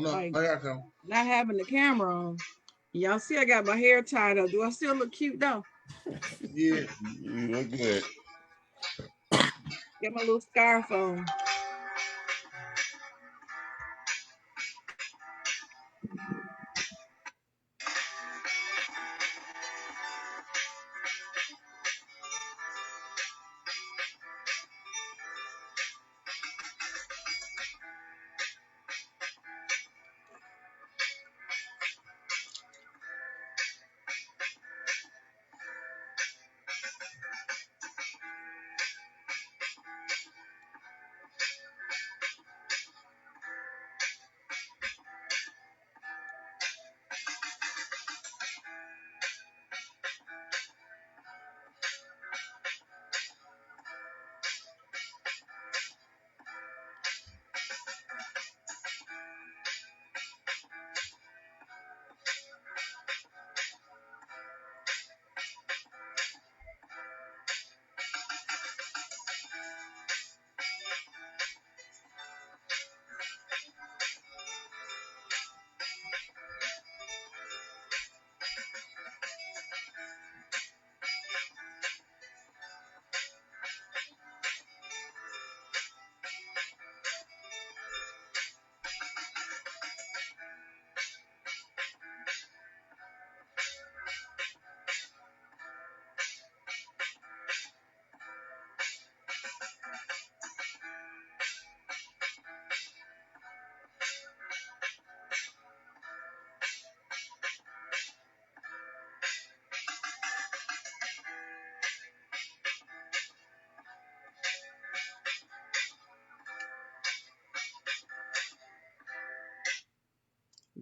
no, like I got to. not having the camera on. Y'all see I got my hair tied up. Do I still look cute though? Yeah. You look good. Get my little scarf on.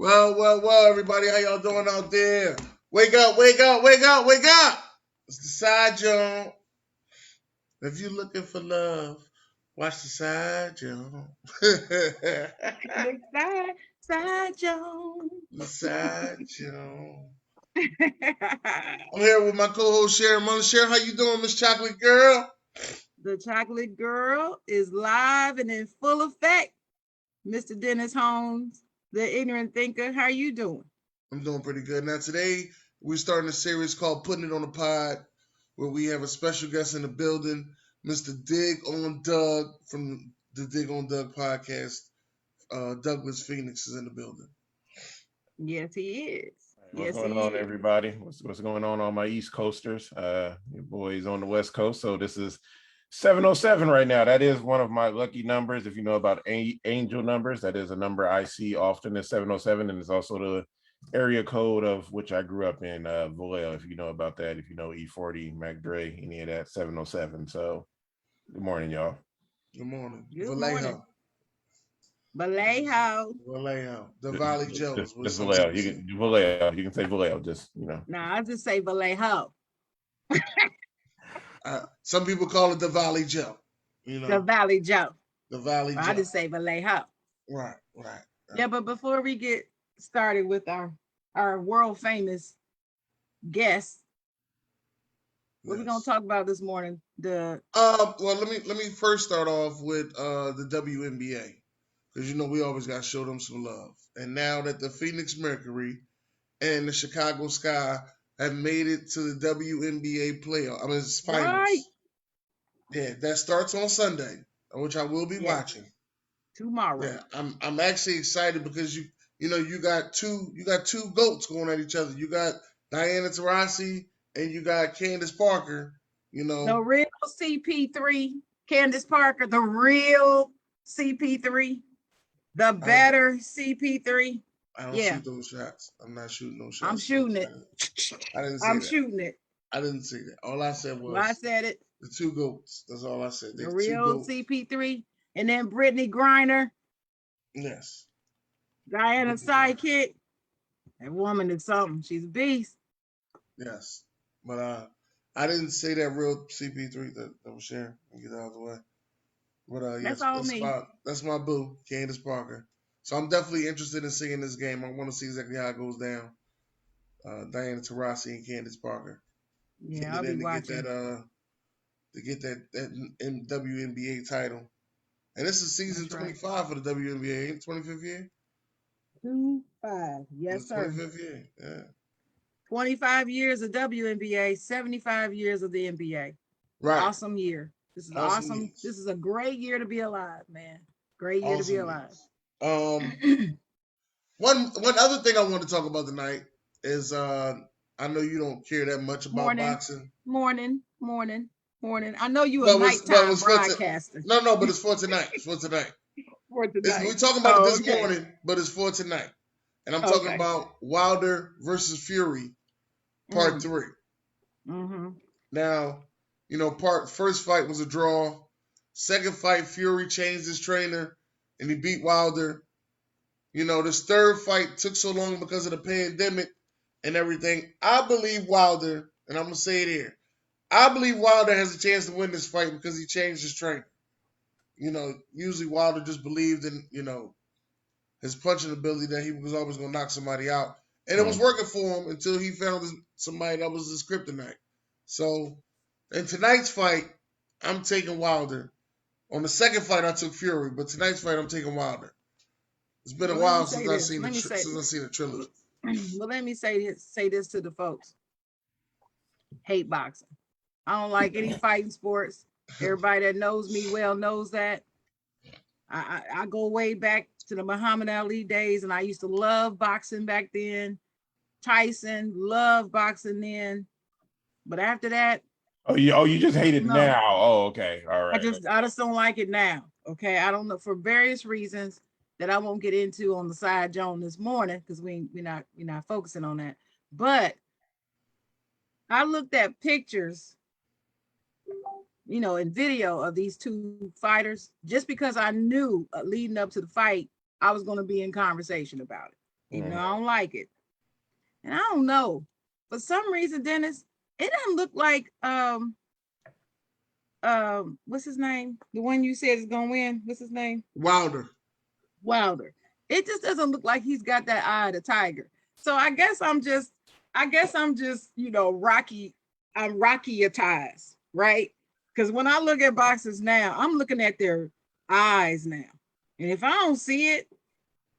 Well, everybody, how y'all doing out there? Wake up, wake up, wake up, wake up! It's the Side Jawn. If you're looking for love, watch the Side Jawn. Big side Joan. The Side Jawn. I'm here with my co-host Sharon. Mother Sharon, how you doing, Miss Chocolate Girl? The chocolate girl is live and in full effect. Mr. Dennis Holmes, the ignorant thinker. How you doing? I'm doing pretty good. Now today we're starting a series called Putting It on the Pod, where we have a special guest in the building, Mr. Dig on Doug from the Dig on Doug podcast. Douglas Phoenix is in the building. Yes, he is. What's Yes, going he on, is. everybody? What's going on my East Coasters? Your boys on the West Coast. So this is 707 right now. That is one of my lucky numbers. If you know about angel numbers, that is a number I see often is 707, and it's also the area code of which I grew up in, Vallejo. If you know about that, if you know E40, McDre, any of that, 707. So good morning, y'all. Good morning. Good morning. Vallejo. Vallejo. Vallejo. The Valley Joes. Just Vallejo. Vallejo. You can say Vallejo. Just Nah, I just say Vallejo. Some people call it the Valley Joe. You know, The Valley Joe. the Valley Joe. I just say Vallejo. Right. Yeah, but before we get started with our world famous guest, what we gonna talk about this morning? Well, let me first start off with the WNBA, because we always got to show them some love. And now that the Phoenix Mercury and the Chicago Sky have made it to the WNBA playoff, it's finals. Right. Yeah, that starts on Sunday, which I will be watching tomorrow. Yeah, I'm actually excited because you got two goats going at each other. You got Diana Taurasi and you got Candace Parker. The real CP3, Candace Parker, the real CP3, the better CP3. I don't shoot those shots. I'm not shooting those shots. I'm shooting it. I didn't say I'm that. shooting it. I didn't say that. All I said was I said it. The two goats. That's all I said. The real CP3. And then Brittany Griner. Yes. Diana's sidekick. That woman is something. She's a beast. Yes. But I didn't say that real CP3 that was sharing. Get out of the way. But that's all me. That's my boo, Candace Parker. So I'm definitely interested in seeing this game. I want to see exactly how it goes down. Diana Taurasi and Candace Parker. Yeah, I'll be watching. To get that WNBA title. And this is season 25 for the WNBA, 25th year? 25. In Yes, the sir. 25th year. Yeah. 25 years of WNBA, 75 years of the NBA. Right. Awesome year. This is Awesome awesome. years. This is a great year to be alive, man. Great year to be Awesome alive. years. One other thing I want to talk about tonight is I know you don't care that much about boxing. Morning. I know you a Well, nighttime it's for broadcaster. no, but it's for tonight. It's for tonight. For tonight. We're talking about it this okay. morning, but it's for tonight. And I'm talking about Wilder versus Fury, part 3. Mm-hmm. Now, first fight was a draw. Second fight, Fury changed his trainer and he beat Wilder. This third fight took so long because of the pandemic and everything. I believe Wilder, and I'm going to say it here, I believe Wilder has a chance to win this fight because he changed his trainer. Usually Wilder just believed in, his punching ability that he was always going to knock somebody out. And it was working for him until he found somebody that was his kryptonite. So, in tonight's fight, I'm taking Wilder. On the second fight, I took Fury, but tonight's fight, I'm taking Wilder. It's been a while since I've seen the trilogy. Well, let me say this to the folks. Hate boxing. I don't like any fighting sports. Everybody that knows me well knows that. I go way back to the Muhammad Ali days, and I used to love boxing back then. Tyson, loved boxing then. But after that, you just hate it now. Oh, okay. All right. I just don't like it now. Okay. I don't know, for various reasons that I won't get into on the Side Jawn this morning, because we're not focusing on that. But I looked at pictures, and video of these two fighters, just because I knew leading up to the fight, I was going to be in conversation about it, even though I don't like it. And I don't know, for some reason, Dennis, it doesn't look like what's his name? The one you said is gonna win. What's his name? Wilder. It just doesn't look like he's got that eye of the tiger. So I guess I'm just, Rocky. I'm Rocky-atized, right? Because when I look at boxers now, I'm looking at their eyes now, and if I don't see it,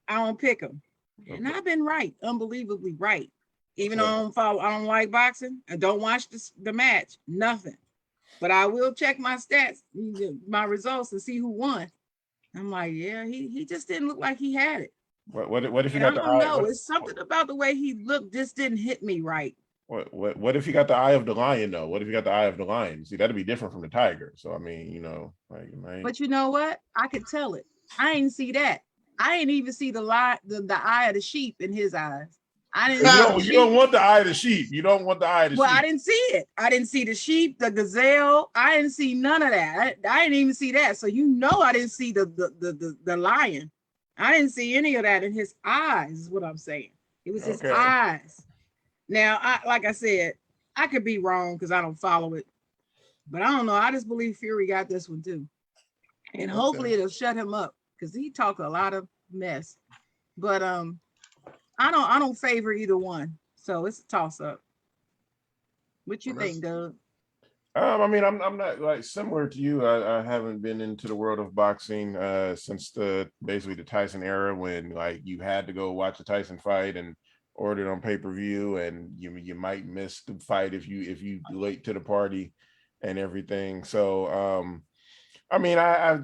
I don't pick them. And I've been right, unbelievably right. Even though I don't like boxing, I don't watch the match, nothing. But I will check my stats, my results, and see who won. I'm like, yeah, he just didn't look like he had it. What if you got the eye? I don't know. It's something about the way he looked just didn't hit me right. What if you got the eye of the lion though? What if you got the eye of the lion? See, that'd be different from the tiger. So I mean, But you know what? I could tell it. I ain't see that. I ain't even see the eye of the sheep in his eyes. I didn't. You don't want the eye of the sheep. You don't want the eye of the sheep. Well, I didn't see it. I didn't see the sheep, the gazelle. I didn't see none of that. I didn't even see that. So I didn't see the lion. I didn't see any of that in his eyes. Is what I'm saying. It was his eyes. Now, like I said, I could be wrong because I don't follow it, but I don't know. I just believe Fury got this one too, and hopefully it'll shut him up because he talked a lot of mess. But I don't favor either one, so it's a toss up. What you think, Doug? I mean, I'm not like similar to you. I haven't been into the world of boxing since basically the Tyson era, when like you had to go watch a Tyson fight and order it on pay-per-view, and you might miss the fight if you late to the party and everything. So I mean, I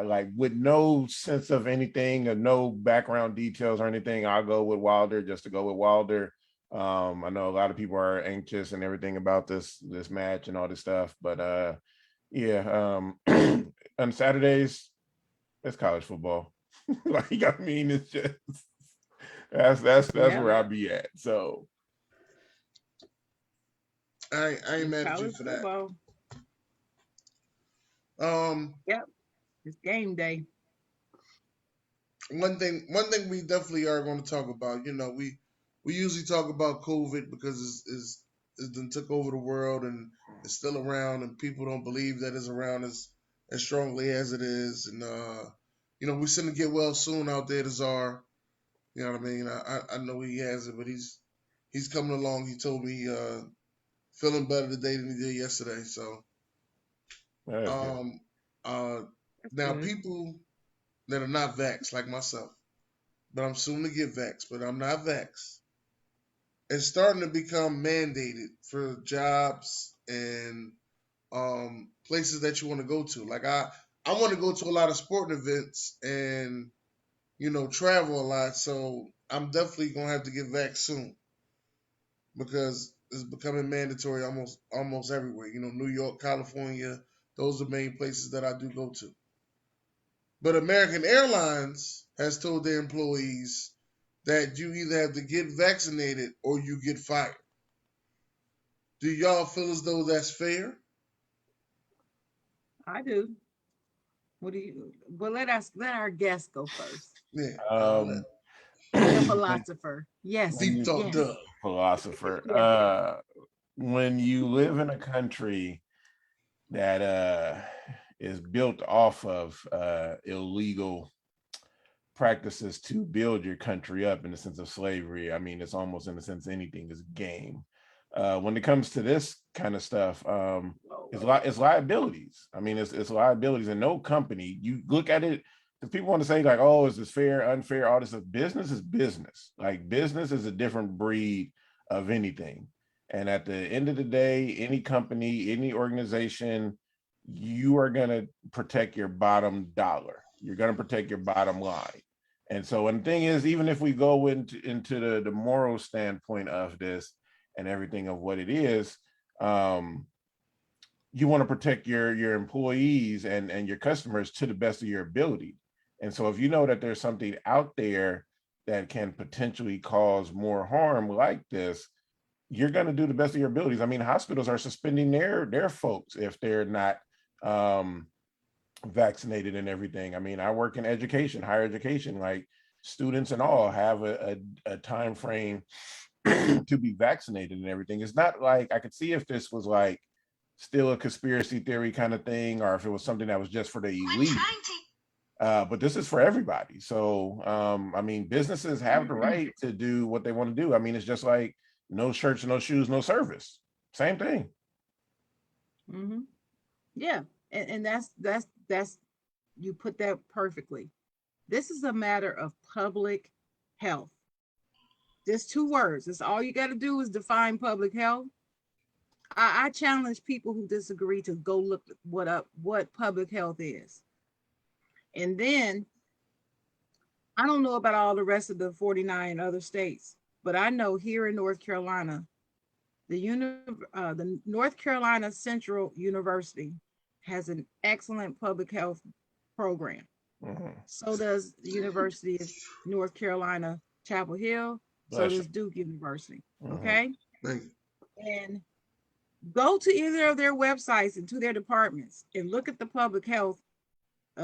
like, with no sense of anything or no background details or anything, I'll go with Wilder just to go with Wilder. I know a lot of people are anxious and everything about this match and all this stuff, but on Saturdays it's college football. Like, I mean, it's just that's where I'll be at. So I ain't mad at you for that. Yep, it's game day. One thing we definitely are going to talk about. We usually talk about COVID because it's done took over the world and it's still around, and people don't believe that it's around as strongly as it is. And we send to get well soon out there to Czar. You know what I mean? I know he has it, but he's coming along. He told me feeling better today than he did yesterday. So now people that are not vaxxed like myself, but I'm soon to get vaxxed, but I'm not vaxxed. It's starting to become mandated for jobs and places that you want to go to. Like I want to go to a lot of sporting events and travel a lot. So I'm definitely gonna have to get vaxxed soon because it's becoming mandatory almost everywhere. New York, California, those are the main places that I do go to. But American Airlines has told their employees that you either have to get vaccinated or you get fired. Do y'all feel as though that's fair? I do. What do you? Well, let our guest go first. Yeah, Um, The when, philosopher. Yes, when deep you thought, yes, Doug. philosopher, yes. when you live in a country that is built off of illegal practices to build your country up in the sense of slavery. I mean, it's almost in the sense anything is game. When it comes to this kind of stuff, it's liabilities. I mean, it's liabilities, and no company. You look at it, because people want to say like, "Oh, is this fair, unfair?" All this stuff. Business is business. Like business is a different breed of anything. And at the end of the day, any company, any organization, you are going to protect your bottom dollar. You're going to protect your bottom line. And so, and the thing is, even if we go into the moral standpoint of this and everything of what it is, um, you want to protect your employees and your customers to the best of your ability. And so, if you know that there's something out there that can potentially cause more harm like this, you're going to do the best of your abilities. I mean, hospitals are suspending their folks if they're not um, vaccinated and everything. I mean, I work in education, higher education, like students and all have a time frame to be vaccinated and everything. It's not like I could see if this was like still a conspiracy theory kind of thing, or if it was something that was just for the elite. But this is for everybody. So, I mean, businesses have the right to do what they want to do. I mean, it's just like no shirts, no shoes, no service. Same thing. Mm-hmm. Yeah, and that's you put that perfectly. This is a matter of public health. Just two words. That's all you got to do is define public health. I challenge people who disagree to go look what public health is. And then I don't know about all the rest of the 49 other states, but I know here in North Carolina, the North Carolina Central University has an excellent public health program. Mhm. So does the University of North Carolina, Chapel Hill. So Bless you. does Duke University. Mhm. Okay. Thank you. And go to either of their websites and to their departments and look at the public health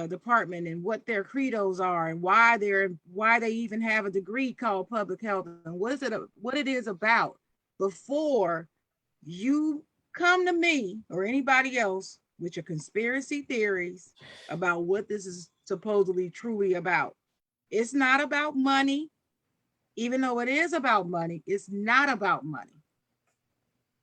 department and what their credos are and why they even have a degree called public health and what it is about before you come to me or anybody else with your conspiracy theories about what this is supposedly truly about. It's not about money, even though it is about money. It's not about money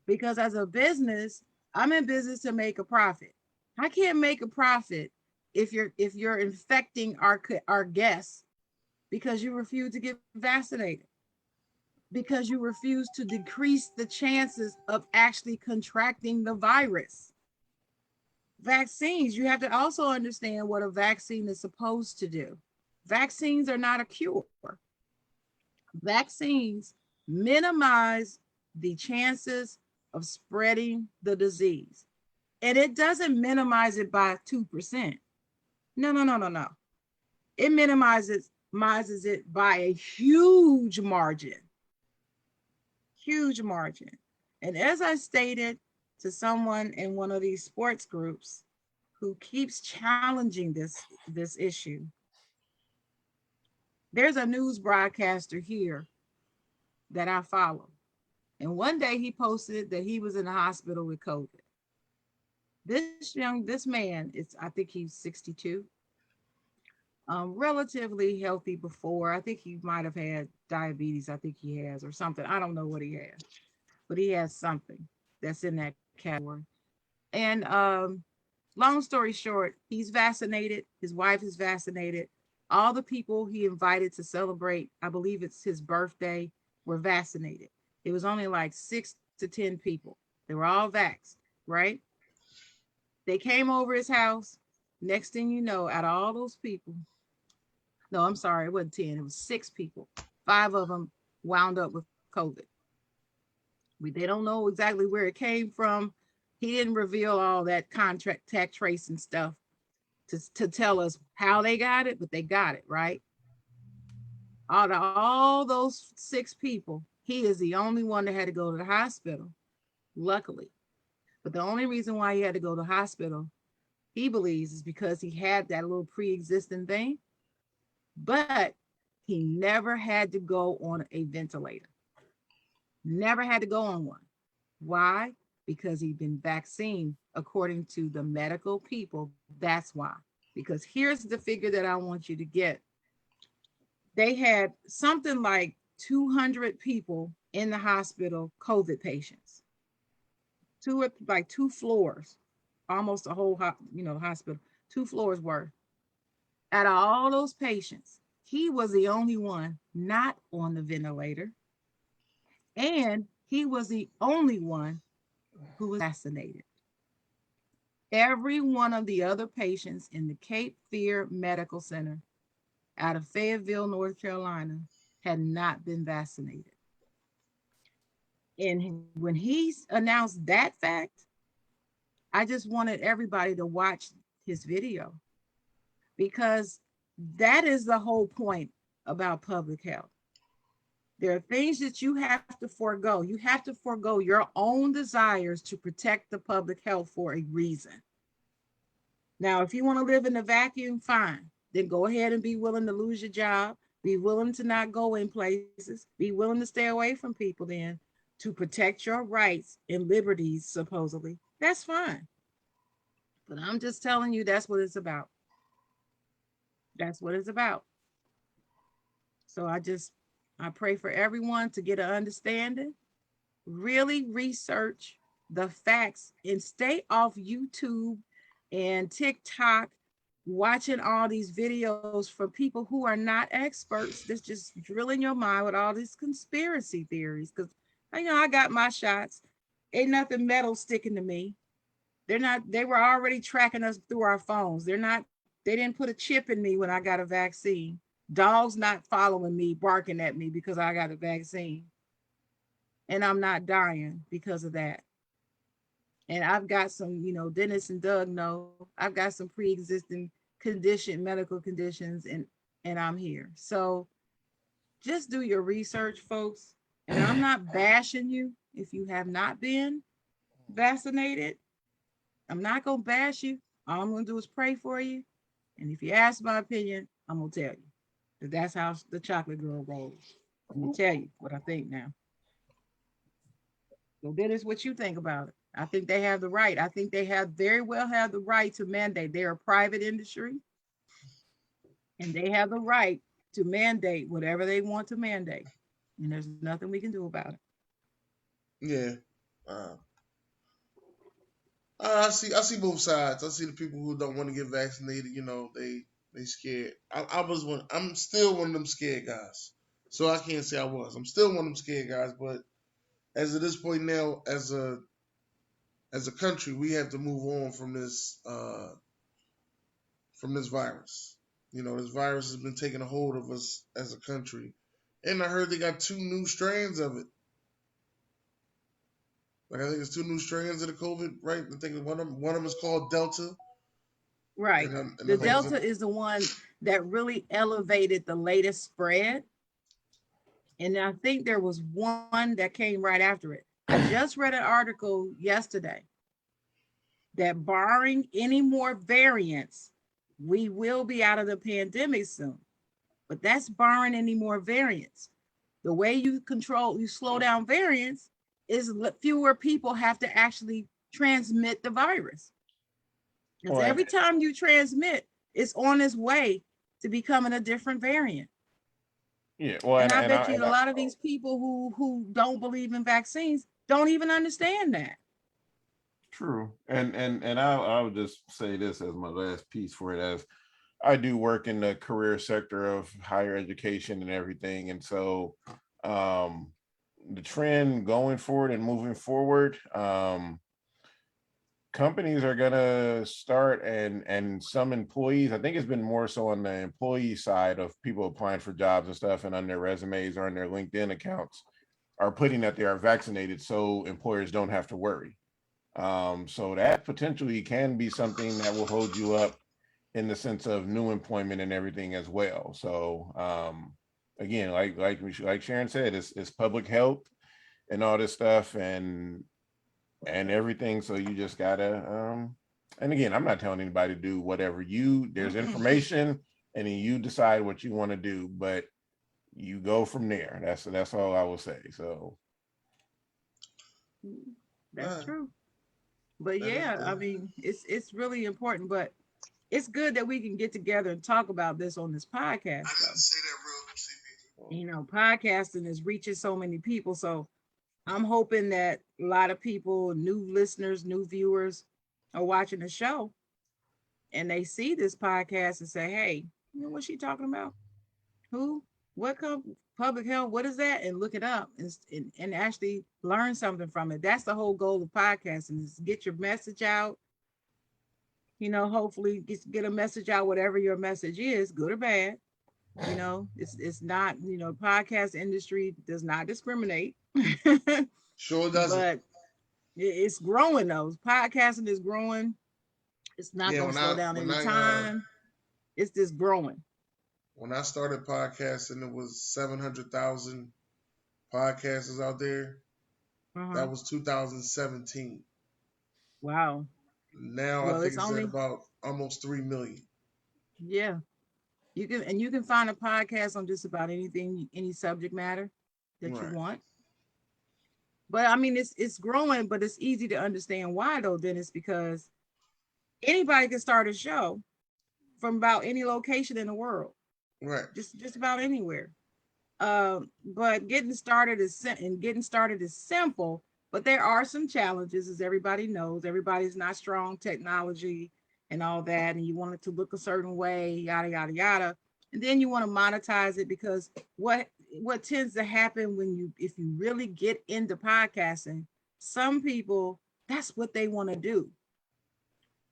because as a business, I'm in business to make a profit. I can't make a profit if you're infecting our guests because you refuse to get vaccinated, because you refuse to decrease the chances of actually contracting the virus. Vaccines, you have to also understand what a vaccine is supposed to do. Vaccines are not a cure. Vaccines minimize the chances of spreading the disease. And it doesn't minimize it by 2%. No, no, no, no, no. It minimizes it by a huge margin. Huge margin. And as I stated to someone in one of these sports groups who keeps challenging this issue, there's a news broadcaster here that I follow. And one day he posted that he was in the hospital with COVID. This man is, I think he's 62, relatively healthy before. I think he might have had diabetes. I think he has, or something. I don't know what he has, but he has something that's in that category. And long story short, he's vaccinated. His wife is vaccinated. All the people he invited to celebrate, I believe it's his birthday, were vaccinated. It was only like 6 to 10 people. They were all vaxxed, right? They came over his house. Next thing you know, out of all those people, no, I'm sorry, it wasn't 10, it was 6 people. 5 of them wound up with COVID. They don't know exactly where it came from. He didn't reveal all that contact tracing stuff to tell us how they got it, but they got it, right? Out of all those 6 people, he is the only one that had to go to the hospital, luckily. But the only reason why he had to go to the hospital, he believes, is because he had that little pre-existing thing, but he never had to go on a ventilator. Never had to go on one. Why? Because he'd been vaccinated, according to the medical people. That's why. Because here's the figure that I want you to get. They had something like 200 people in the hospital, COVID patients. Like 2 floors, almost a whole hospital, 2 floors worth. Out of all those patients, he was the only one not on the ventilator, and he was the only one who was vaccinated. Every one of the other patients in the Cape Fear Medical Center out of Fayetteville, North Carolina, had not been vaccinated. And when he announced that fact, I just wanted everybody to watch his video, because that is the whole point about public health. There are things that you have to forego. You have to forego your own desires to protect the public health for a reason. Now, if you want to live in a vacuum, fine. Then go ahead and be willing to lose your job. Be willing to not go in places. Be willing to stay away from people then to protect your rights and liberties, supposedly. That's fine. But I'm just telling you, that's what it's about. That's what it's about. So I pray for everyone to get an understanding, really research the facts, and stay off YouTube and TikTok watching all these videos from people who are not experts that's just drilling your mind with all these conspiracy theories. Because I got my shots. Ain't nothing metal sticking to me. They were already tracking us through our phones. They didn't put a chip in me when I got a vaccine. Dogs not following me, barking at me because I got a vaccine. And I'm not dying because of that. And I've got some, Dennis and Doug know, I've got some pre-existing medical conditions, and I'm here. So just do your research, folks. And I'm not bashing you if you have not been vaccinated. I'm not going to bash you. All I'm going to do is pray for you. And if you ask my opinion, I'm going to tell you. That's how the chocolate girl rolls. I'm going to tell you what I think now. So Dennis, what you think about it? I think they have the right. I think they very well have the right to mandate. They're a private industry, and they have the right to mandate whatever they want to mandate. And there's nothing we can do about it. Yeah. I see both sides. I see the people who don't want to get vaccinated. They scared. I'm still one of them scared guys. So I can't say I was. I'm still one of them scared guys. But as of this point now, as a country, we have to move on from this virus. This virus has been taking a hold of us as a country, and I heard they got 2 new strains of it. Like, I think it's 2 new strains of the COVID, right? I think one of them is called Delta. Right. The Delta is the one that really elevated the latest spread. And I think there was one that came right after it. I just read an article yesterday that barring any more variants, we will be out of the pandemic soon. But that's barring any more variants. The way you slow down variants is fewer people have to actually transmit the virus. Because every time you transmit, it's on its way to becoming a different variant. Yeah, well, and I bet you a lot of these people who don't believe in vaccines don't even understand that. True, and I would just say this as my last piece for it, as I do work in the career sector of higher education and everything. And so the trend going forward and moving forward, companies are gonna start and some employees, I think it's been more so on the employee side of people applying for jobs and stuff, and on their resumes or on their LinkedIn accounts are putting that they are vaccinated so employers don't have to worry. So that potentially can be something that will hold you up in the sense of new employment and everything as well. So again, like Sharon said, it's public health and all this stuff and everything. So you just gotta and again, I'm not telling anybody to do whatever there's information and then you decide what you want to do, but you go from there. That's all I will say. So That's true. But That is yeah, I good. mean, it's really important. But it's good that we can get together and talk about this on this I podcast, didn't though. say that real CP. Podcasting is reaching so many people. So I'm hoping that a lot of people, new listeners, new viewers, are watching the show and they see this podcast and say, "Hey, you know what she talking about? Who? What public health? What is that?" And look it up and actually learn something from it. That's the whole goal of podcasting: is get your message out. Hopefully get a message out, whatever your message is, good or bad. It's not. Podcast industry does not discriminate, Sure doesn't. but it's growing though. Podcasting is growing. It's not Yeah, going to slow down when I anytime. It's just growing. when I started podcasting, it was 700,000 podcasters out there. Uh-huh. That was 2017. Wow. Now I Well, think it's it's at only, about almost 3 million. yeah. You can find a podcast on just about anything, any subject matter that you Right. want. But I mean, it's growing, but it's easy to understand why though, Dennis, because anybody can start a show from about any location in the world, Right. just about anywhere. But getting started is simple, but there are some challenges, as everybody knows. Everybody's not strong technology and all that, and you want it to look a certain way, yada yada yada. And then you want to monetize it because what tends to happen if you really get into podcasting, some people that's what they want to do.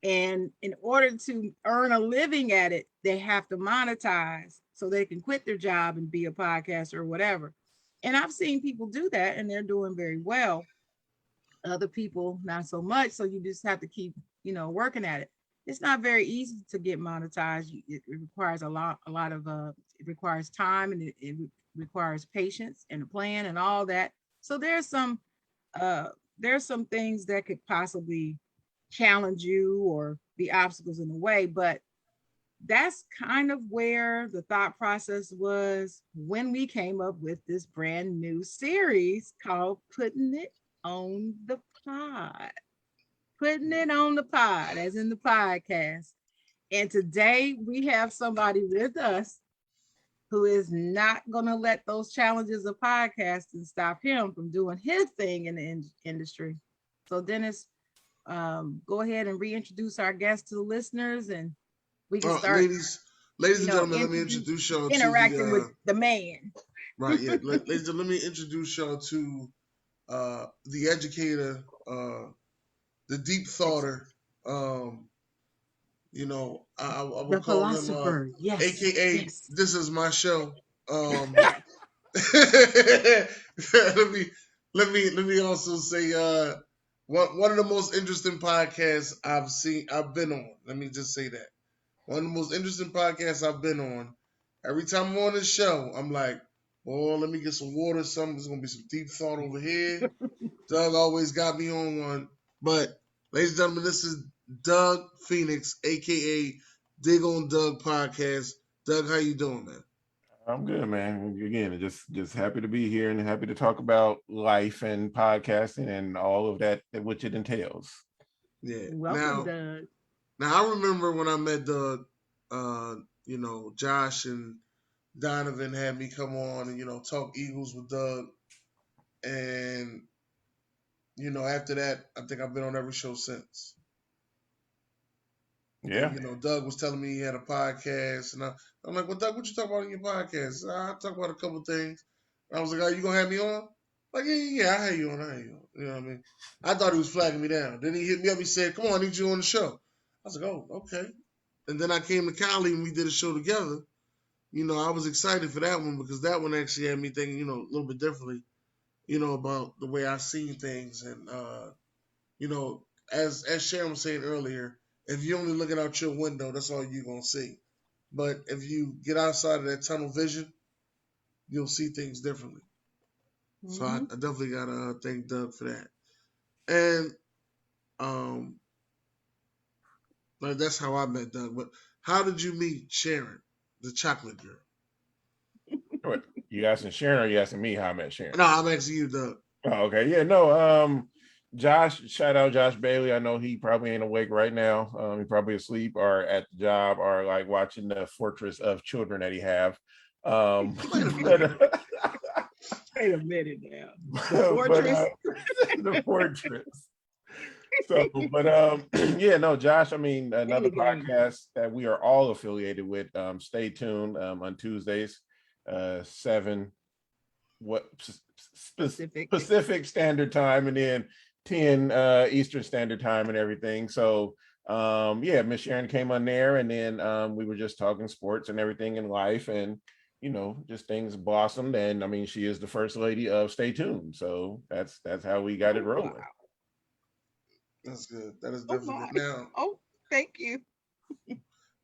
And in order to earn a living at it, they have to monetize so they can quit their job and be a podcaster or whatever. And I've seen people do that and they're doing very well. Other people, not so much. So you just have to keep, working at it. It's not very easy to get monetized. It requires it requires time and it requires patience and a plan and all that. So uh, there's some things that could possibly challenge you or be obstacles in the way, but that's kind of where the thought process was when we came up with this brand new series called Putting It on the Pod. Putting it on the pod, as in the podcast. And today we have somebody with us who is not going to let those challenges of podcasting stop him from doing his thing in the industry. So, Dennis, go ahead and reintroduce our guests to the listeners, and we can start, Ladies and gentlemen, let me introduce introduce y'all to interacting with the the man. right. Yeah, ladies, let me introduce y'all to the educator, the deep thoughter. Um, I would The call him, philosopher. Yes. AKA, Yes. this is my show. let me let me also say one of the most interesting podcasts I've been on. Let me just say that. One of the most interesting podcasts I've been on. Every time I'm on this show, I'm like, oh, let me get some water, something. There's gonna be some deep thought over here. Doug always got me on one. But ladies and gentlemen, this is Doug Phoenix, aka Dig on Doug Podcast. Doug, how you doing, man? I'm good, man. Again, just happy to be here and happy to talk about life and podcasting and all of that which it entails. Yeah. Welcome, Doug. Now I remember when I met Doug, Josh and Donovan had me come on and, talk Eagles with Doug. And, after that, I think I've been on every show since. Yeah. And Doug was telling me he had a podcast, and I'm like, well, Doug, what you talk about in your podcast? I talk about a couple things. And I was like, are you gonna have me on? Like, yeah, I have you on. You know what I mean? I thought he was flagging me down. Then he hit me up. He said, come on, I need you on the show. I was like, oh, okay. And then I came to Cali and we did a show together. I was excited for that one because that one actually had me thinking, a little bit differently, about the way I seen things. And, as Sharon was saying earlier, if you're only looking out your window, that's all you're going to see. But if you get outside of that tunnel vision, you'll see things differently. Mm-hmm. So I definitely got to thank Doug for that. And that's how I met Doug. But how did you meet Sharon, the chocolate girl? What, you asking Sharon or you asking me how I met Sharon? No, I'm asking you, Doug. Oh, okay. Yeah, no. Josh, shout out Josh Bailey. I know he probably ain't awake right now. He probably asleep or at the job or like watching the Fortress of Children that he have. Wait a minute now. The Fortress. The Fortress. So, but yeah, no, Josh, I mean, another podcast that we are all affiliated with. Stay tuned on Tuesdays, 7 Pacific Standard Time, and then 10 Eastern Standard Time and everything. So yeah, Miss Sharon came on there, and then we were just talking sports and everything in life, and just things blossomed. And I mean, she is the first lady of Stay Tuned. So that's how we got it rolling. Wow. That's good. That is definitely good. Now, thank you.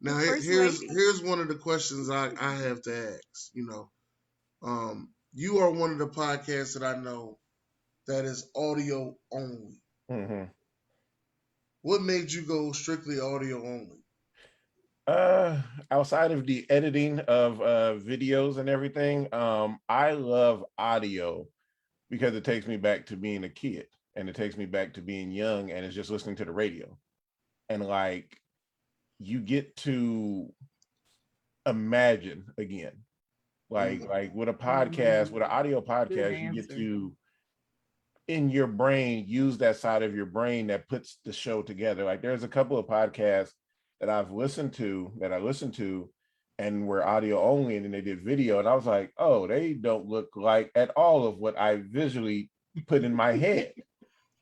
Now here's one of the questions I have to ask. You are one of the podcasts that I know that is audio only. Mm-hmm. What made you go strictly audio only? Outside of the editing of videos and everything, I love audio because it takes me back to being a kid, and it takes me back to being young, and it's just listening to the radio. And like, you get to imagine again. Like with a podcast, with an audio podcast, you get to, in your brain, use that side of your brain that puts the show together. Like, there's a couple of podcasts that I listened to and were audio only, and then they did video, and I was like, oh, they don't look like at all of what I visually put in my head.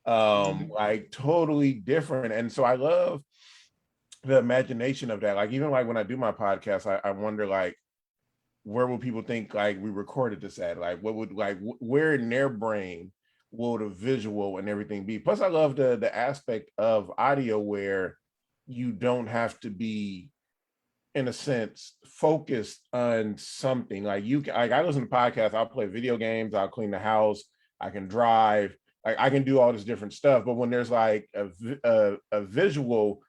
Like, totally different. And so I love the imagination of that. Like, even like when I do my podcast, I wonder, like, where will people think like we recorded this at? Like, what would, like, where in their brain will the visual and everything be? Plus, I love the aspect of audio where you don't have to be, in a sense, focused on something. Like, I listen to podcasts, I'll play video games, I'll clean the house, I can drive, like I can do all this different stuff. But when there's like a visual,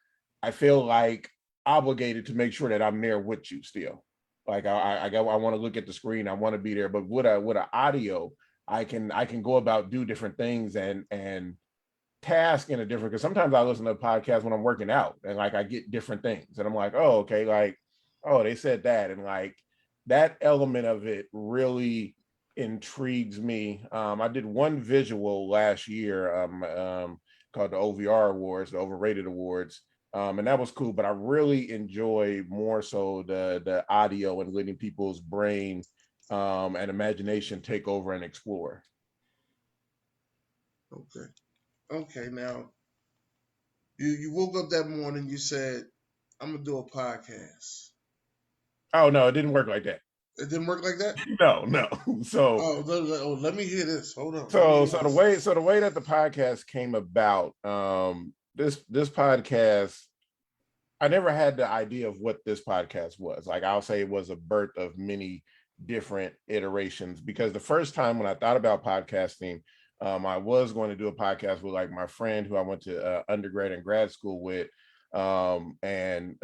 I feel like obligated to make sure that I'm there with you still. Like I want to look at the screen, I want to be there. But with an audio, I can go about, do different things and task in a different, because sometimes I listen to a podcast when I'm working out, and like I get different things, and I'm like, oh, okay, like, oh, they said that, and like that element of it really intrigues me. I did one visual last year called the OVR Awards, the Overrated Awards. And that was cool, but I really enjoy more so the audio and letting people's brain and imagination take over and explore. Okay. Now, you woke up that morning, you said, I'm gonna do a podcast. Oh no, it didn't work like that. It didn't work like that? No. So let me hear this. Hold on. So the way that the podcast came about, this podcast, I never had the idea of what this podcast was. Like, I'll say it was a birth of many different iterations, because the first time when I thought about podcasting, I was going to do a podcast with like my friend who I went to undergrad and grad school with, and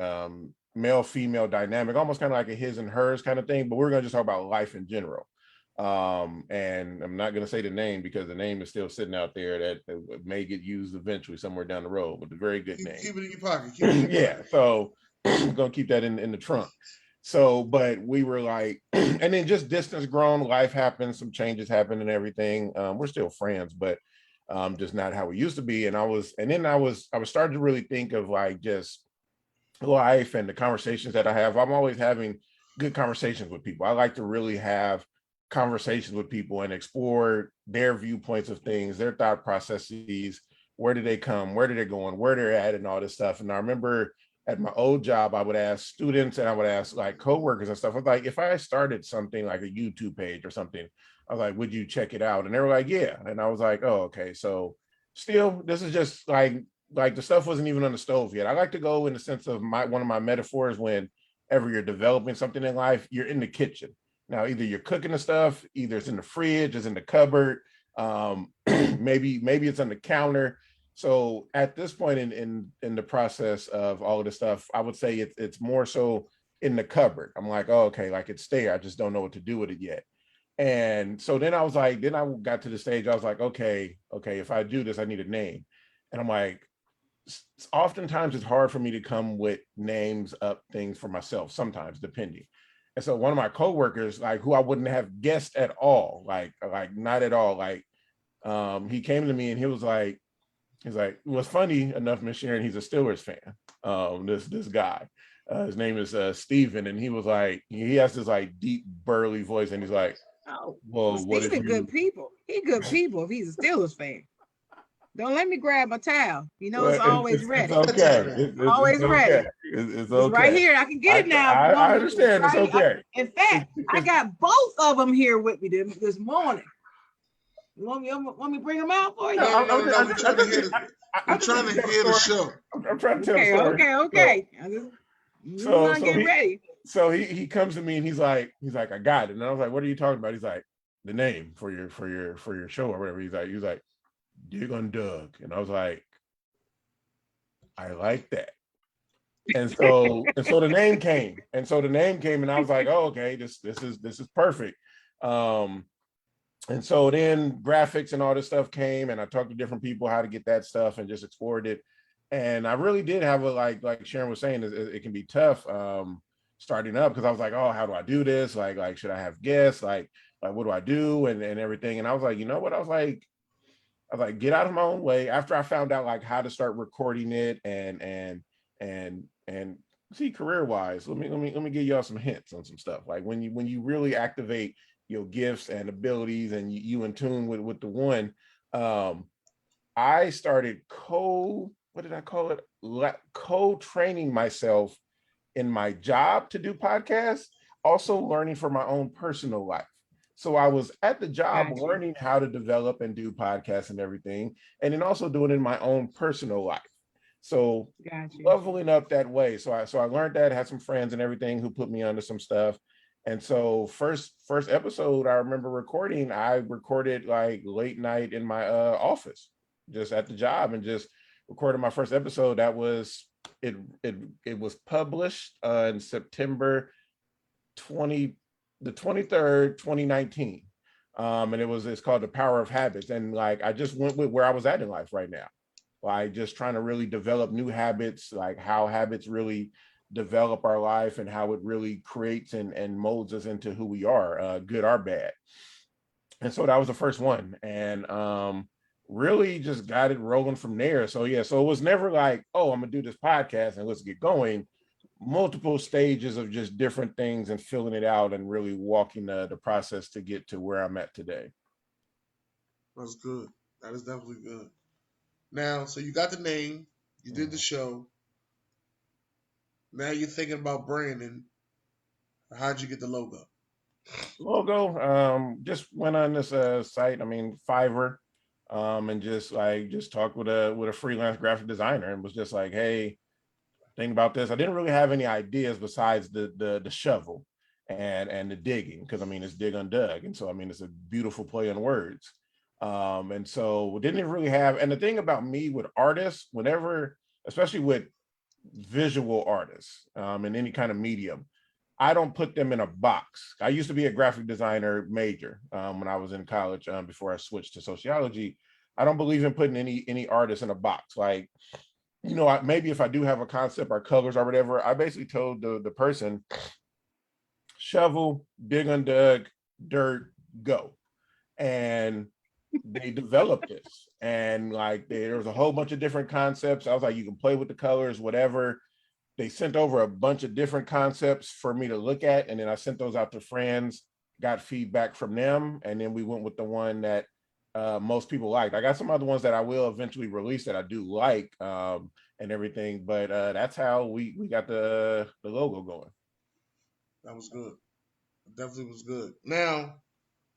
male female dynamic, almost kind of like a his and hers kind of thing, but we're going to just talk about life in general. And I'm not going to say the name because the name is still sitting out there that may get used eventually somewhere down the road, but a very good name. Keep it in your pocket. Yeah. So I'm going to keep that in the trunk. So, but we were like, and then just distance grown, life happens, some changes happen and everything. We're still friends, but just not how we used to be. And I was starting to really think of like just life and the conversations that I have, I'm always having good conversations with people. I like to really have conversations with people and explore their viewpoints of things, their thought processes, where did they come, where did they going, where they're at, and all this stuff. And I remember at my old job, I would ask students and I would ask like coworkers and stuff. I was like, if I started something like a YouTube page or something, I was like, would you check it out? And they were like, yeah. And I was like, oh, okay. So still, this is just like the stuff wasn't even on the stove yet. I like to go in the sense of one of my metaphors whenever you're developing something in life, you're in the kitchen. Now, either you're cooking the stuff, either it's in the fridge, it's in the cupboard, maybe it's on the counter. So at this point in the process of all of this stuff, I would say it's more so in the cupboard. I'm like, oh, okay, like it's there. I just don't know what to do with it yet. And so then I was like, then I got to the stage, I was like, okay, if I do this, I need a name. And I'm like, oftentimes it's hard for me to come with names up things for myself, sometimes depending. And so one of my coworkers, like who I wouldn't have guessed at all, like not at all, like he came to me and he's like, what's funny enough, Miss Sharon, he's a Steelers fan. This guy, his name is Steven, and he was like, he has this like deep burly voice, and he's like, Oh, well, what if Steven you? good people. He good people if he's a Steelers fan. Don't let me grab my towel. You know, it's always ready. It's okay. Always ready. It's It's right okay. here. I can get it now. I understand. It's okay. In fact, I got both of them here with me this morning. You want me to bring them out for you? No. We're trying to hear the show. I'm trying to tell the story. Okay. So get ready. So he comes to me and he's like, I got it. And I was like, what are you talking about? He's like, the name for your show or whatever. He's like, Dig on Doug. And I was like, I like that. And so the name came. And I was like, oh, okay, this is perfect. And so then graphics and all this stuff came, and I talked to different people how to get that stuff and just explored it. And I really did have a like Sharon was saying, it can be tough starting up, because I was like, oh, how do I do this? Like should I have guests? Like what do I do and everything? And I was like, you know what? I was like, get out of my own way. After I found out like how to start recording it and see, career wise, let me give y'all some hints on some stuff. Like when you really activate your gifts and abilities and you in tune with the one, I started co-training myself in my job to do podcasts, also learning for my own personal life. So I was at the job learning how to develop and do podcasts and everything, and then also doing it in my own personal life. So leveling up that way. So I learned that, had some friends and everything who put me onto some stuff. And so first episode I remember recording, I recorded like late night in my office, just at the job, and just recorded my first episode. That was it was published in September 23rd, 2019. And it's called The Power of Habits. And like I just went with where I was at in life right now. Like just trying to really develop new habits, like how habits really develop our life and how it really creates and molds us into who we are, good or bad. And so that was the first one. And really just got it rolling from there. So yeah, so it was never like, oh, I'm gonna do this podcast and let's get going. Multiple stages of just different things and filling it out and really walking the process to get to where I'm at today. That's good. That is definitely good. Now, so you got the name, you did the show. Now you're thinking about branding. How'd you get the logo? Just went on this site, Fiverr, and just talked with a freelance graphic designer and was just like, hey, think about this. I didn't really have any ideas besides the shovel and the digging, because it's dig on Doug, and so it's a beautiful play on words. And so didn't really have, and the thing about me with artists, whenever, especially with visual artists, in any kind of medium, I don't put them in a box. I used to be a graphic designer major when I was in college, before I switched to sociology. I don't believe in putting any artist in a box. Like, maybe if I do have a concept or colors or whatever, I basically told the person, shovel, dig on Doug, dirt, go. And they developed this. And like there was a whole bunch of different concepts. I was like, you can play with the colors, whatever. they sent over a bunch of different concepts for me to look at, and then I sent those out to friends, got feedback from them, and then we went with the one that most people liked. I got some other ones that I will eventually release that I do like, and everything, but that's how we got the logo going. That was good. It definitely was good. Now,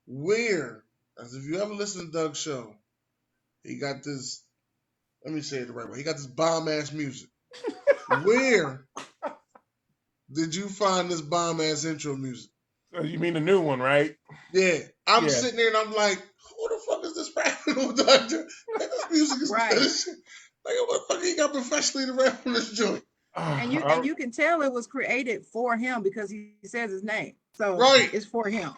where, as if you ever listen to Doug's show, he got this, let me say it the right way, he got this bomb ass music. Where did you find this bomb ass intro music? You mean the new one, right? Yeah. I'm Yeah. sitting there and I'm like, who the fuck is this rapping with Doctor? Like, this music is Right. like, what the fuck he got professionally to rap on this joint? And you can tell it was created for him because he says his name. So Right. it's for him.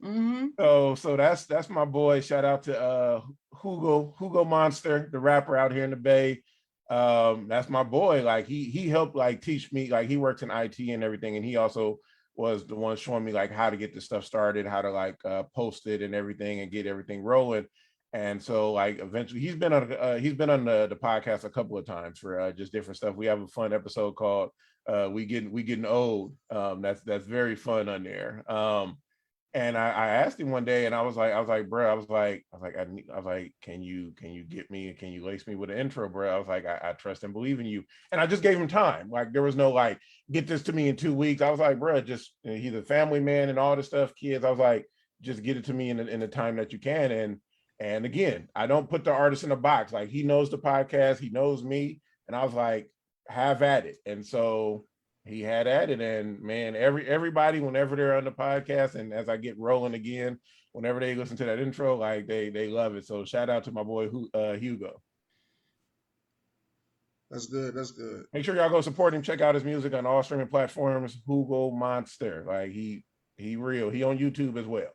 Mm-hmm. So that's my boy. Shout out to Hugo Monster, the rapper out here in the Bay. That's my boy. Like he helped like teach me, like he works in IT and everything, and he also was the one showing me like how to get this stuff started, how to like post it and everything and get everything rolling. And so like eventually he's been on the podcast a couple of times for just different stuff. We have a fun episode called we getting old. That's very fun on there. And I asked him one day, and I was like, bro, can you get me, can you lace me with an intro, bro? I was like, I trust and believe in you. And I just gave him time. Like there was no like, get this to me in 2 weeks. I was like, bro, just, he's a family man and all this stuff, kids. I was like, just get it to me in the time that you can. And again, I don't put the artist in a box. Like he knows the podcast, he knows me. And I was like, have at it. And so he had at it, and man, everybody, whenever they're on the podcast, and as I get rolling again, whenever they listen to that intro, like they love it. So shout out to my boy Hugo. That's good. That's good. Make sure y'all go support him. Check out his music on all streaming platforms. Hugo Monster, like he real. He on YouTube as well.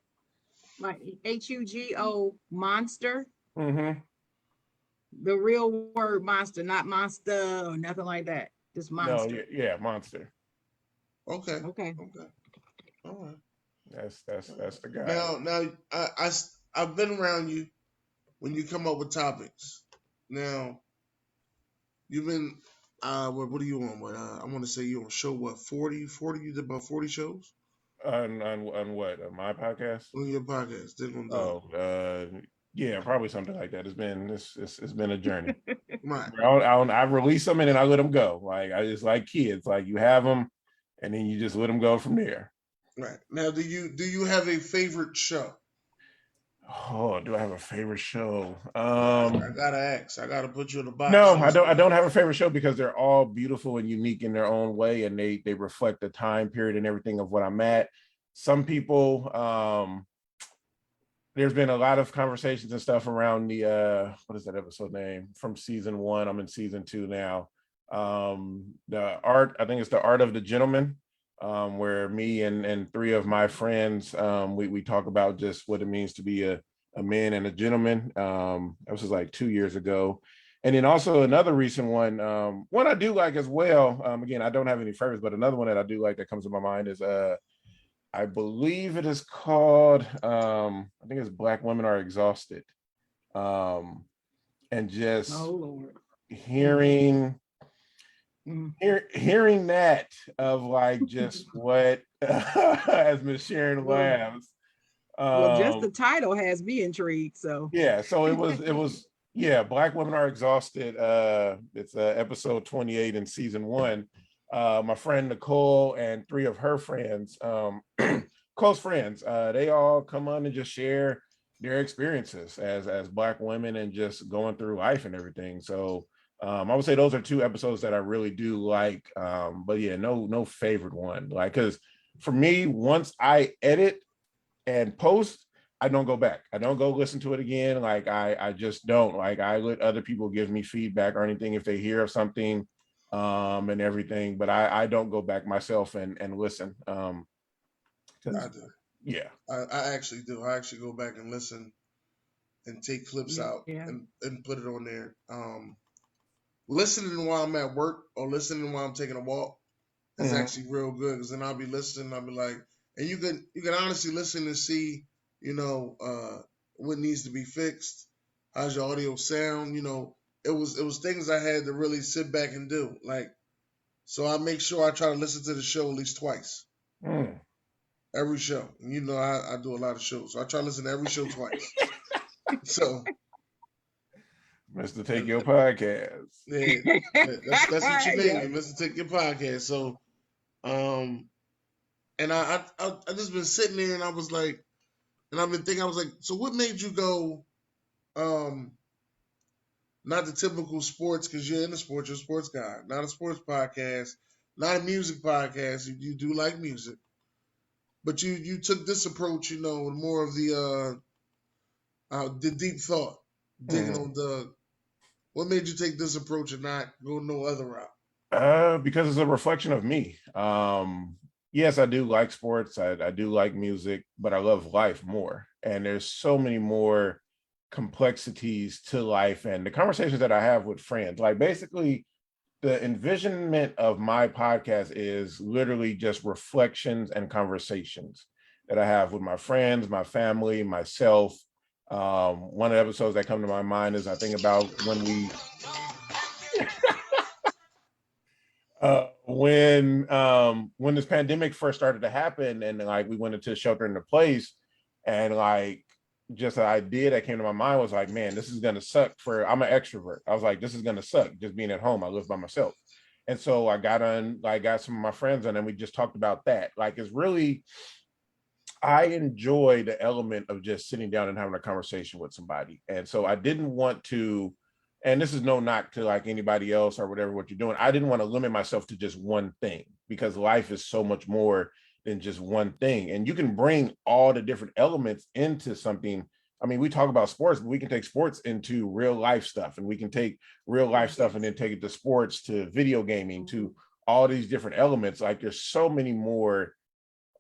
Like HUGO Monster. Mm-hmm. The real word monster, not monster or nothing like that. Just monster. No, yeah, Monster. Okay. Okay. All right. That's the guy. Now I've been around you when you come up with topics. Now you've been what are you on? What I want to say you on show what 40? You did about 40 shows? On what? On my podcast? On your podcast. Yeah, probably something like that. It's been a journey. Right. I release them and then I let them go. Like I just like kids. Like you have them, and then you just let them go from there. Right. Now, do you have a favorite show? Oh, do I have a favorite show? I gotta ask. I gotta put you in the box. No, I don't have a favorite show because they're all beautiful and unique in their own way, and they reflect the time period and everything of what I'm at. Some people, there's been a lot of conversations and stuff around the what is that episode name from season 1? I'm in season 2 now. The art, I think it's the Art of the Gentleman, where me and 3 of my friends, we talk about just what it means to be a man and a gentleman. This was like 2 years ago. And then also another recent one I do like as well. Again, I don't have any favorites, but another one that I do like that comes to my mind is I believe it is called I think it's Black Women Are Exhausted. And just hearing that of like just what as Miss Sharon laughs. Well, just the title has me intrigued. So yeah, so it was Black Women Are Exhausted. It's episode 28 in season 1. My friend Nicole and 3 of her friends, close friends, they all come on and just share their experiences as Black women and just going through life and everything. So I would say those are 2 episodes that I really do like. But yeah, no favorite one. Like, because for me, once I edit and post, I don't go back. I don't go listen to it again. Like I just don't. Like I let other people give me feedback or anything if they hear of something and everything. But I don't go back myself and listen. I do. Yeah. I actually do. I actually go back and listen and take clips out and put it on there. Listening while I'm at work or listening while I'm taking a walk is actually real good, because then I'll be listening. I'll be like, and you can honestly listen and see, what needs to be fixed. How's your audio sound? It was things I had to really sit back and do. Like So I make sure I try to listen to the show at least twice. Mm. Every show. And you know, I do a lot of shows. So I try to listen to every show twice. So Mr. Take Your Podcast. yeah, that's what you name Yeah. it, Mr. Take Your Podcast. So and I just been sitting there and I was like, and I've been thinking, I was like, so what made you go um not the typical sports, because you're in the sports, you're a sports guy, not a sports podcast, not a music podcast. You do like music. But you took this approach, you know, more of the deep thought, digging Mm. on the. What made you take this approach and not go no other route? Because it's a reflection of me. Yes, I do like sports. I do like music, but I love life more. And there's so many more complexities to life and the conversations that I have with friends. Like basically, the envisionment of my podcast is literally just reflections and conversations that I have with my friends, my family, myself. One of the episodes that come to my mind is I think about when this pandemic first started to happen and like we went into shelter into place and like just an idea that came to my mind was like, man, this is gonna suck for I'm an extrovert. I was like, this is gonna suck just being at home. I live by myself. And so I got some of my friends on and we just talked about that. Like it's really I enjoy the element of just sitting down and having a conversation with somebody. And so I didn't want to, and this is no knock to like anybody else or whatever what you're doing. I didn't want to limit myself to just one thing because life is so much more than just one thing. And you can bring all the different elements into something. I mean, we talk about sports, but we can take sports into real life stuff, and we can take real life stuff and then take it to sports, to video gaming, to all these different elements. Like there's so many more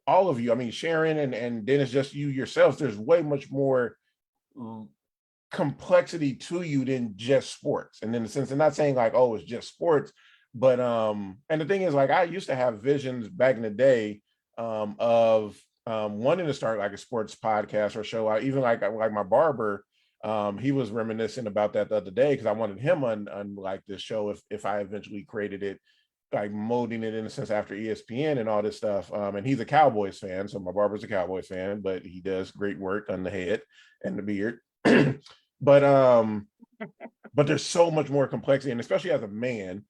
all of you, I mean, Sharon and then it's just you yourselves, there's way much more complexity to you than just sports. And in the sense, I'm not saying like, oh, it's just sports, but and the thing is, like, I used to have visions back in the day of wanting to start like a sports podcast or show. I even like my barber, he was reminiscing about that the other day because I wanted him on like this show if I eventually created it, like molding it in a sense after ESPN and all this stuff. And he's a Cowboys fan, so my barber's a Cowboys fan, but he does great work on the head and the beard. but but there's so much more complexity, and especially as a man,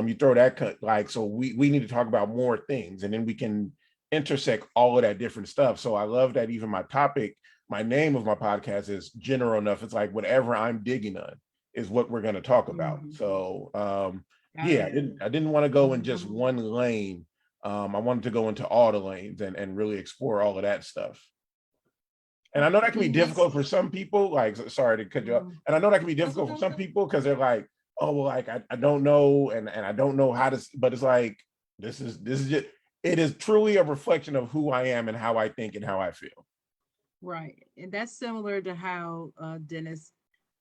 you throw that like, so we need to talk about more things, and then we can intersect all of that different stuff. So I love that even my topic, my name of my podcast is general enough. It's like whatever I'm digging on is what we're going to talk about. So yeah, I didn't want to go in just one lane. I wanted to go into all the lanes and really explore all of that stuff. And I know that can be difficult for some people. Like, sorry to cut you off. And I know that can be difficult for some people because they're like, oh, well, like I don't know, and I don't know how to. But it's like this is just, it is truly a reflection of who I am and how I think and how I feel. Right, and that's similar to how Dennis,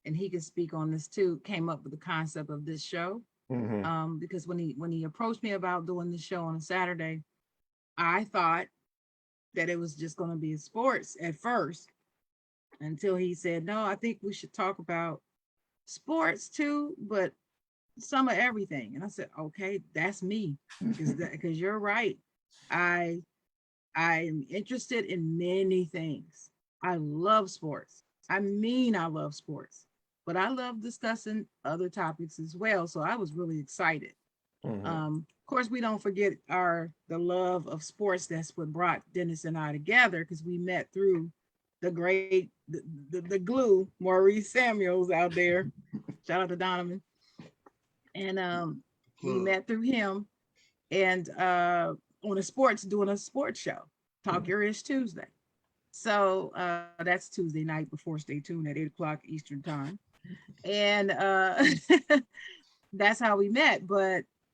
and he can speak on this too, came up with the concept of this show. Because when he approached me about doing the show on a Saturday, I thought that it was just going to be sports at first, until he said, no, I think we should talk about sports too, but some of everything. And I said, okay, that's me, because you're right. I am interested in many things. I love sports. I mean, I love sports, but I love discussing other topics as well. So I was really excited. Of course, we don't forget the love of sports. That's what brought Dennis and I together, because we met through the glue, Maurice Samuels out there. Shout out to Donovan. And we met through him, and doing a sports show, Talk Your Ish Tuesday. So that's Tuesday night before. Stay tuned at 8 o'clock Eastern time. And that's how we met.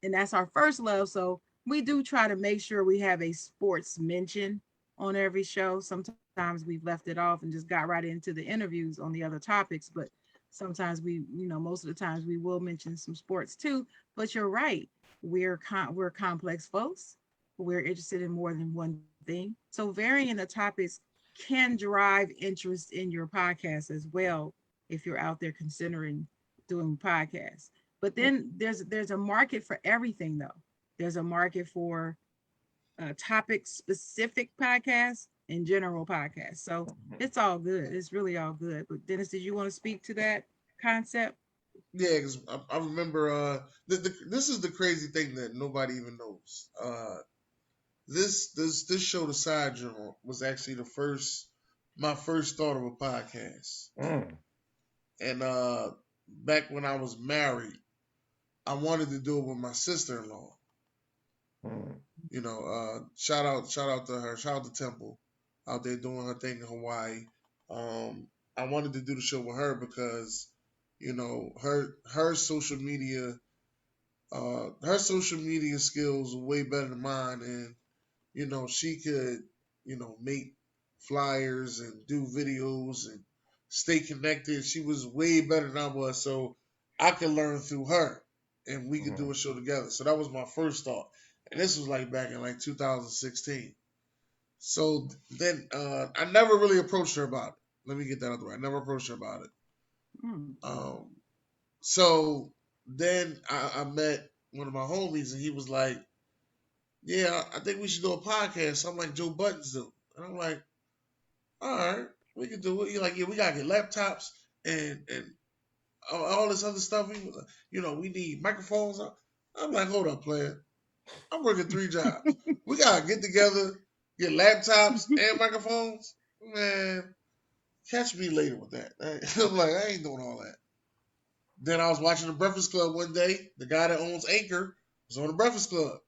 And that's our first love. So we do try to make sure we have a sports mention on every show. Sometimes we've left it off and just got right into the interviews on the other topics. But sometimes most of the times we will mention some sports too. But you're right. We're complex folks. We're interested in more than one thing. So varying the topics can drive interest in your podcast as well, if you're out there considering doing podcasts. But then there's a market for everything, though. There's a market for topic-specific podcasts and general podcasts. So it's all good. It's really all good. But Dennis, did you want to speak to that concept? Yeah, because I remember this is the crazy thing that nobody even knows. This show, the Side Jawn, was actually my first thought of a podcast. And back when I was married, I wanted to do it with my sister-in-law. You know, shout out to her, shout out to Temple out there doing her thing in Hawaii. I wanted to do the show with her because, you know, her social media skills are way better than mine, and you know, she could, you know, make flyers and do videos and stay connected. She was way better than I was, so I could learn through her, and we could do a show together. So that was my first thought, and this was like back in like 2016. So then I never really approached her about it. Let me get that out the way. I never approached her about it. So then I met one of my homies, and he was like, yeah, I think we should do a podcast. Something like Joe Buttons do. And I'm like, all right, we can do it. You're like, yeah, we gotta get laptops and all this other stuff. You know, we need microphones. I'm like, hold up, player. I'm working 3 jobs. We gotta get together, get laptops and microphones. Man, catch me later with that. I'm like, I ain't doing all that. Then I was watching The Breakfast Club one day. The guy that owns Anchor was on The Breakfast Club.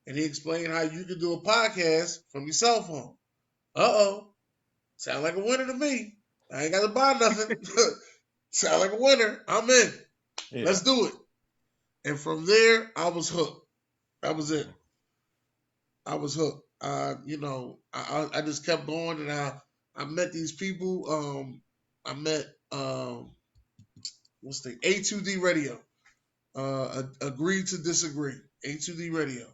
And he explained how you can do a podcast from your cell phone. Sound like a winner to me. I ain't got to buy nothing. Sound like a winner. I'm in. Yeah. Let's do it. And from there, I was hooked. That was it. I was hooked. You know, I just kept going, and I met these people. I met what's the A2D Radio. Agreed to disagree. A2D Radio.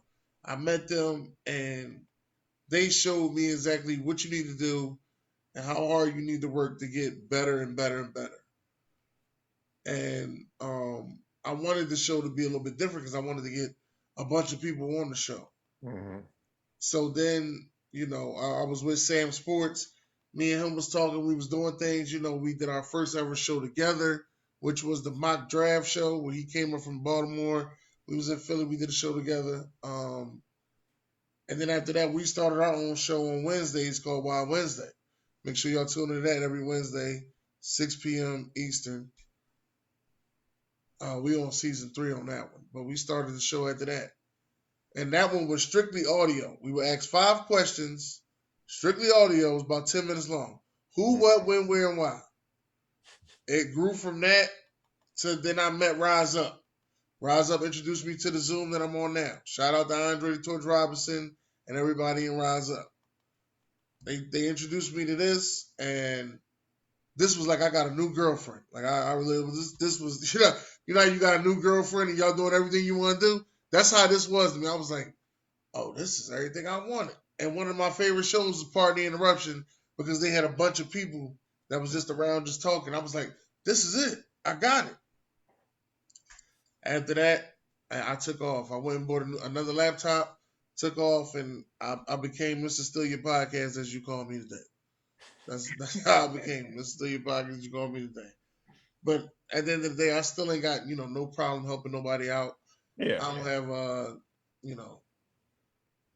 I met them, and they showed me exactly what you need to do and how hard you need to work to get better and better and better. And I wanted the show to be a little bit different because I wanted to get a bunch of people on the show. So then, you know, I was with Sam Sports. Me and him was talking. We was doing things. You know, we did our first ever show together, which was the mock draft show where he came up from Baltimore. We was in Philly. We did a show together. And then after that, we started our own show on Wednesdays called Wild Wednesday. Make sure y'all tune into that every Wednesday, 6 p.m. Eastern. We on season 3 on that one. But we started the show after that. And that one was strictly audio. We would ask 5 questions, strictly audio. It was about 10 minutes long. Who, what, when, where, and why. It grew from that to then I met Rise Up. Rise Up introduced me to the Zoom that I'm on now. Shout out to Andre Torch Robinson and everybody in Rise Up. They introduced me to this, and this was like I got a new girlfriend. Like I really this was you know you got a new girlfriend and y'all doing everything you want to do. That's how this was to me. I was like, oh, this is everything I wanted. And one of my favorite shows was Pardon the Interruption because they had a bunch of people that was just around just talking. I was like, this is it. I got it. After that, I took off. I went and bought another laptop, took off, and I became Mr. Still Your Podcast, as you call me today. That's how I became Mr. Still Your Podcast, as you call me today. But at the end of the day, I still ain't got, you know, no problem helping nobody out. Yeah. I don't have, you know,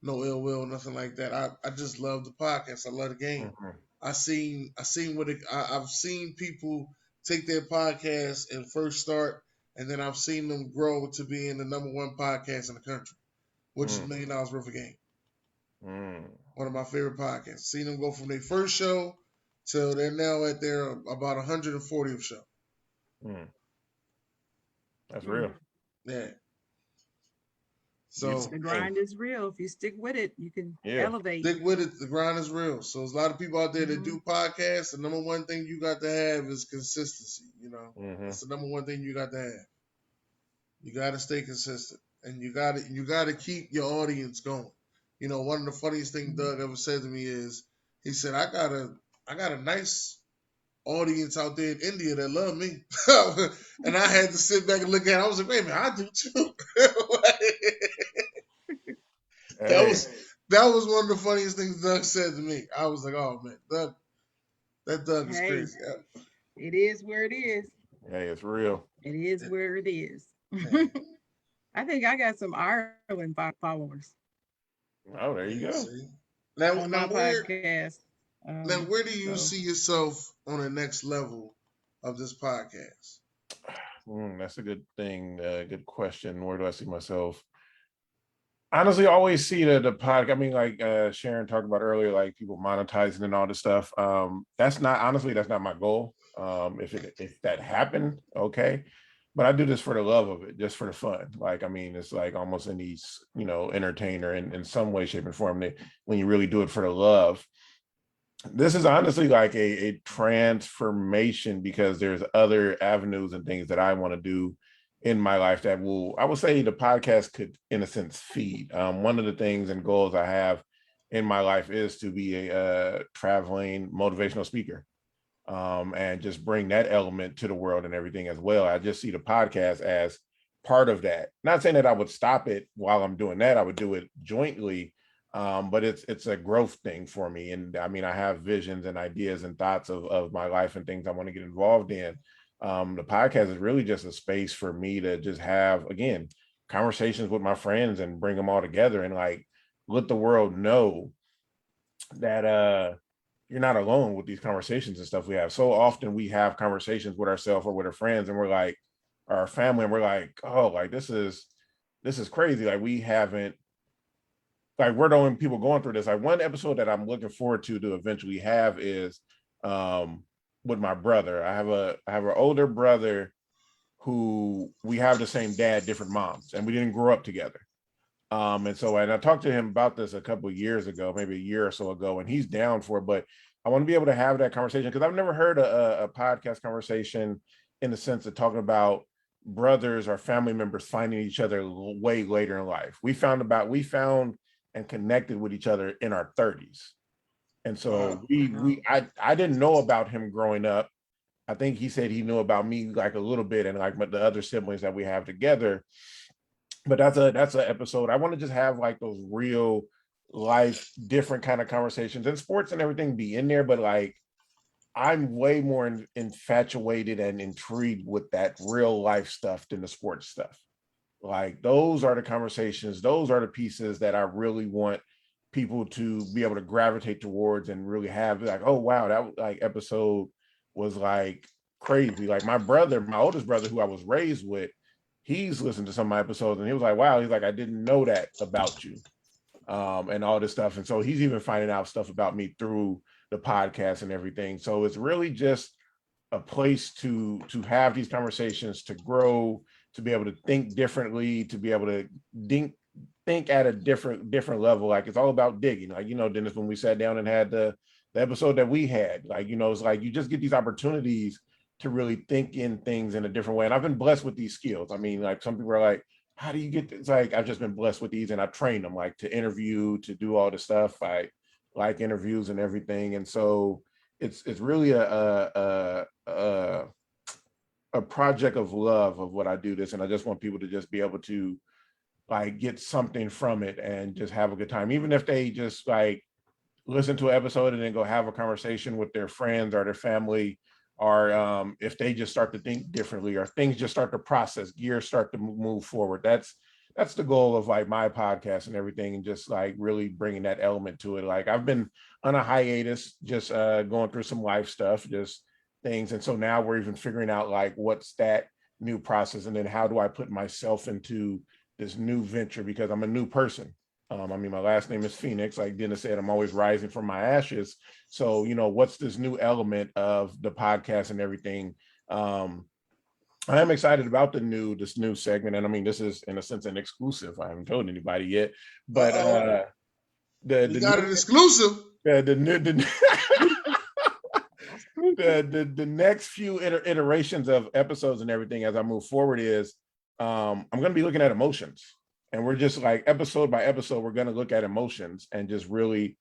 no ill will, nothing like that. I just love the podcast. I love the game. I've seen people take their podcast and first start, and then I've seen them grow to being the #1 podcast in the country, which is $1 Million Worth of Game. One of my favorite podcasts. Seen them go from their first show till they're now at their about 140th show. That's real. Yeah. So the grind is real. If you stick with it, you can elevate. Stick with it. The grind is real. So there's a lot of people out there that do podcasts. The #1 thing you got to have is consistency. You know, that's the #1 thing you got to have. You got to stay consistent, and you got to keep your audience going. You know, one of the funniest things Doug ever said to me is, he said, I got a nice audience out there in India that love me. And I had to sit back and look at it. I was like, wait a minute, I do too. That Hey, was one of the funniest things Doug said to me. I was like, oh man, Doug is Hey, crazy. it is where it is. hey, it's real. It is Yeah. where it is. Hey, I think I got some Ireland followers Oh, there you yeah, go. see. Now on now my where podcast. now where do you So see yourself on the next level of this podcast? That's a good thing. Good question. Where do I see myself? Honestly, I always see the podcast. I mean, like Sharon talked about earlier, like people monetizing and all this stuff. That's not honestly, that's not my goal. If that happened, okay. But I do this for the love of it, just for the fun. Like, I mean, it's like almost any entertainer in some way, shape, and form. That when you really do it for the love, this is honestly like a transformation because there's other avenues and things that I want to do in my life that I would say the podcast could, in a sense, feed. One of the things and goals I have in my life is to be a traveling motivational speaker, and just bring that element to the world and everything as well. I just see the podcast as part of that. Not saying that I would stop it while I'm doing that. I would do it jointly, but it's a growth thing for me. And I mean, I have visions and ideas and thoughts of my life and things I want to get involved in. The podcast is really just a space for me to just have, again, conversations with my friends and bring them all together and like let the world know that you're not alone with these conversations and stuff we have. So often we have conversations with ourselves or with our friends and we're like, our family, and we're like, oh, like this is crazy. Like we haven't, like we're the only people going through this. Like one episode that I'm looking forward to eventually have is with my brother. I have an older brother who we have the same dad, different moms, and we didn't grow up together. And I talked to him about this a couple of years ago, maybe a year or so ago, and he's down for it. But I want to be able to have that conversation because I've never heard a podcast conversation in the sense of talking about brothers or family members finding each other way later in life. We found and connected with each other in our 30s. And so Wow. I didn't know about him growing up. I think he said he knew about me like a little bit and like the other siblings that we have together. But that's an episode. I want to just have like those real life, different kind of conversations, and sports and everything be in there. But like, I'm way more infatuated and intrigued with that real life stuff than the sports stuff. Like those are the conversations, those are the pieces that I really want people to be able to gravitate towards and really have like, oh wow, that like episode was like crazy. Like my oldest brother, who I was raised with, he's listened to some of my episodes and he was like, wow, he's like, I didn't know that about you, and all this stuff. And so he's even finding out stuff about me through the podcast and everything. So it's really just a place to have these conversations, to grow, to be able to think differently, to be able to think at a different level. Like it's all about digging. Like, Dennis, when we sat down and had the episode that we had, like, it's like you just get these opportunities to really think in things in a different way. And I've been blessed with these skills. I mean, like some people are like, how do you get this? Like, I've just been blessed with these and I've trained them like to interview, to do all this stuff. I like interviews and everything. And so it's really a project of love of what I do this. And I just want people to just be able to like get something from it and just have a good time. Even if they just like listen to an episode and then go have a conversation with their friends or their family, or if they just start to think differently or things just start to process, gears start to move forward. That's the goal of like my podcast and everything, and just like really bringing that element to it. Like I've been on a hiatus, just going through some life stuff, just things. And so now we're even figuring out like what's that new process, and then how do I put myself into this new venture, because I'm a new person. I mean, my last name is Phoenix. Like Dennis said, I'm always rising from my ashes. So, what's this new element of the podcast and everything? I am excited about this new segment. And I mean, this is in a sense an exclusive. I haven't told anybody yet, but We got an exclusive. The next few iterations of episodes and everything as I move forward is I'm going to be looking at emotions, and we're just like episode by episode we're going to look at emotions and just really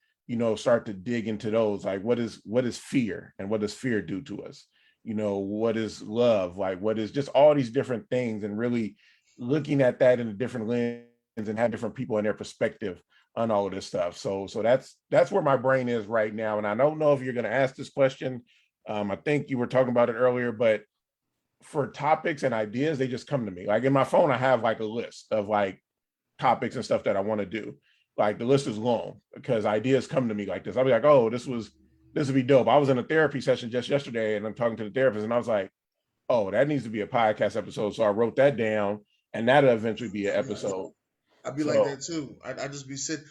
start to dig into those. Like what is fear, and what does fear do to us? What is love, like what is just all these different things, and really looking at that in a different lens and have different people in their perspective on all of this stuff. So that's where my brain is right now. And I don't know if you're going to ask this question. I think you were talking about it earlier, but for topics and ideas, they just come to me. Like in my phone, I have like a list of like topics and stuff that I want to do. Like the list is long because ideas come to me like this. I'll be like, oh, this would be dope. I was in a therapy session just yesterday and I'm talking to the therapist and I was like, oh, that needs to be a podcast episode. So I wrote that down and that'll eventually be an episode. I'd be like that too. I just be sitting.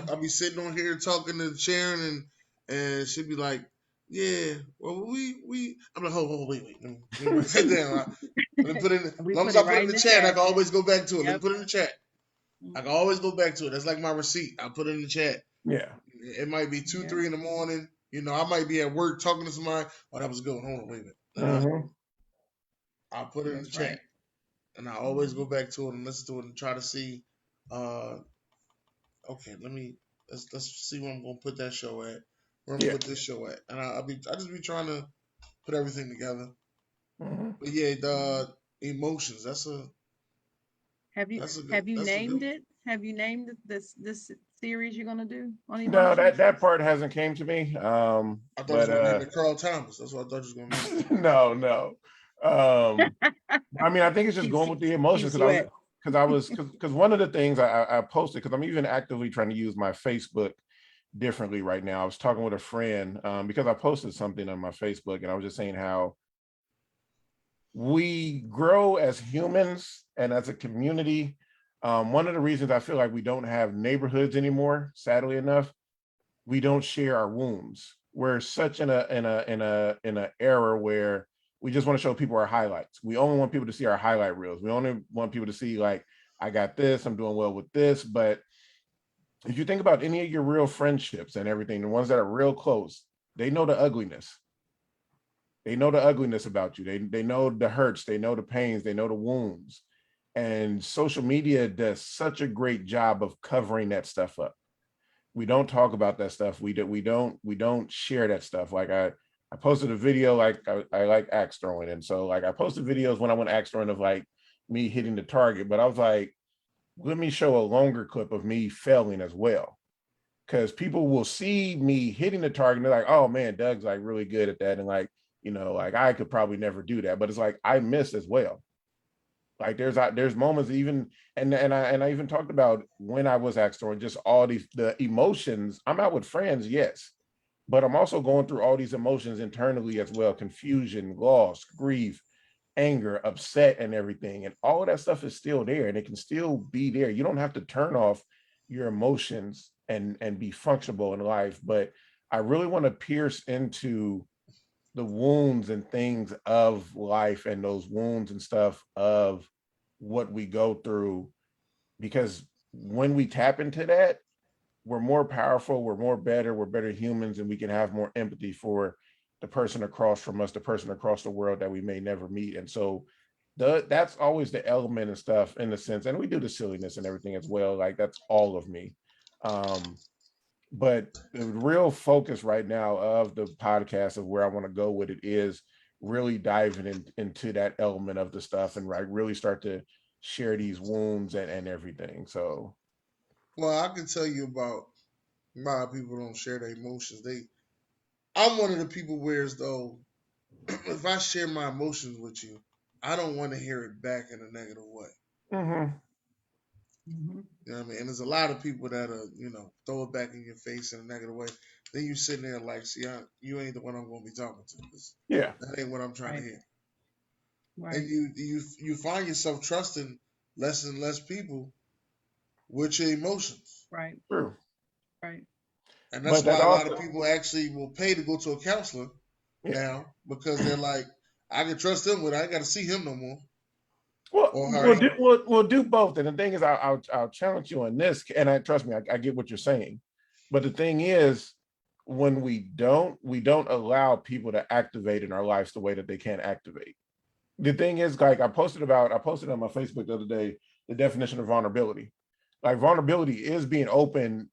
I'll be sitting on here talking to Sharon, and she'd be like, "Yeah, well, we." I'm like, "Hold, wait. Let me sit down. Let me put it in. As long as I put it in the chat, I can always go back to it. Let me put it in the chat. I can always go back to it. That's like my receipt. I put it in the chat. Yeah. It might be 2, 3 in the morning. You know, I might be at work talking to somebody. Oh, that was good. Hold on, wait a minute. I'll put it in the chat, and I always go back to it and listen to it and try to see. Okay, let's see where I'm gonna put that show at. Where I'm gonna put this show at, and I just be trying to put everything together. But yeah, the emotions. Have you named it? Have you named this series you're gonna do on emotions? No, that part hasn't came to me. I thought it was gonna name it Carl Thomas. That's what I thought it was gonna be. No. I mean, I think it's just going with the emotions because one of the things I posted, because I'm even actively trying to use my Facebook differently right now. I was talking with a friend because I posted something on my Facebook and I was just saying how we grow as humans and as a community. One of the reasons I feel like we don't have neighborhoods anymore, sadly enough, we don't share our wounds. We're such in a era where we just want to show people our highlights. We only want people to see our highlight reels. We only want people to see like, I got this, I'm doing well with this. But if you think about any of your real friendships and everything, the ones that are real close, they know the ugliness. They know the ugliness about you. They know the hurts, they know the pains, they know the wounds. And social media does such a great job of covering that stuff up. We don't talk about that stuff. We don't share that stuff. Like I posted a video, like I like axe throwing. And so like I posted videos when I went axe throwing of like me hitting the target, but I was like, let me show a longer clip of me failing as well. Cause people will see me hitting the target and they're like, oh man, Doug's like really good at that. And like, you know, like I could probably never do that, but it's like, I miss as well. Like there's moments even, and I even talked about when I was axe throwing, just all the emotions. I'm out with friends, yes, but I'm also going through all these emotions internally as well: confusion, loss, grief, anger, upset, and everything. And all of that stuff is still there, and it can still be there. You don't have to turn off your emotions and be functional in life. But I really want to pierce into the wounds and things of life and those wounds and stuff of what we go through, because when we tap into that, we're more powerful, we're better humans, and we can have more empathy for the person across from us, the person across the world that we may never meet. And so that's always the element and stuff in the sense, and we do the silliness and everything as well. Like that's all of me. But the real focus right now of the podcast of where I want to go with it is really diving into that element of the stuff and like really start to share these wounds and everything. So, well, I can tell you about why people don't share their emotions. I'm one of the people where as though if I share my emotions with you, I don't want to hear it back in a negative way. You know what I mean? And there's a lot of people that throw it back in your face in a negative way. Then you sitting there like, see, you ain't the one I'm going to be talking to. Yeah, that ain't what I'm trying to hear. Right. And you find yourself trusting less and less people with your emotions. Right. True. Right. And that's why a lot of people actually will pay to go to a counselor now, because they're like, I can trust him with it. I ain't got to see him no more. Well, we'll do both. And the thing is, I'll challenge you on this. And trust me, I get what you're saying. But the thing is, when we don't allow people to activate in our lives the way that they can activate. The thing is, like I posted on my Facebook the other day, the definition of vulnerability. Like vulnerability is being open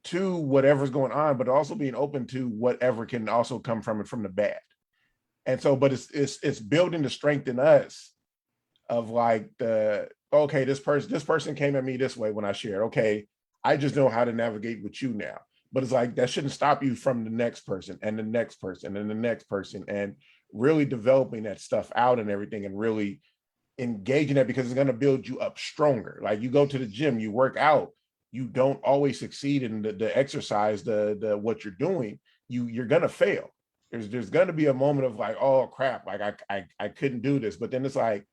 to whatever's going on, but also being open to whatever can also come from it from the bad. And so, but it's building the strength in us of like okay, this person came at me this way when I shared. Okay, I just know how to navigate with you now. But it's like, that shouldn't stop you from the next person and the next person and the next person, and really developing that stuff out and everything, and really engaging that, because it's going to build you up stronger. Like, you go to the gym, you work out, you don't always succeed in the exercise, the what you're doing. You're going to fail. There's going to be a moment of like, oh crap, like I couldn't do this. But then it's like,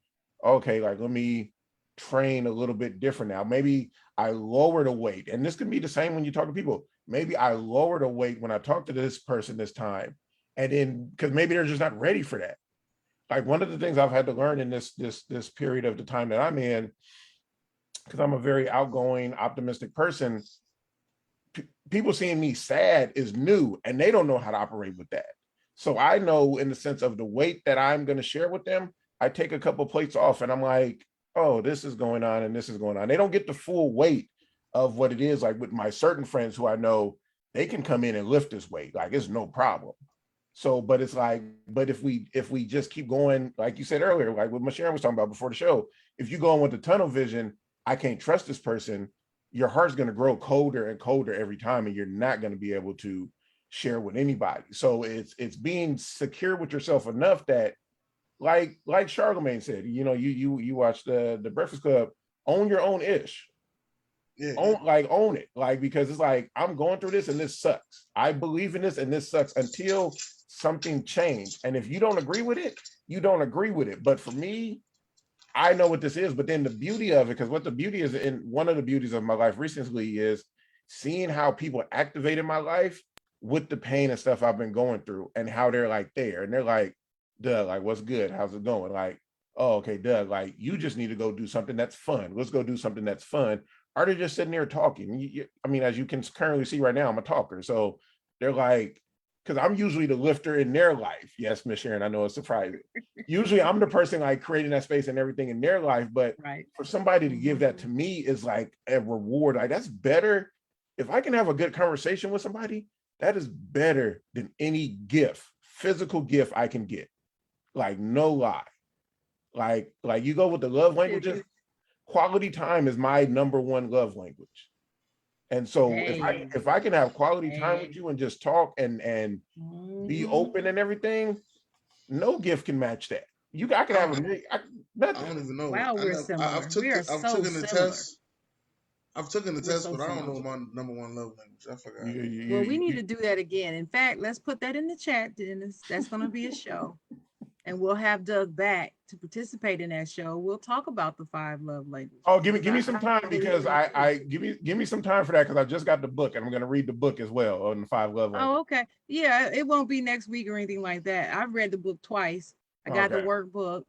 okay, like, let me train a little bit different now. Maybe I lower the weight. And this can be the same when you talk to people. Maybe I lower the weight when I talk to this person this time. And then, because maybe they're just not ready for that. Like, one of the things I've had to learn in this period of the time that I'm in, because I'm a very outgoing, optimistic person, people seeing me sad is new, and they don't know how to operate with that. So I know, in the sense of the weight that I'm going to share with them, I take a couple plates off and I'm like, oh, this is going on and this is going on. They don't get the full weight of what it is. Like with my certain friends who I know, they can come in and lift this weight, like it's no problem. So, but it's like, but if we just keep going, like you said earlier, like what Sharon was talking about before the show, if you go on with the tunnel vision, I can't trust this person, your heart's going to grow colder and colder every time, and you're not going to be able to share with anybody. So it's being secure with yourself enough that, like Charlemagne said, you know, you watch the Breakfast Club, own your own ish. Yeah. Own it. Like, because it's like, I'm going through this and this sucks. I believe in this and this sucks, until something changed. And if you don't agree with it, you don't agree with it. But for me, I know what this is. But then the beauty of it, because what the beauty is, and one of the beauties of my life recently is seeing how people activate in my life with the pain and stuff I've been going through, and how they're like there. And they're like, Doug, like, what's good? How's it going? Like, oh, okay, Doug, like, you just need to go do something that's fun. Let's go do something that's fun. Are they just sitting there talking? I mean, as you can currently see right now, I'm a talker. So they're like, because I'm usually the lifter in their life. Yes, Miss Sharon, I know it's surprising. Usually I'm the person like creating that space and everything in their life. But for somebody to give that to me is like a reward. Like, that's better. If I can have a good conversation with somebody, that is better than any gift, physical gift I can get. Like, no lie. Like you go with the love languages, quality time is my number one love language. And so if I can have quality time with you and just talk and be open and everything, no gift can match that. I can have nothing. I don't even know. Wow, we're similar. I've taken the test. I've taken the test, but I don't know my number one love language. I forgot. Well, we need to do that again. In fact, let's put that in the chat, Dennis. That's going to be a show. And we'll have Doug back to participate in that show. We'll talk about the 5 love languages. Oh, give me some time, because I give me some time for that, because I just got the book and I'm going to read the book as well on the 5 love languages. Oh, okay. Yeah, it won't be next week or anything like that. I've read the book twice. I got the workbook,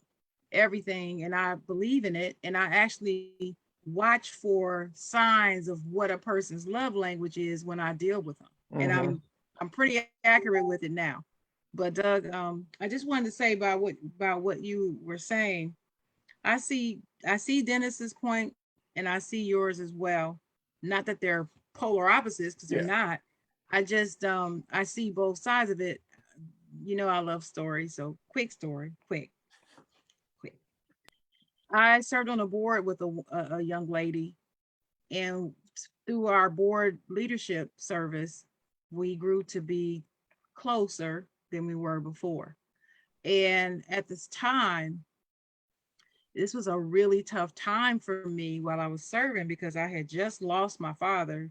everything, and I believe in it. And I actually watch for signs of what a person's love language is when I deal with them. And I'm pretty accurate with it now. But Doug, I just wanted to say about what you were saying. I see Dennis's point, and I see yours as well. Not that they're polar opposites, because they're not. I just I see both sides of it. You know, I love stories. So quick story. I served on a board with a young lady, and through our board leadership service, we grew to be closer than we were before. And at this time, this was a really tough time for me while I was serving, because I had just lost my father,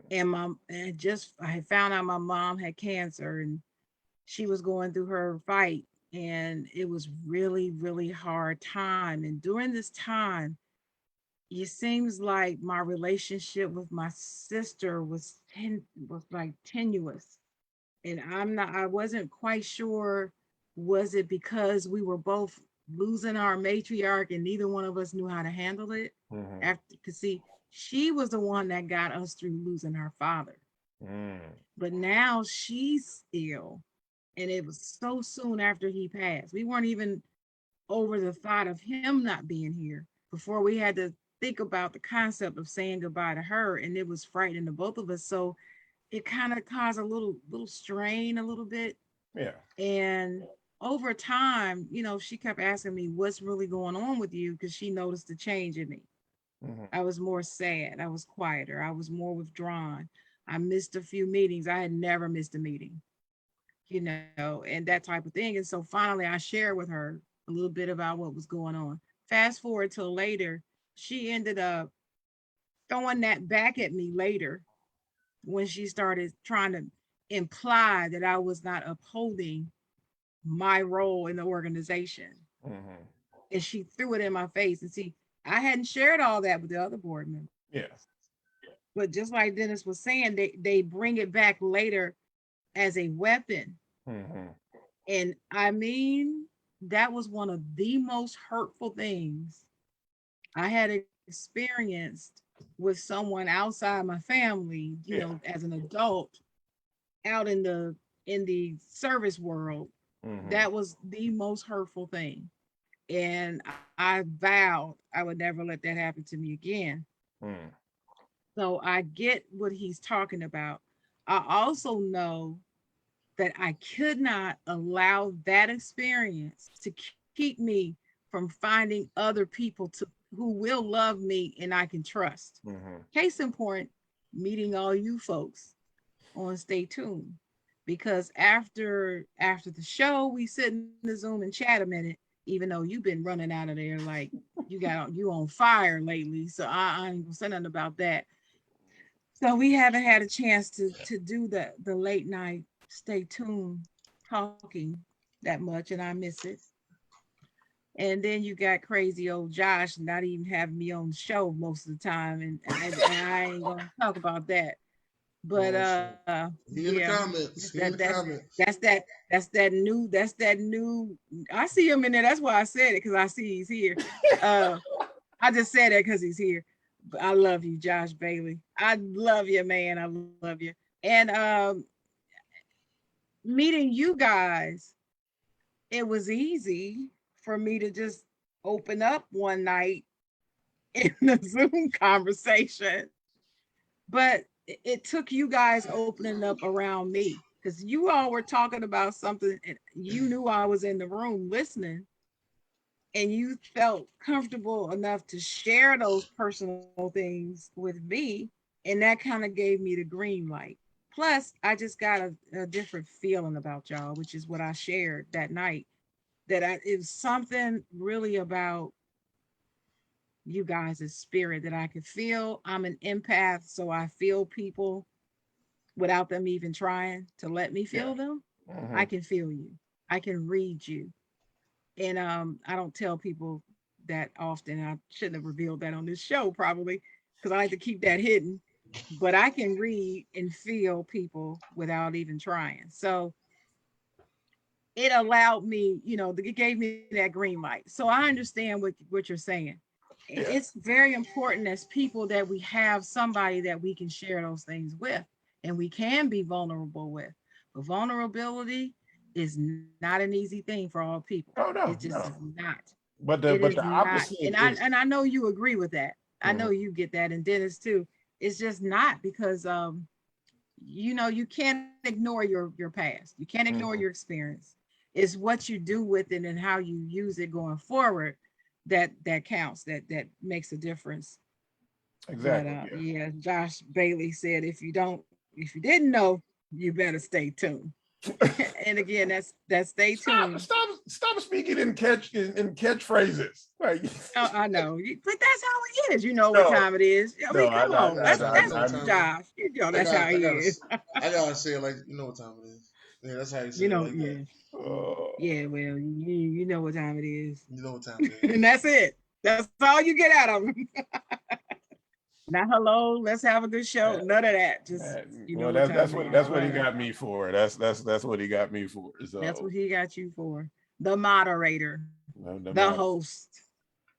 and I had found out my mom had cancer, and she was going through her fight, and it was really, really hard time. And during this time, it seems like my relationship with my sister was like tenuous. And I wasn't quite sure, was it because we were both losing our matriarch and neither one of us knew how to handle it? Because see, she was the one that got us through losing her father. But now she's ill, and it was so soon after he passed. We weren't even over the thought of him not being here before we had to think about the concept of saying goodbye to her, and it was frightening to both of us. So it kind of caused a little strain a little bit. Yeah. And over time, you know, she kept asking me, what's really going on with you? Because she noticed the change in me. I was more sad. I was quieter. I was more withdrawn. I missed a few meetings. I had never missed a meeting, and that type of thing. And so finally I shared with her a little bit about what was going on. Fast forward till later, she ended up throwing that back at me later when she started trying to imply that I was not upholding my role in the organization. And she threw it in my face. And see, I hadn't shared all that with the other board members. Yeah. But just like Dennis was saying, they bring it back later as a weapon. And I mean, that was one of the most hurtful things I had experienced with someone outside my family, as an adult out in the service world. That was the most hurtful thing. And I vowed I would never let that happen to me again. So I get what he's talking about. I also know that I could not allow that experience to keep me from finding other people who will love me and I can trust. Case in point, meeting all you folks on Stay Tuned. Because after the show, we sit in the Zoom and chat a minute, even though you've been running out of there like you on fire lately. So I ain't gonna say nothing about that. So we haven't had a chance to do the late night Stay Tuned talking that much, and I miss it. And then you got crazy old Josh not even having me on the show most of the time, and I ain't gonna talk about that. But he in the yeah, comments. He in the comments. that's that new. I see him in there. That's why I said it, because I see he's here. I just said that because he's here. But I love you, Josh Bailey. I love you, man. I love you. And meeting you guys, it was easy for me to just open up one night in the Zoom conversation. But it took you guys opening up around me, because you all were talking about something and you knew I was in the room listening, and you felt comfortable enough to share those personal things with me. And that kind of gave me the green light. Plus, I just got a different feeling about y'all, which is what I shared that night. It was something really about you guys' spirit that I could feel. I'm an empath, so I feel people without them even trying to let me feel them. I can feel you. I can read you. And I don't tell people that often. I shouldn't have revealed that on this show probably, because I like to keep that hidden. But I can read and feel people without even trying. So it allowed me, it gave me that green light. So I understand what you're saying. It's very important as people that we have somebody that we can share those things with and we can be vulnerable with. But vulnerability is not an easy thing for all people. Oh no, It just is not. But It the is not. opposite And is, I know you agree with that. I know you get that, and Dennis too. It's just not, because you can't ignore your past. You can't ignore your experience. It's what you do with it and how you use it going forward that counts, that makes a difference. exactly. But yeah, Josh Bailey said, if you didn't know, you better stay tuned. And again, that's stay tuned. Stop speaking in catchphrases. Like, Oh, I know, but that's how he is. You know what time it is. I mean, come on, that's Josh. That's how he is. I gotta say it like, you know what time it is. Yeah, that's how you say it like Yeah. that. Yeah, well, you know what time it is. You know what time it is. And that's it. That's all you get out of him. Not hello, let's have a good show. None of that. Just well, that's what he got me for. That's what he got me for. So that's what he got you for. The moderator, the host.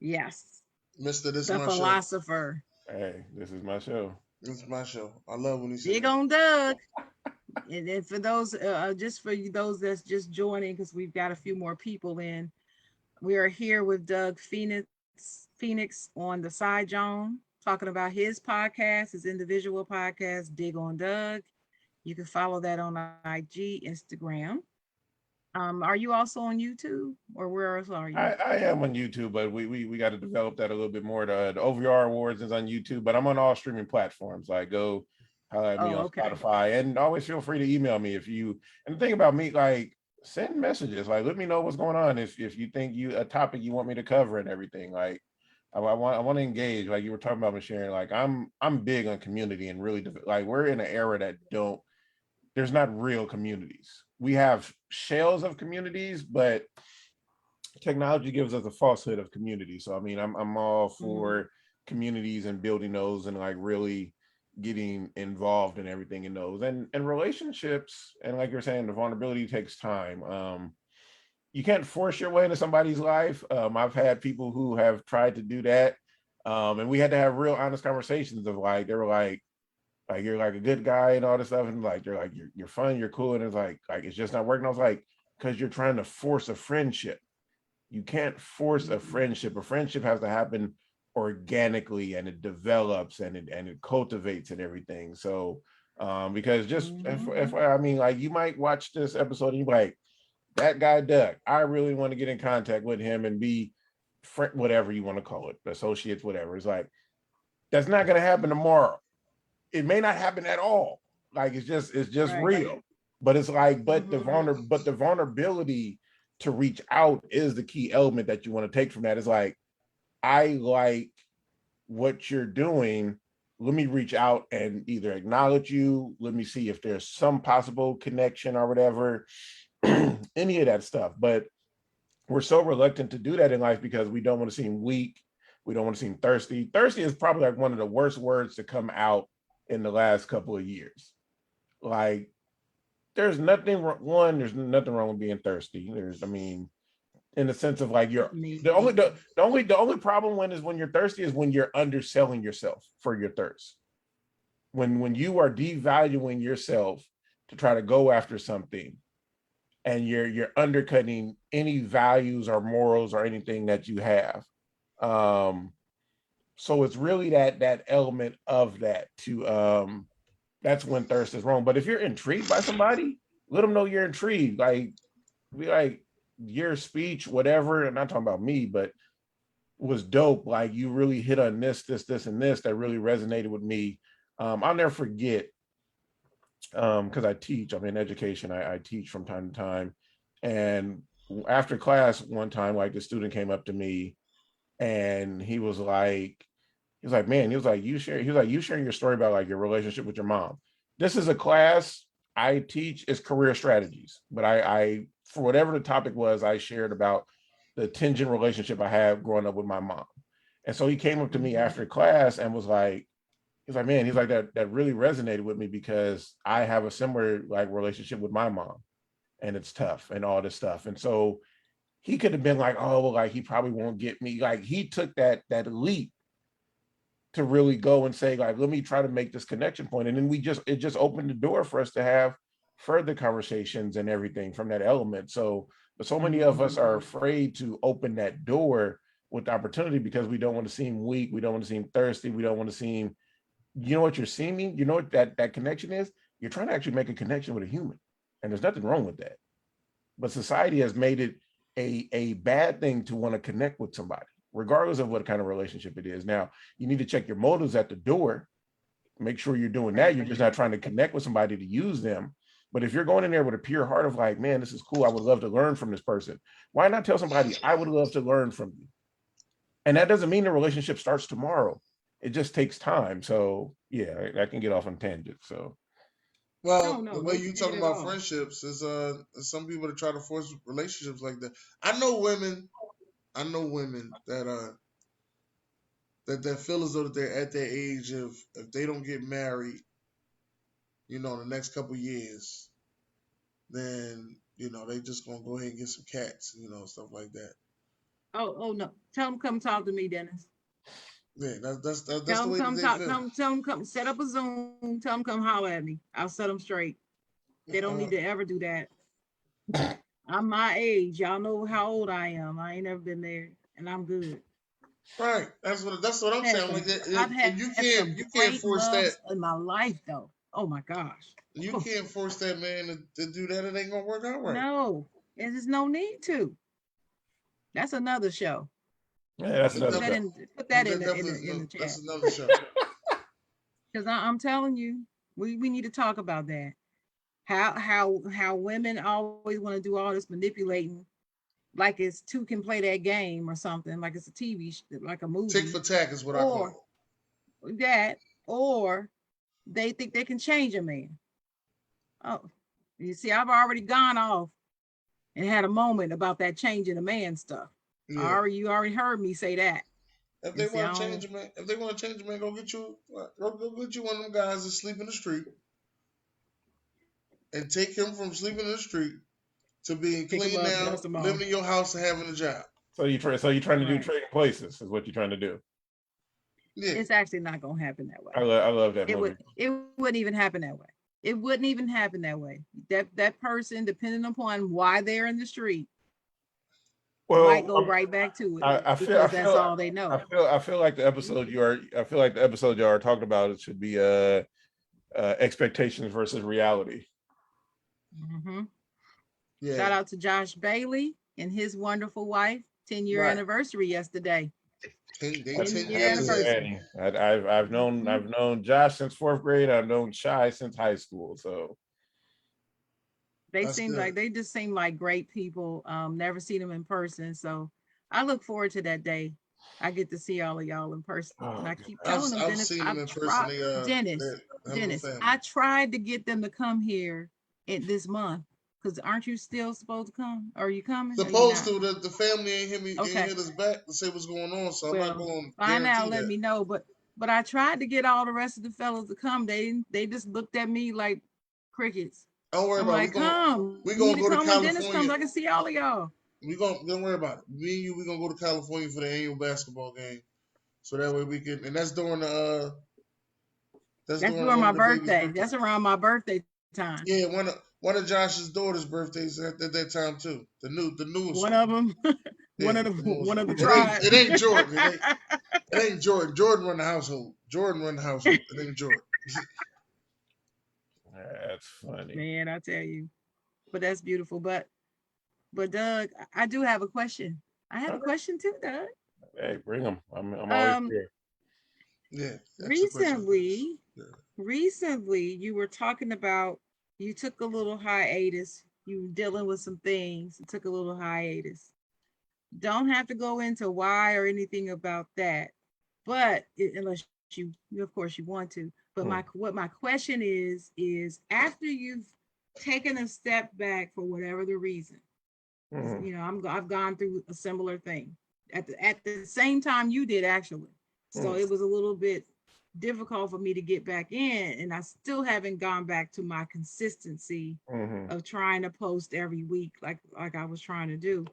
Yes. Mister, this the is my philosopher. Show. Hey, this is my show. This is my show. I love when he says Dig on Doug. And then for those, just for those that's just joining, because we've got a few more people in, we are here with Doug Phoenix on the Side Jawn, talking about his podcast, his individual podcast, Dig on Doug. You can follow that on IG, Instagram. Are you also on YouTube, or where else are you? I am on YouTube, but we got to develop that a little bit more. The OVR Awards is on YouTube, but I'm on all streaming platforms. Like go holler at me Oh, on okay. Spotify, and always feel free to email me if you. And the thing about me, like send messages, like let me know what's going on. If you think a topic you want me to cover and everything, like I want to engage. Like you were talking about, Sharon. Like I'm big on community and really like we're in an era that there's not real communities. We have shells of communities, but technology gives us a falsehood of community. So I mean, I'm all for communities and building those and like really getting involved in everything in those and relationships. And like you're saying, the vulnerability takes time. You can't force your way into somebody's life. I've had people who have tried to do that. And we had to have real honest conversations of like, they were like you're like a good guy and all this stuff. And like, they're like, you're fun, you're cool. And it's like, it's just not working. I was like, because you're trying to force a friendship. You can't force a friendship. A friendship has to happen organically, and it develops and it cultivates and everything. So because just FYI, I mean, like you might watch this episode and you're like, that guy Doug, I really want to get in contact with him and be friend, whatever you want to call it, associates, whatever. It's like that's not going to happen tomorrow. It may not happen at all. Like it's just Right. real. But it's like, but the vulnerability to reach out is the key element that you want to take from that. Is like, I like what you're doing. Let me reach out and either acknowledge you. Let me see if there's some possible connection or whatever, any of that stuff. But we're so reluctant to do that in life because we don't want to seem weak. We don't want to seem thirsty. Thirsty is probably like one of the worst words to come out in the last couple of years. Like, there's nothing wrong with being thirsty. I mean, in the sense of like the only problem when you're thirsty is when you're underselling yourself for your thirst. When you are devaluing yourself to try to go after something, and you're undercutting any values or morals or anything that you have. So it's really that element of that to that's when thirst is wrong. But if you're intrigued by somebody, let them know you're intrigued. Like, be like, your speech, whatever, I'm not talking about me, but was dope. Like, you really hit on this, and this that really resonated with me. I'll never forget, because I teach, I'm in education, I teach from time to time. And after class one time, like the student came up to me and he was like, man, you sharing your story about like your relationship with your mom. This is a class I teach is career strategies, but I for whatever the topic was, I shared about the tension relationship I had growing up with my mom. And so he came up to me after class and was like, man, that really resonated with me because I have a similar like relationship with my mom, and it's tough and all this stuff. And so he could have been like, oh, well, like he probably won't get me. Like he took that leap to really go and say, like, let me try to make this connection point. And then it just opened the door for us to have further conversations and everything from that element. So, but so many of us are afraid to open that door with the opportunity because we don't want to seem weak. We don't want to seem thirsty. We don't want to seem, you know what you're seeming, you know what that connection is? You're trying to actually make a connection with a human. And there's nothing wrong with that. But society has made it a bad thing to want to connect with somebody, regardless of what kind of relationship it is. Now, you need to check your motives at the door. Make sure you're doing that. You're just not trying to connect with somebody to use them. But if you're going in there with a pure heart of like, man, this is cool, I would love to learn from this person. Why not tell somebody, I would love to learn from you? And that doesn't mean the relationship starts tomorrow. It just takes time. So yeah, I can get off on tangents. So Well, No, the way no, you get talking it about all. friendships is some people that try to force relationships like that. I know women that feel as though that they're at their age of if they don't get married, in the next couple years, then they just gonna go ahead and get some cats, stuff like that. Oh no. Tell them come talk to me, Dennis. Yeah, that's Tell the them way that come they talk. feel. Tell them come set up a Zoom. Tell them come holler at me. I'll set them straight. They don't need Uh, to ever do that. I'm my age. Y'all know how old I am. I ain't never been there, and I'm good. right. That's what I'm saying. Like I've had you some can't great force that. loves in my life, though. Oh my gosh. You Oh, can't force that man to do that. It ain't gonna work out right. no. There's no need to. That's another show. Yeah, that's It another Put that show. in. Put that That in the definitely in the that's chat. another show. Because I'm telling you, we need to talk about that. How women always want to do all this manipulating, like it's two can play that game or something, like it's a TV, like a Tick movie, for tack is what I or call that, or they think they can change a man. Oh, you see, I've already gone off and had a moment about that changing a man stuff. it. Yeah. You already heard me say that. If And they see, I want to don't, change a man, go get you one of them guys that sleep in the street and take him from sleeping in the street to being pick them clean up, now, dust them off. living in your house and having a job. So you're trying to do Right. trading places is what you're trying to do. Yeah. It's actually not gonna happen that way. I love that It movie. wouldn't even happen that way. It wouldn't even happen that way. That person, depending upon why they're in the street, might go Well, right back to it I because that's all they know. I feel like the episode you are talking about it should be expectations versus reality. Mm-hmm. Yeah. Shout out to Josh Bailey and his wonderful wife. 10-year Right. anniversary yesterday. 10 10-year years. anniversary. I've known Josh since 4th grade. I've known Shy since high school. So They That's seem good. like they just seem like great people. Never seen them in person, so I look forward to that day. I get to see all of y'all in person, and I keep telling them, I've Dennis, seen them in person. tried, Dennis, I tried to get them to come here this month. Because aren't you still supposed to come? Are you coming? Supposed to. The family ain't Okay. hit us back to say what's going on, so I'm not Well, going to find out. guarantee Let that. me know. But I tried to get all the rest of the fellas to come. They just looked at me like crickets. Don't worry I'm about like, it. come. We You gonna need to go to come when Dennis comes. California. I can see all of y'all. Don't worry about it. Me and you, we gonna go to California for the annual basketball game, so that way we can. And that's during the That's during during my one of the baby's birthday. birthday. That's around my birthday time. Yeah, one of Josh's daughter's birthdays at that time too. The newest One of them. Yeah, one of the it tribe. ain't Jordan. It ain't Jordan. Jordan run the household. It ain't Jordan. that's funny. Man, I tell you. But that's beautiful. But Doug, I do have a question. I have a question too, Doug. Hey, bring them. I'm always here. Yeah. Recently, you were talking about you took a little hiatus. You were dealing with some things. You took a little hiatus. Don't have to go into why or anything about that, but unless you of course you want to. But my question is after you've taken a step back for whatever the reason, you know, I've gone through a similar thing at the same time you did actually. So it was a little bit difficult for me to get back in, and I still haven't gone back to my consistency of trying to post every week like I was trying to do.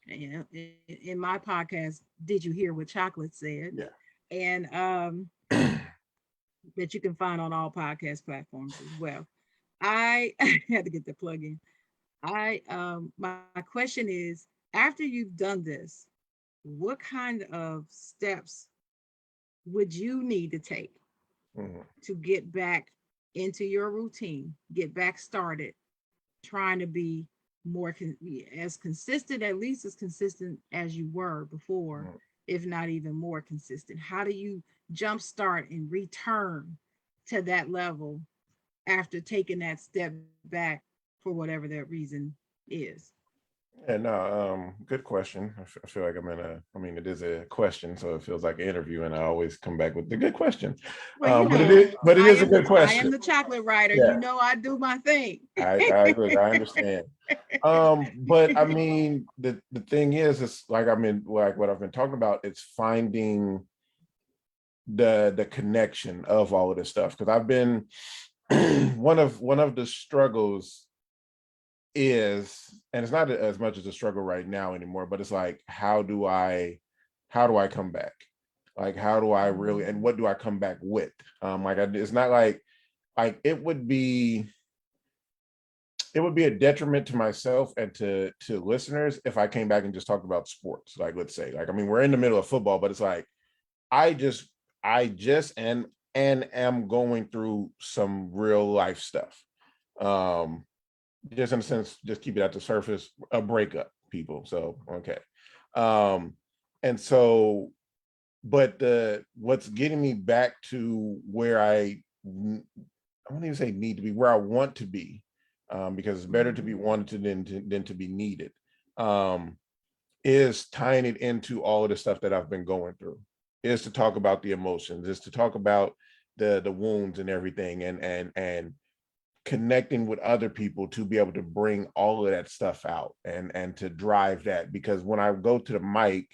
You know, in my podcast, Did You Hear What Chocolate Said? Yeah. And that you can find on all podcast platforms as well. I had to get the plug in. My question is, after you've done this, what kind of steps would you need to take to get back into your routine, get back started, trying to be more as consistent, at least as consistent as you were before, if not even more consistent? How do you jumpstart and return to that level after taking that step back for whatever that reason is? Yeah, no, good question. I feel like it is a question, so it feels like an interview, and I always come back with the good question. Well, but it is a good question. I am the chocolate writer. Yeah. You know, I do my thing. I understand. But I mean, the thing is, it's like like what I've been talking about. It's finding the connection of all of this stuff, because I've been one of the struggles is, and it's not as much as a struggle right now anymore, but it's like, how do I come back? Like, how do I really, and what do I come back with? It's not like it would be a detriment to myself and to listeners if I came back and just talked about sports. Like, let's say, we're in the middle of football, but it's like, I just am going through some real life stuff. just in a sense, just keep it at the surface, a breakup, people. So okay. And so, but what's getting me back to where I won't even say need to be, where I want to be, because it's better to be wanted than to be needed, is tying it into all of the stuff that I've been going through, is to talk about the emotions, is to talk about the wounds and everything, and connecting with other people to be able to bring all of that stuff out and to drive that. Because when I go to the mic,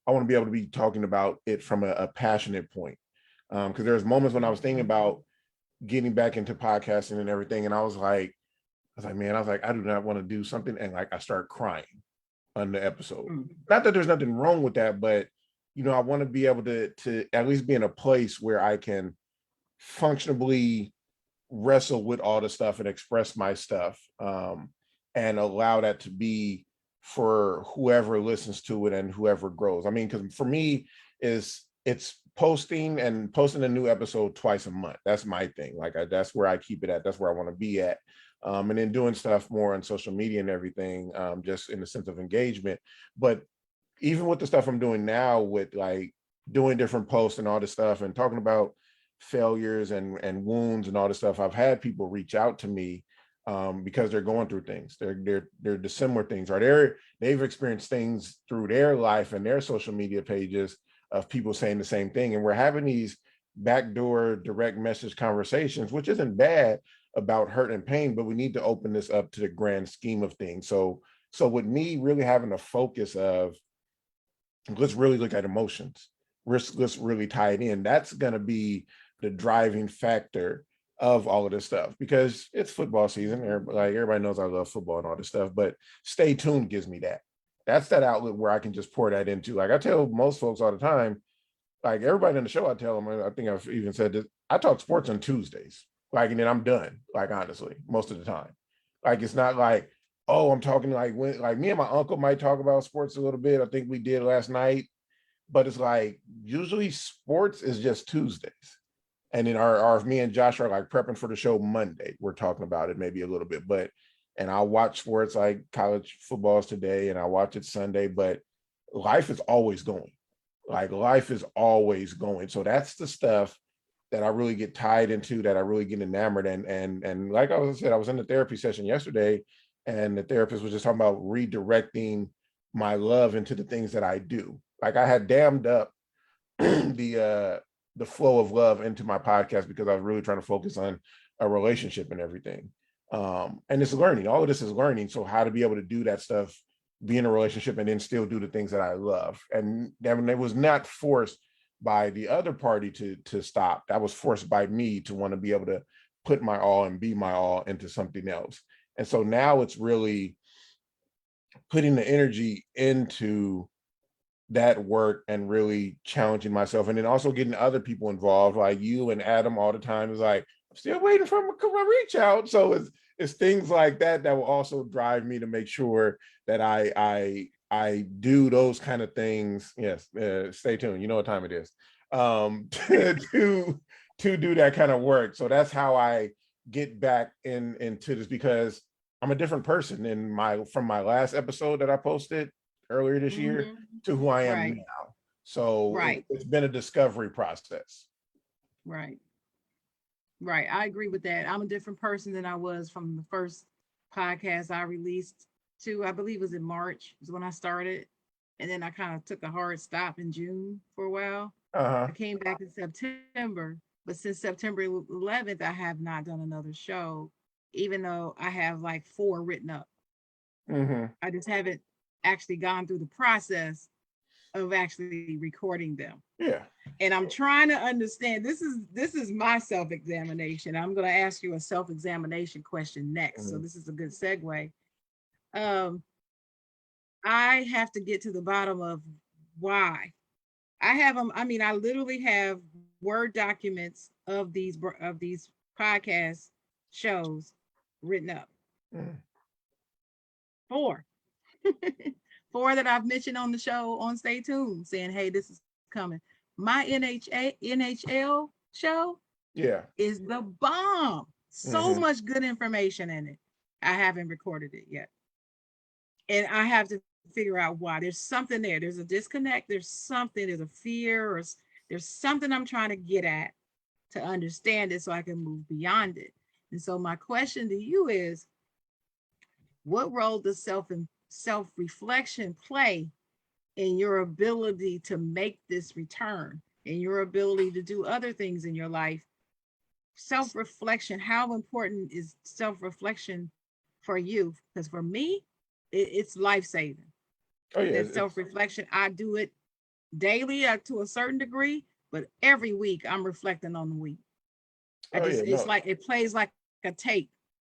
I want to be able to be talking about it from a passionate point. Because there's moments when I was thinking about getting back into podcasting and everything, and I was like, man, I do not want to do something, and like I start crying on the episode. Not that there's nothing wrong with that, but I want to be able to at least be in a place where I can functionally wrestle with all the stuff and express my stuff, and allow that to be for whoever listens to it and whoever grows. I mean, because for me, it's posting a new episode twice a month. That's my thing. Like that's where I keep it at. That's where I want to be at. And then doing stuff more on social media and everything, just in the sense of engagement. But even with the stuff I'm doing now, with like doing different posts and all this stuff and talking about failures and wounds and all this stuff, I've had people reach out to me, because they're going through things. They're dissimilar things, or they've experienced things through their life and their social media pages of people saying the same thing. And we're having these backdoor direct message conversations, which isn't bad, about hurt and pain, but we need to open this up to the grand scheme of things. So with me really having a focus of, let's really look at emotions, let's really tie it in, that's going to be the driving factor of all of this stuff, because it's football season. Everybody knows I love football and all this stuff, but Stay Tuned gives me that. That's that outlet where I can just pour that into. Like I tell most folks all the time, like everybody in the show, I tell them, I think I've even said this, I talk sports on Tuesdays, like, and then I'm done, like, honestly, most of the time. Like, it's not like, oh, I'm talking like me and my uncle might talk about sports a little bit. I think we did last night, but it's like, usually sports is just Tuesdays. And then our me and Josh are like prepping for the show Monday. We're talking about it maybe a little bit, and I'll watch sports like college football's today, and I watch it Sunday, but life is always going. Like life is always going. So that's the stuff that I really get tied into, that I really get enamored. And like I said, I was in the therapy session yesterday, and the therapist was just talking about redirecting my love into the things that I do. Like I had dammed up the flow of love into my podcast because I was really trying to focus on a relationship and everything. And it's learning. All of this is learning. So how to be able to do that stuff, be in a relationship, and then still do the things that I love. And it was not forced by the other party to stop. That was forced by me to want to be able to put my all and be my all into something else. And so now it's really putting the energy into that work and really challenging myself, and then also getting other people involved, like you and Adam all the time. Is like, I'm still waiting for a reach out. So it's things like that will also drive me to make sure that I do those kind of things. Yes, stay tuned. You know what time it is. To do that kind of work. So that's how I get back into this, because I'm a different person from my last episode that I posted earlier this year to who I am now. So it's been a discovery process. Right. I agree with that. I'm a different person than I was from the first podcast I released I believe it was in March is when I started. And then I kind of took a hard stop in June for a while. I came back in September, but since September 11th, I have not done another show, even though I have like 4 written up. I just haven't actually gone through the process of actually recording them. Yeah. And I'm trying to understand, this is my self-examination. I'm going to ask you a self-examination question next. So this is a good segue. I have to get to the bottom of why. I literally have Word documents of these podcast shows written up. 4. 4 that I've mentioned on the show on Stay Tuned, saying, hey, this is coming. My NHL show is the bomb. So much good information in it. I haven't recorded it yet. And I have to figure out why. There's something there. There's a disconnect. There's something, there's a fear, or there's something I'm trying to get at to understand it so I can move beyond it. And so my question to you is, what role does self-reflection play in your ability to make this return, in your ability to do other things in your life? Self-reflection, how important is self-reflection for you? Because for me, it's life-saving. Oh yeah, That self-reflection, I do it daily to a certain degree, but every week I'm reflecting on the week. It's like it plays like a tape.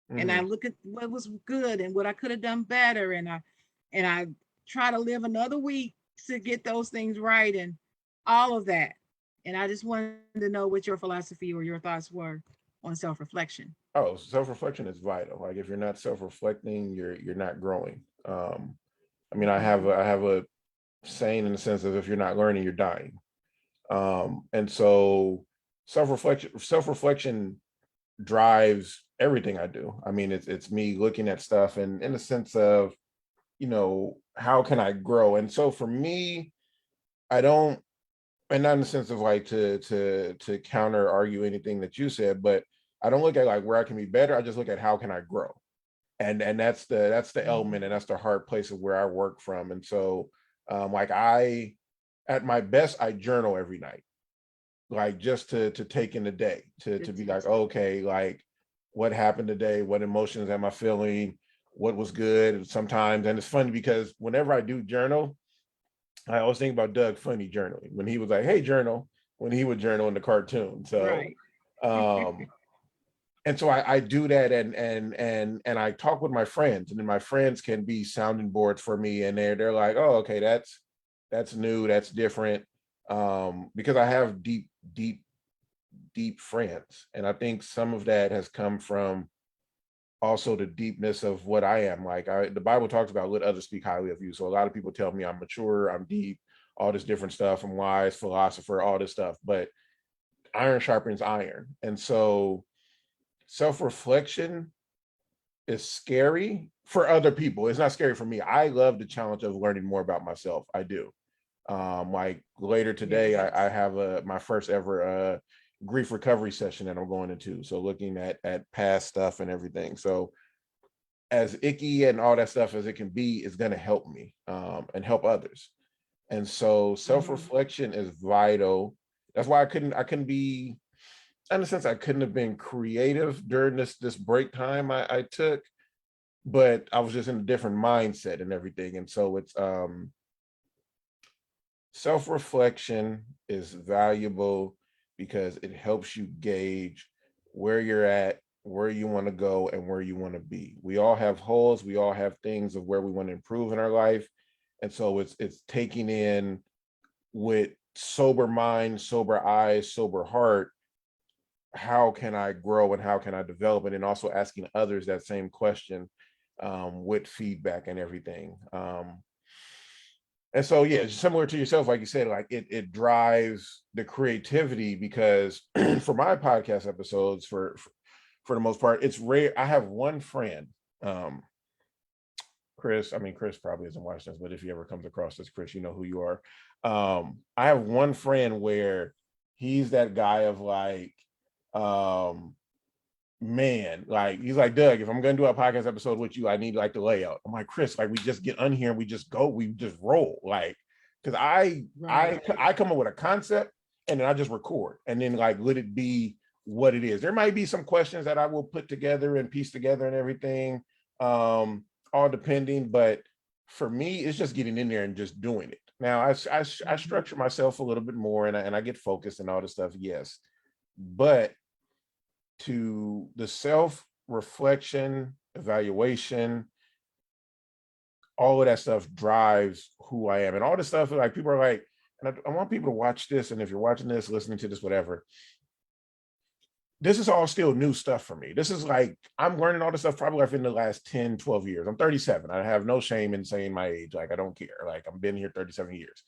And I look at what was good and what I could have done better, and I try to live another week to get those things right and all of that. And I just wanted to know what your philosophy or your thoughts were on self-reflection. Oh, self-reflection is vital. Like if you're not self-reflecting, you're not growing. I mean, I have a saying in the sense of if you're not learning, you're dying. And so self-reflection drives everything I do. I mean, it's me looking at stuff and in the sense of, how can I grow? And so for me, I don't, and not in the sense of like to counter argue anything that you said, but I don't look at like where I can be better. I just look at how can I grow. And that's the element, and that's the hard place of where I work from. And so like at my best, I journal every night, like just to take in the day, to be like, okay, like what happened today, what emotions am I feeling, what was good sometimes. And it's funny because whenever I do journal, I always think about Doug Funny journaling when he was like, hey, journal, when he would journal in the cartoon. So Right. And so I do that, and I talk with my friends, and then my friends can be sounding boards for me, and they're like, oh, okay, that's new, that's different, because I have deep friends, and I think some of that has come from also the deepness of what I am. Like the Bible talks about let others speak highly of you. So a lot of people tell me I'm mature, I'm deep, all this different stuff, I'm wise, philosopher, all this stuff, but iron sharpens iron, and so self-reflection is scary for other people. It's not scary for me. I love the challenge of learning more about myself. I do. Like later today, I have my first ever grief recovery session that I'm going into. So looking at past stuff and everything. So as icky and all that stuff as it can be, is going to help me and help others. And so self-reflection is vital. That's why I couldn't be, in a sense, I couldn't have been creative during this break time I took, but I was just in a different mindset and everything. And so it's self-reflection is valuable because it helps you gauge where you're at, where you want to go, and where you want to be. We all have holes, we all have things of where we want to improve in our life. And so it's taking in with sober mind, sober eyes, sober heart, how can I grow and how can I develop it, and also asking others that same question with feedback and everything. And so, yeah, it's similar to yourself, like you said, like it drives the creativity because for my podcast episodes, for the most part, it's rare. I have one friend, Chris. I mean, Chris probably isn't watching this, but if he ever comes across this, Chris, you know who you are. I have one friend where he's that guy of like, man, like he's like, Doug, if I'm gonna do a podcast episode with you, I need like the layout. I'm like, Chris, like we just get on here and we just go, we just roll, like, because I come up with a concept and then I just record and then like let it be what it is. There might be some questions that I will put together and piece together and everything, all depending, but for me it's just getting in there and just doing it. Now I structure myself a little bit more and I get focused and all this stuff, yes, but to the self-reflection, evaluation, all of that stuff drives who I am. And all this stuff, like people are like, and I want people to watch this. And if you're watching this, listening to this, whatever, this is all still new stuff for me. This is like, I'm learning all this stuff probably like in the last 10, 12 years. I'm 37. I have no shame in saying my age. Like, I don't care. Like, I've been here 37 years.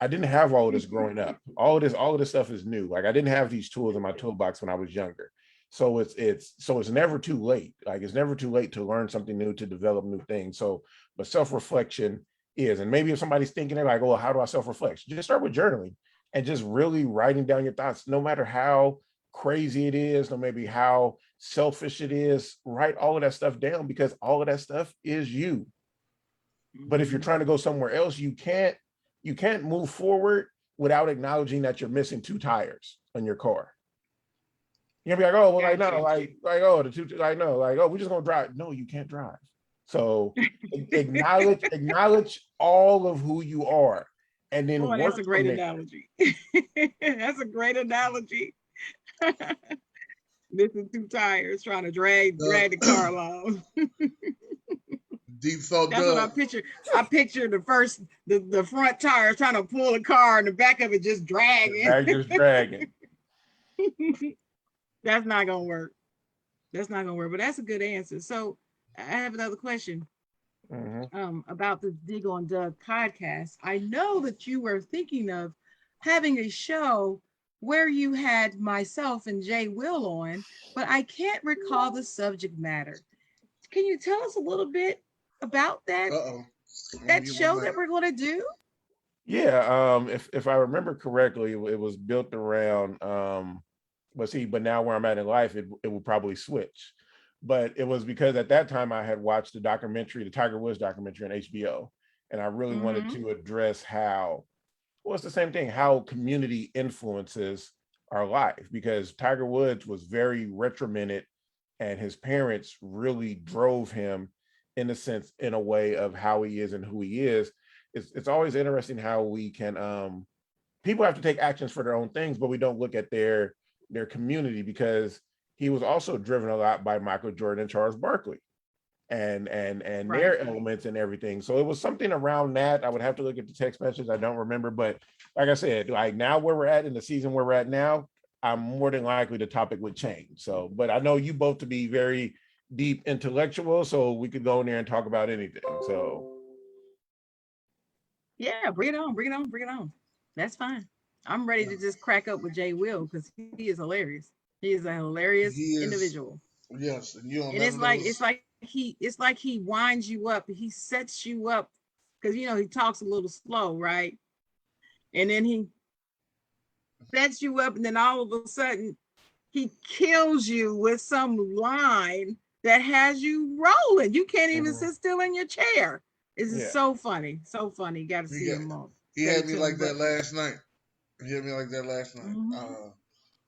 I didn't have all of this growing up. All of this stuff is new. Like, I didn't have these tools in my toolbox when I was younger. So it's never too late. Like it's never too late to learn something new, to develop new things. So, but self-reflection is, and maybe if somebody's thinking they're like, oh, how do I self-reflect? Just start with journaling and just really writing down your thoughts, no matter how crazy it is, no maybe how selfish it is, write all of that stuff down, because all of that stuff is you. But if you're trying to go somewhere else, you can't move forward without acknowledging that you're missing two tires on your car. You're gonna be like, oh, well, like, no, like, oh, the two, like, no, like, oh, we're just gonna drive. No, you can't drive. So acknowledge all of who you are, and then Boy, work that's a great from it. analogy. That's a great analogy. Missing two tires, trying to drag the car along. Deep thought. That's what I picture. I picture the front tire trying to pull the car, and the back of it just dragging. Just dragging. That's not gonna work. That's not gonna work. But that's a good answer. So I have another question. About the Dig on Doug podcast. I know that you were thinking of having a show where you had myself and Jay Will on, but I can't recall the subject matter. Can you tell us a little bit about that? That show that we're going to do? Yeah, if I remember correctly, it was built around but now where I'm at in life, it will probably switch. But it was because at that time I had watched the Tiger Woods documentary on HBO, and I really wanted to address how it's the same thing, how community influences our life, because Tiger Woods was very regimented, and his parents really drove him in a way of how he is and who he is. It's always interesting how we can people have to take actions for their own things, but we don't look at their community, because he was also driven a lot by Michael Jordan and Charles Barkley and their elements and everything. So it was something around that. I would have to look at the text message. I don't remember, but like I said, like now where we're at in the season where we're at now, I'm more than likely the topic would change. So, but I know you both to be very deep intellectual, so we could go in there and talk about anything. So yeah, bring it on. That's fine. I'm ready to just crack up with Jay Will, because he is hilarious. He is a hilarious individual. Yes, and it's like he winds you up. He sets you up, because he talks a little slow, right? And then he sets you up, and then all of a sudden he kills you with some line that has you rolling. You can't even sit still in your chair. It's so funny, so funny. You got to see him on. He had me like that last night.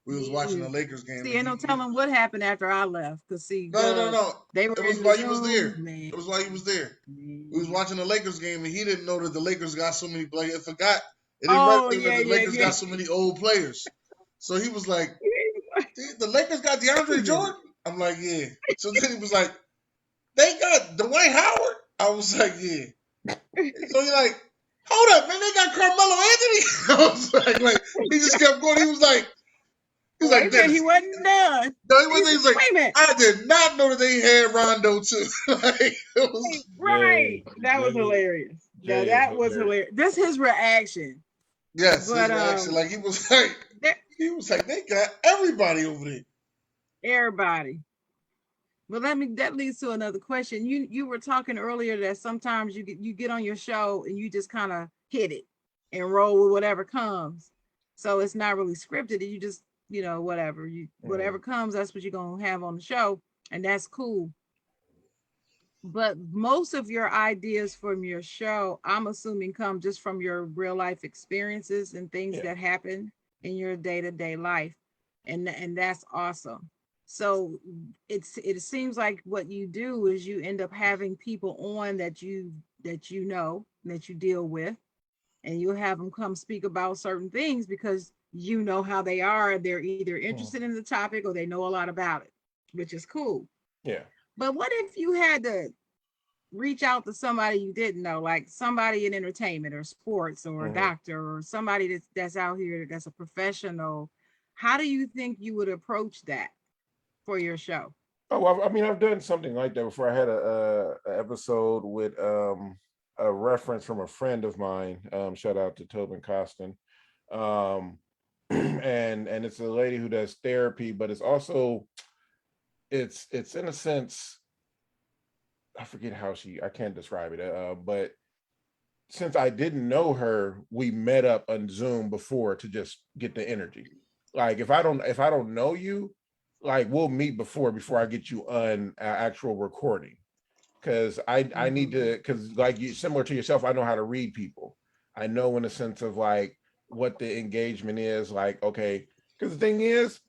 We was watching the Lakers game. See, ain't no telling what happened after I left. Cause see, no. They were. It was while he was there. Man. It was while he was there. We was watching the Lakers game, and he didn't know that the Lakers got so many players. I forgot. It didn't the Lakers got so many old players. So he was like, "The Lakers got DeAndre Jordan." I'm like, "Yeah." So then he was like, "They got Dwight Howard." I was like, "Yeah." So he like, "Hold up, man! They got Carmelo Anthony." I was like he just kept going. He was like, he wasn't done. No, he wasn't. He was like, wait a minute. I did not know that they had Rondo too. That was hilarious. Yeah, that was hilarious. That's his reaction. Yes, but, his reaction. Like he was like, they got everybody over there. Everybody. Well, that leads to another question. You were talking earlier that sometimes you get on your show and you just kind of hit it and roll with whatever comes. So it's not really scripted. You just whatever comes, that's what you're gonna have on the show, and that's cool. But most of your ideas from your show, I'm assuming, come just from your real life experiences and things that happen in your day-to-day life, and that's awesome. So it seems like what you do is you end up having people on that you deal with, and you have them come speak about certain things because you know how they are. They're either interested in the topic or they know a lot about it, which is cool. Yeah. But what if you had to reach out to somebody you didn't know, like somebody in entertainment or sports or a doctor or somebody that's out here that's a professional? How do you think you would approach that for your show? Oh, well, I mean, I've done something like that before. I had a episode with a reference from a friend of mine. Shout out to Tobin Costin. And it's a lady who does therapy, but it's also it's in a sense, I forget how I can't describe it, but since I didn't know her, we met up on Zoom before to just get the energy. Like if I don't know you, like we'll meet before I get you on actual recording, because I need Mhm. to, because like you, similar to yourself, I know how to read people. I know in a sense of like what the engagement is like. Okay, because the thing is,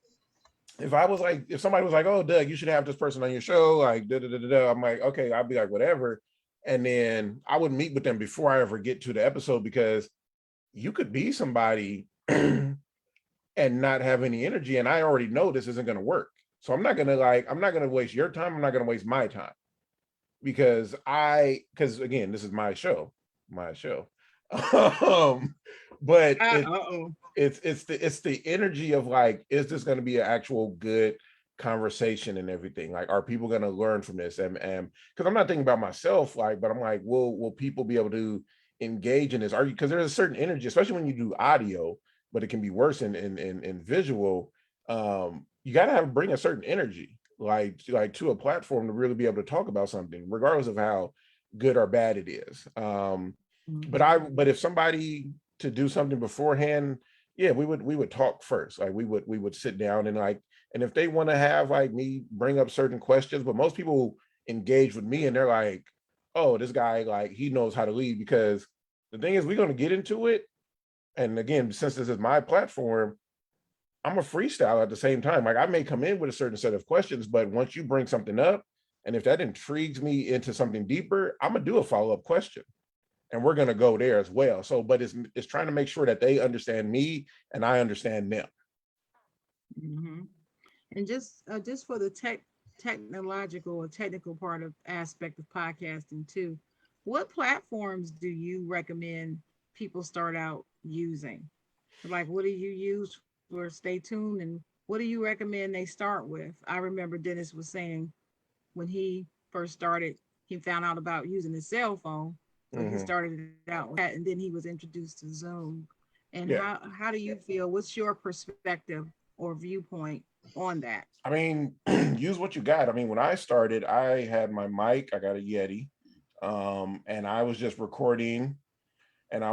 if I was like, if somebody was like, "Oh, Doug, you should have this person on your show," like, da da da da, da, I'm like, okay, I'll be like, whatever, and then I would meet with them before I ever get to the episode, because you could be somebody and not have any energy, and I already know this isn't going to work. So I'm not gonna waste your time. I'm not gonna waste my time, because again, this is my show. um, but Uh-oh. it's the energy of like, is this going to be an actual good conversation and everything? Like, are people going to learn from this? And because I'm not thinking about myself, like, but I'm like, will people be able to engage in this? Are you, because there's a certain energy, especially when you do audio, but it can be worse in visual. You got to bring a certain energy, like to a platform to really be able to talk about something, regardless of how good or bad it is. But if somebody to do something beforehand, yeah, we would talk first. Like we would sit down and like, and if they want to have like me bring up certain questions, but most people engage with me and they're like, oh, this guy, like, he knows how to lead. Because the thing is, we're going to get into it, and again, since this is my platform, I'm a freestyle at the same time. Like, I may come in with a certain set of questions, but once you bring something up, and if that intrigues me into something deeper, I'm gonna do a follow-up question, and we're gonna go there as well. So, but it's trying to make sure that they understand me and I understand them. Mhm. And just for the technological or technical part of aspect of podcasting too, what platforms do you recommend people start out using? Like, what do you use for Stay Tuned, and what do you recommend they start with? I remember Dennis was saying when he first started, he found out about using his cell phone, so he Hmm. started it out with that, and then he was introduced to Zoom. And Yeah, how do you feel? What's your perspective or viewpoint on that? I mean, use what you got. I mean, when I started, I had my mic, I got a Yeti, and I was just recording, on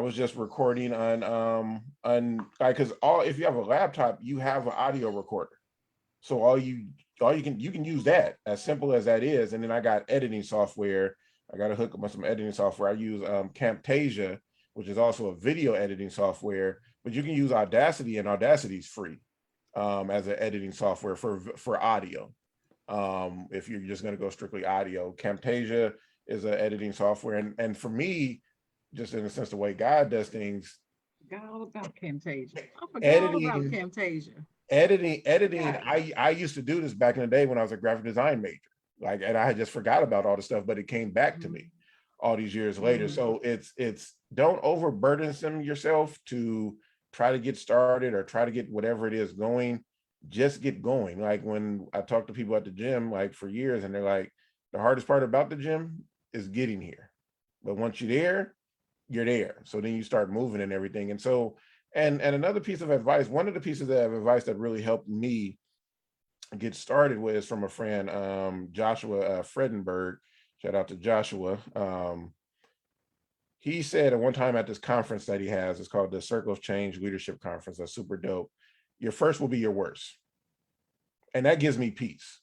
like, because all, if you have a laptop, you have an audio recorder. So all you can use that, as simple as that is. And then I got editing software. I got to hook up with some editing software. I use Camtasia, which is also a video editing software, but you can use Audacity, and Audacity is free, as an editing software for audio. If you're just going to go strictly audio, Camtasia is an editing software. And for me, just in a sense, the way God does things, Forgot all about Camtasia. I forgot all about editing Camtasia. editing, Yeah. I used to do this back in the day when I was a graphic design major, like, and I had just forgot about all the stuff, but it came back to Mm-hmm. me all these years later. Mm-hmm. So it's don't overburdensome yourself to try to get started or try to get whatever it is going. Just get going. Like, when I talk to people at the gym, like, for years, and they're like, the hardest part about the gym is getting here, but once you're there. So then you start moving and everything. And so, and another piece of advice, one of the pieces of advice that really helped me get started with, is from a friend, Joshua Fredenberg. Shout out to Joshua. He said at one time at this conference that he has, it's called the Circle of Change Leadership Conference. That's super dope. Your first will be your worst. And that gives me peace,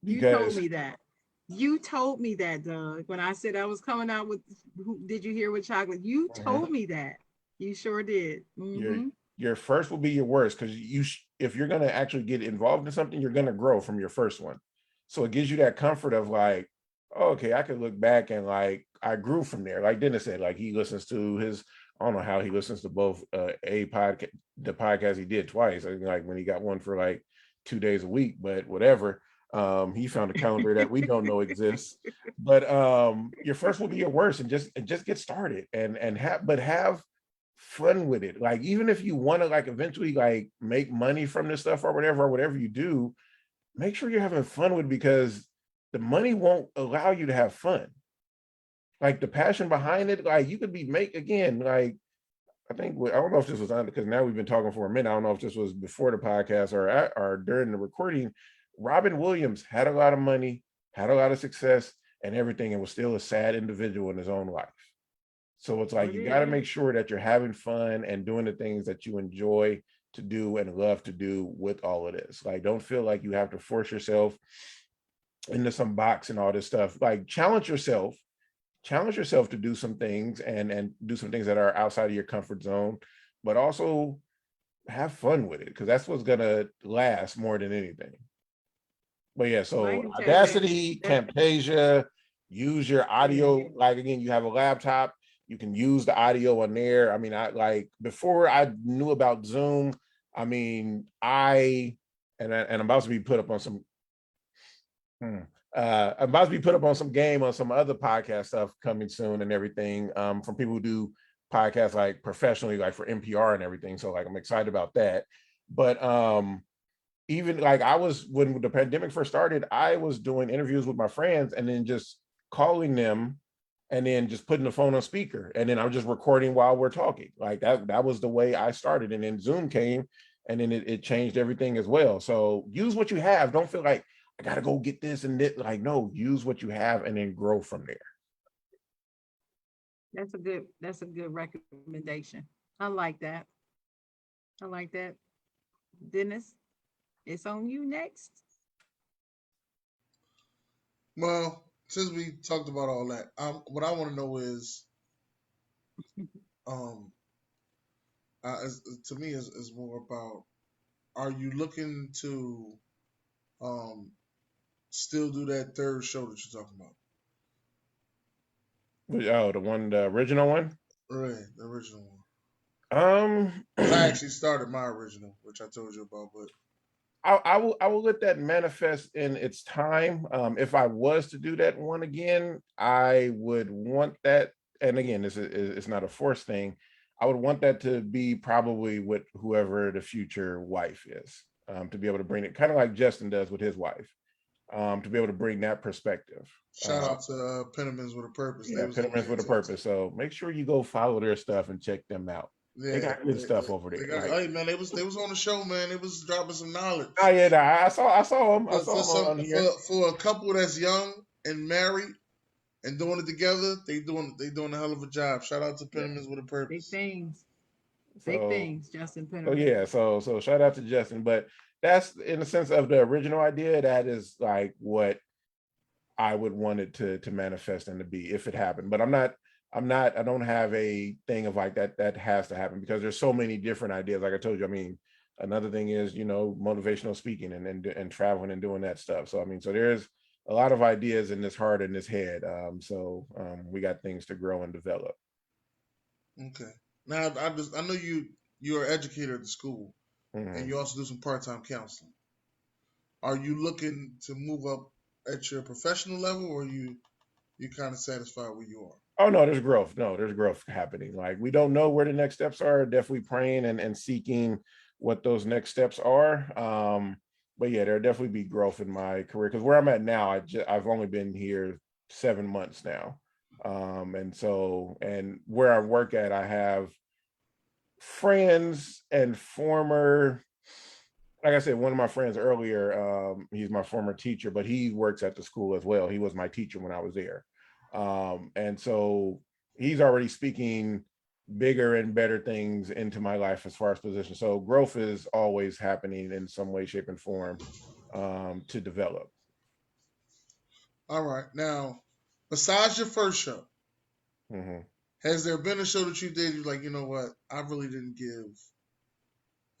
You told because me that. You told me that, Doug. When I said I was coming out with, did you hear with chocolate? You Mhm, told me that. You sure did. your Mm-hmm. your first will be your worst, because if you're going to actually get involved in something, you're going to grow from your first one. So it gives you that comfort of like, oh, okay, I could look back and like I grew from there. Like Dennis said, like, he listens to his, I don't know how he listens to both, a podcast, the podcast he did twice. I think, like, when he got one for like 2 days a week, but whatever. He found a calendar that we don't know exists. But your first will be your worst, and just get started, and have fun with it. Like, even if you want to like eventually like make money from this stuff, or whatever you do, make sure you're having fun with it, because the money won't allow you to have fun. Like, the passion behind it, like, you could be make again, like, I don't know if this was on, because now we've been talking for a minute. I don't know if this was before the podcast or during the recording, Robin Williams had a lot of money, had a lot of success and everything, and was still a sad individual in his own life. So it's like, you got to make sure that you're having fun and doing the things that you enjoy to do and love to do with all of this. Like, don't feel like you have to force yourself into some box and all this stuff. Like, challenge yourself to do some things and do some things that are outside of your comfort zone, but also have fun with it, because that's what's gonna last more than anything. But yeah, so Audacity, Camtasia, use your audio. Like, again, you have a laptop, you can use the audio on there. I mean, I like, before I knew about Zoom, I mean, I'm about to be put up on some I'm about to be put up on some game on some other podcast stuff coming soon and everything, from people who do podcasts like professionally, like for NPR and everything. So like, I'm excited about that. But even like, I was, when the pandemic first started, I was doing interviews with my friends and then just calling them and then just putting the phone on speaker. And then I was just recording while we're talking. Like that was the way I started. And then Zoom came and then it changed everything as well. So use what you have. Don't feel like I gotta go get this and that. Like, no, use what you have and then grow from there. That's a good recommendation. I like that. Dennis, it's on you next. Well, since we talked about all that, what I want to know is, to me, is more about: are you looking to, still do that third show that you're talking about? Oh, the original one? Right, the original one. I actually started my original, which I told you about, but I will let that manifest in its time. If I was to do that one again, I would want that. And again, it's not a forced thing. I would want that to be probably with whoever the future wife is, to be able to bring it, kind of like Justin does with his wife, to be able to bring that perspective. Shout out to Penniman's with a Purpose. Yeah, Penniman's with a Purpose. So make sure you go follow their stuff and check them out. Yeah, they got good stuff over there. Hey man, they was on the show, man. They was dropping some knowledge. Oh yeah, I saw them. For a couple that's young and married and doing it together, they doing a hell of a job. Shout out to Penniman's with a Purpose. Big things, Justin Penniman. Oh yeah, so shout out to Justin. But that's, in the sense of the original idea, that is like what I would want it to manifest and to be, if it happened. But I don't have a thing of like that has to happen, because there's so many different ideas. Like I told you, I mean, another thing is, motivational speaking and traveling and doing that stuff. So I mean, so there's a lot of ideas in this heart and this head. So we got things to grow and develop. Okay. Now I know you're an educator at the school, and you also do some part-time counseling. Are you looking to move up at your professional level, or you kind of satisfied where you are? Oh no, there's growth. No, there's growth happening. Like, we don't know where the next steps are. Definitely praying and seeking what those next steps are. But yeah, there'll definitely be growth in my career, because where I'm at now, I've only been here 7 months now. And where I work at, I have friends and former, like I said, one of my friends earlier, he's my former teacher, but he works at the school as well. He was my teacher when I was there. And so he's already speaking bigger and better things into my life as far as position. So growth is always happening in some way, shape, and form, to develop. All right. Now, besides your first show, has there been a show that you did, you're like, you know what, I really didn't give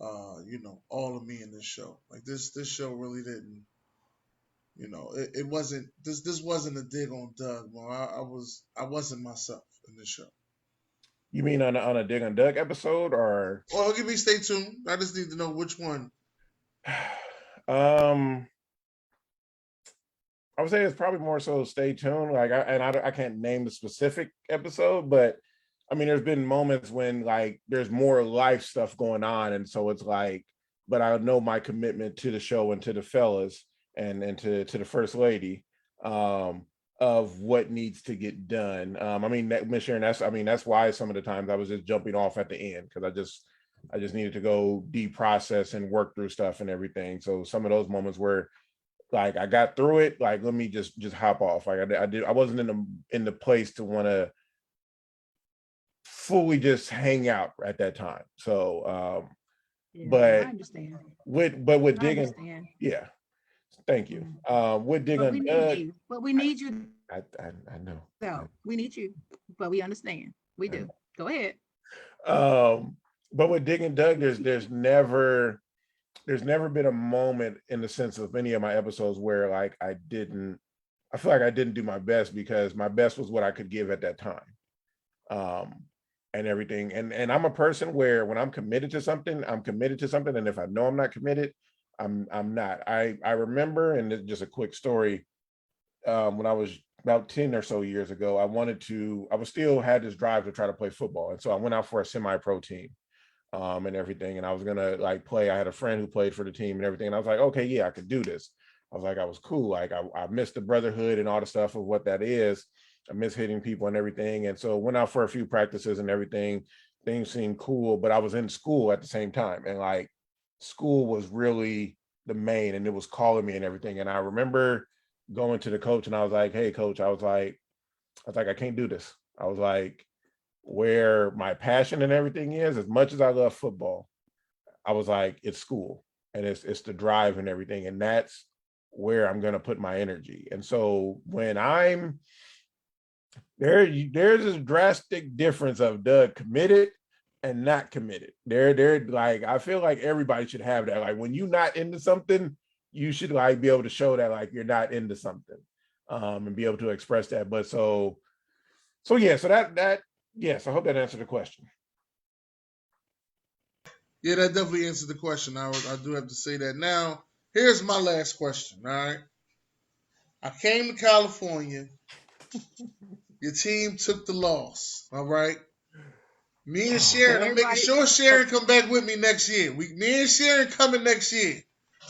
all of me in this show. Like this show really didn't, it wasn't, this wasn't a dig on Doug. Well, I wasn't myself in this show. You mean on a Dig on Doug episode, or? Well, give me, stay tuned. I just need to know which one. I would say it's probably more so stay tuned. Like, I can't name the specific episode, but I mean, there's been moments when like there's more life stuff going on, and so it's like, but I know my commitment to the show and to the fellas and to the first lady, of what needs to get done. I mean, Miss Sharon, that's why some of the times I was just jumping off at the end, because I just needed to go deprocess and work through stuff and everything. So some of those moments where like I got through it. Like, let me just hop off. Like I wasn't in the place to want to fully just hang out at that time. So, Yeah, but I understand. with I digging, understand. yeah. Thank you. With But digging we need Doug, you. But we need you. I know. So we need you. But we understand. We do. Go ahead. But with digging Doug, there's never been a moment in the sense of any of my episodes where like I feel like I didn't do my best, because my best was what I could give at that time. And everything. And I'm a person where when I'm committed to something, I'm committed to something. And if I know I'm not committed, I'm not. I remember, and it's just a quick story, when I was about 10 or so years ago, I was still had this drive to try to play football. And so I went out for a semi-pro team, and everything. And I was gonna like play. I had a friend who played for the team and everything. And I was like, okay, yeah, I could do this. I was like, I was cool. Like I missed the brotherhood and all the stuff of what that is. I miss hitting people and everything. And so went out for a few practices and everything. Things seemed cool, but I was in school at the same time. And like school was really the main, and it was calling me and everything. And I remember going to the coach and I was like, hey coach, I was like, I can't do this. I was like, where my passion and everything is, as much as I love football, I was like, it's school and it's the drive and everything. And that's where I'm going to put my energy. And so when I'm there's this drastic difference of Doug committed and not committed. They're like, I feel like everybody should have that. Like when you're not into something, you should like be able to show that like you're not into something, and be able to express that. But so yeah, so that yes, I hope that answered the question. Yeah, that definitely answered the question. I do have to say that. Now, here's my last question. All right, I came to California. Your team took the loss. All right. Me and Sharon, Tell I'm making everybody. sure Sharon come back with me next year. Me and Sharon coming next year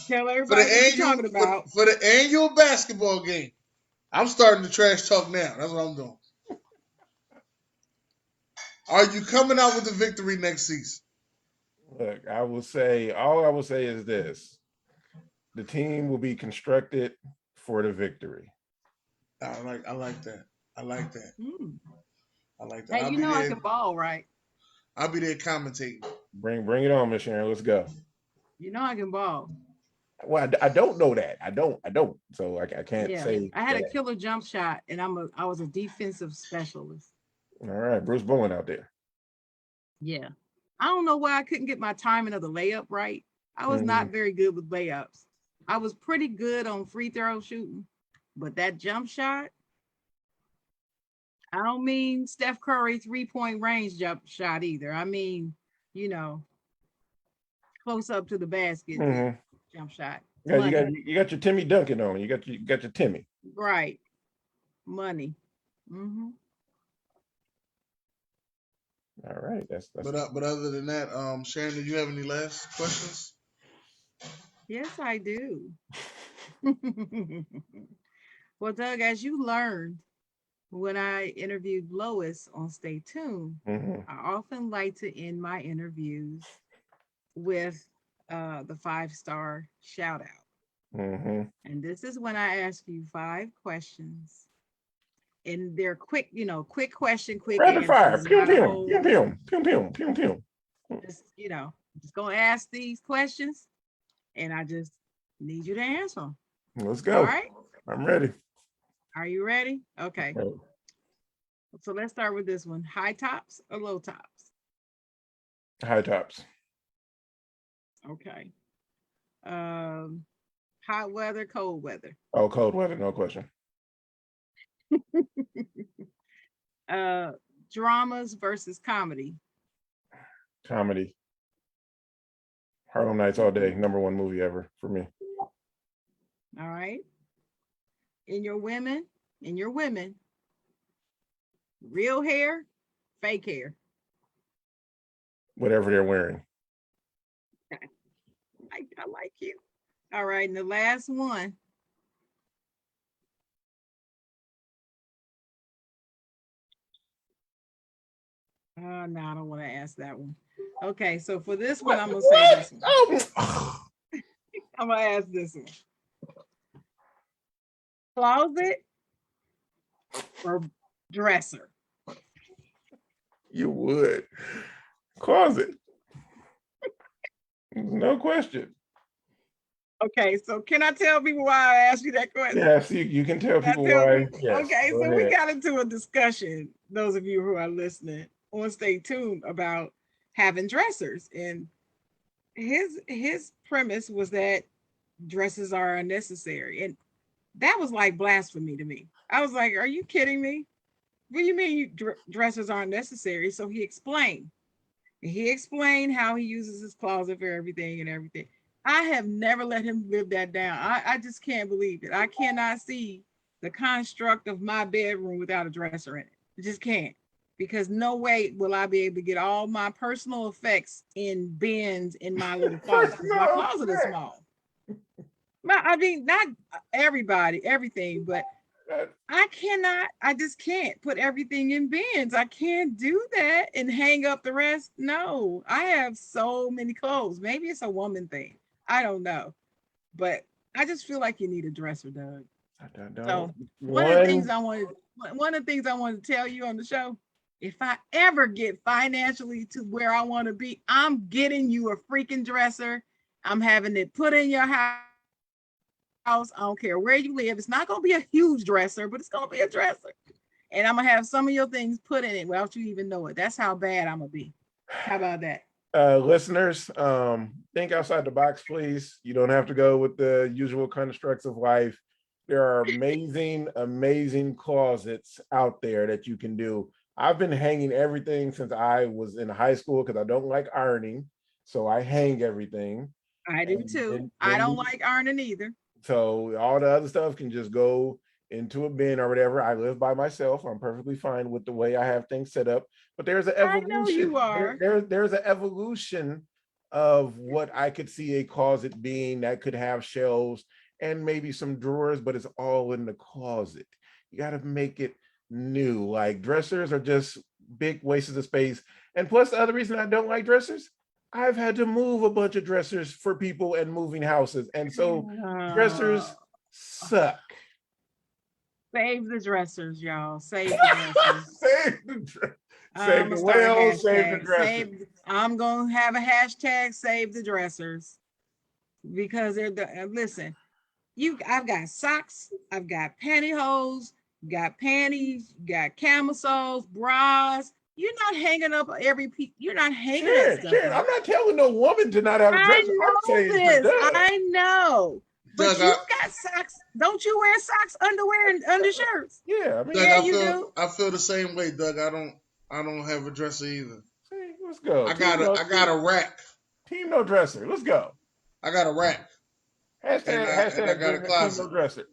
Tell for the everybody what you're annual talking about. for the annual basketball game. I'm starting to trash talk now. That's what I'm doing. Are you coming out with the victory next season? Look, all I will say is this: the team will be constructed for the victory. I like that. I like that. Mm. I like that. Hey, you know I can ball, right? I'll be there commentating. Bring it on, Miss Sharon. Let's go. You know I can ball. Well, I don't know that. I don't. So I can't Yeah, say I had a that. killer jump shot, and I was a defensive specialist. All right, Bruce Bowen out there. Yeah, I don't know why I couldn't get my timing of the layup right. I was not very good with layups. I was pretty good on free throw shooting, but that jump shot, I don't mean Steph Curry 3-point range jump shot either. I mean, you know, close up to the basket jump shot. Yeah, you got your Timmy Duncan on. You got your Timmy. Right. Money. Mm-hmm. All right. That's But other than that, Sharon, did you have any last questions? Yes, I do. Well, Doug, as you learned when I interviewed Lois on Stay Tuned, I often like to end my interviews with the 5-star shout out. And this is when I ask you 5 questions. And they're quick, quick question, quick rapid fire. answers. Pew, pew, pew, pew, pew, pew, pew, pew. Just gonna ask these questions, and I just need you to answer them. Let's go. All right. I'm ready. Are you ready? Okay. So let's start with this one. High tops or low tops? High tops. Okay. Hot weather, cold weather. Oh, cold weather, no question. Dramas versus comedy. Comedy. Harlem Nights all day. #1 movie ever for me. All right. In your women, real hair, fake hair. Whatever they're wearing. I like you. All right, and the last one. Oh, no, I don't want to ask that one. Okay, so for this one, I'm gonna say this one. I'm gonna ask this one. Closet or dresser? You would. Closet. No question. Okay, so can I tell people why I asked you that question? Yes, you can tell Can I people tell why. people? Yes, Okay, go so we ahead. got into a discussion, those of you who are listening, on Stay Tuned, about having dressers. And his premise was that dresses are unnecessary. And that was like blasphemy to me. I was like, are you kidding me? What do you mean dressers aren't necessary? So he explained. He explained how he uses his closet for everything and everything. I have never let him live that down. I just can't believe it. I cannot see the construct of my bedroom without a dresser in it. I just can't. Because no way will I be able to get all my personal effects in bins in my little closet. Because my No, closet is small. I mean, not everybody, everything, but I just can't put everything in bins. I can't do that and hang up the rest. No, I have so many clothes. Maybe it's a woman thing. I don't know. But I just feel like you need a dresser, Doug. I don't know. So one of the things I wanted to tell you on the show, if I ever get financially to where I want to be, I'm getting you a freaking dresser. I'm having it put in your house. I don't care where you live. It's not going to be a huge dresser, but it's going to be a dresser. And I'm going to have some of your things put in it without you even know it. That's how bad I'm going to be. How about that? Listeners, think outside the box, please. You don't have to go with the usual constructs of life. There are amazing, amazing closets out there that you can do. I've been hanging everything since I was in high school because I don't like ironing. So I hang everything. I do too. I don't like ironing either. So all the other stuff can just go into a bin or whatever. I live by myself. I'm perfectly fine with the way I have things set up. But there's an evolution. I know you are. There's an evolution of what I could see a closet being that could have shelves and maybe some drawers, but it's all in the closet. You got to make it new. Like dressers are just big wastes of space. And plus, the other reason I don't like dressers, I've had to move a bunch of dressers for people and moving houses. And so dressers suck. Save the dressers, y'all. Save the dressers. Save the whales, save the dressers. I'm going to have a hashtag save the dressers because listen, I've got socks, I've got pantyhose, got panties, got camisoles, bras. You're not hanging up you're not hanging that stuff up. I'm not telling no woman to not have a dresser. I know. But Doug, you've got socks. Don't you wear socks, underwear, and undershirts? Yeah, I mean, Doug, you do. I feel the same way, Doug. I don't have a dresser either. Hey, let's go. I got a rack. Team no dresser. Let's go. I got a rack. Hashtag I got a closet. Team no dresser.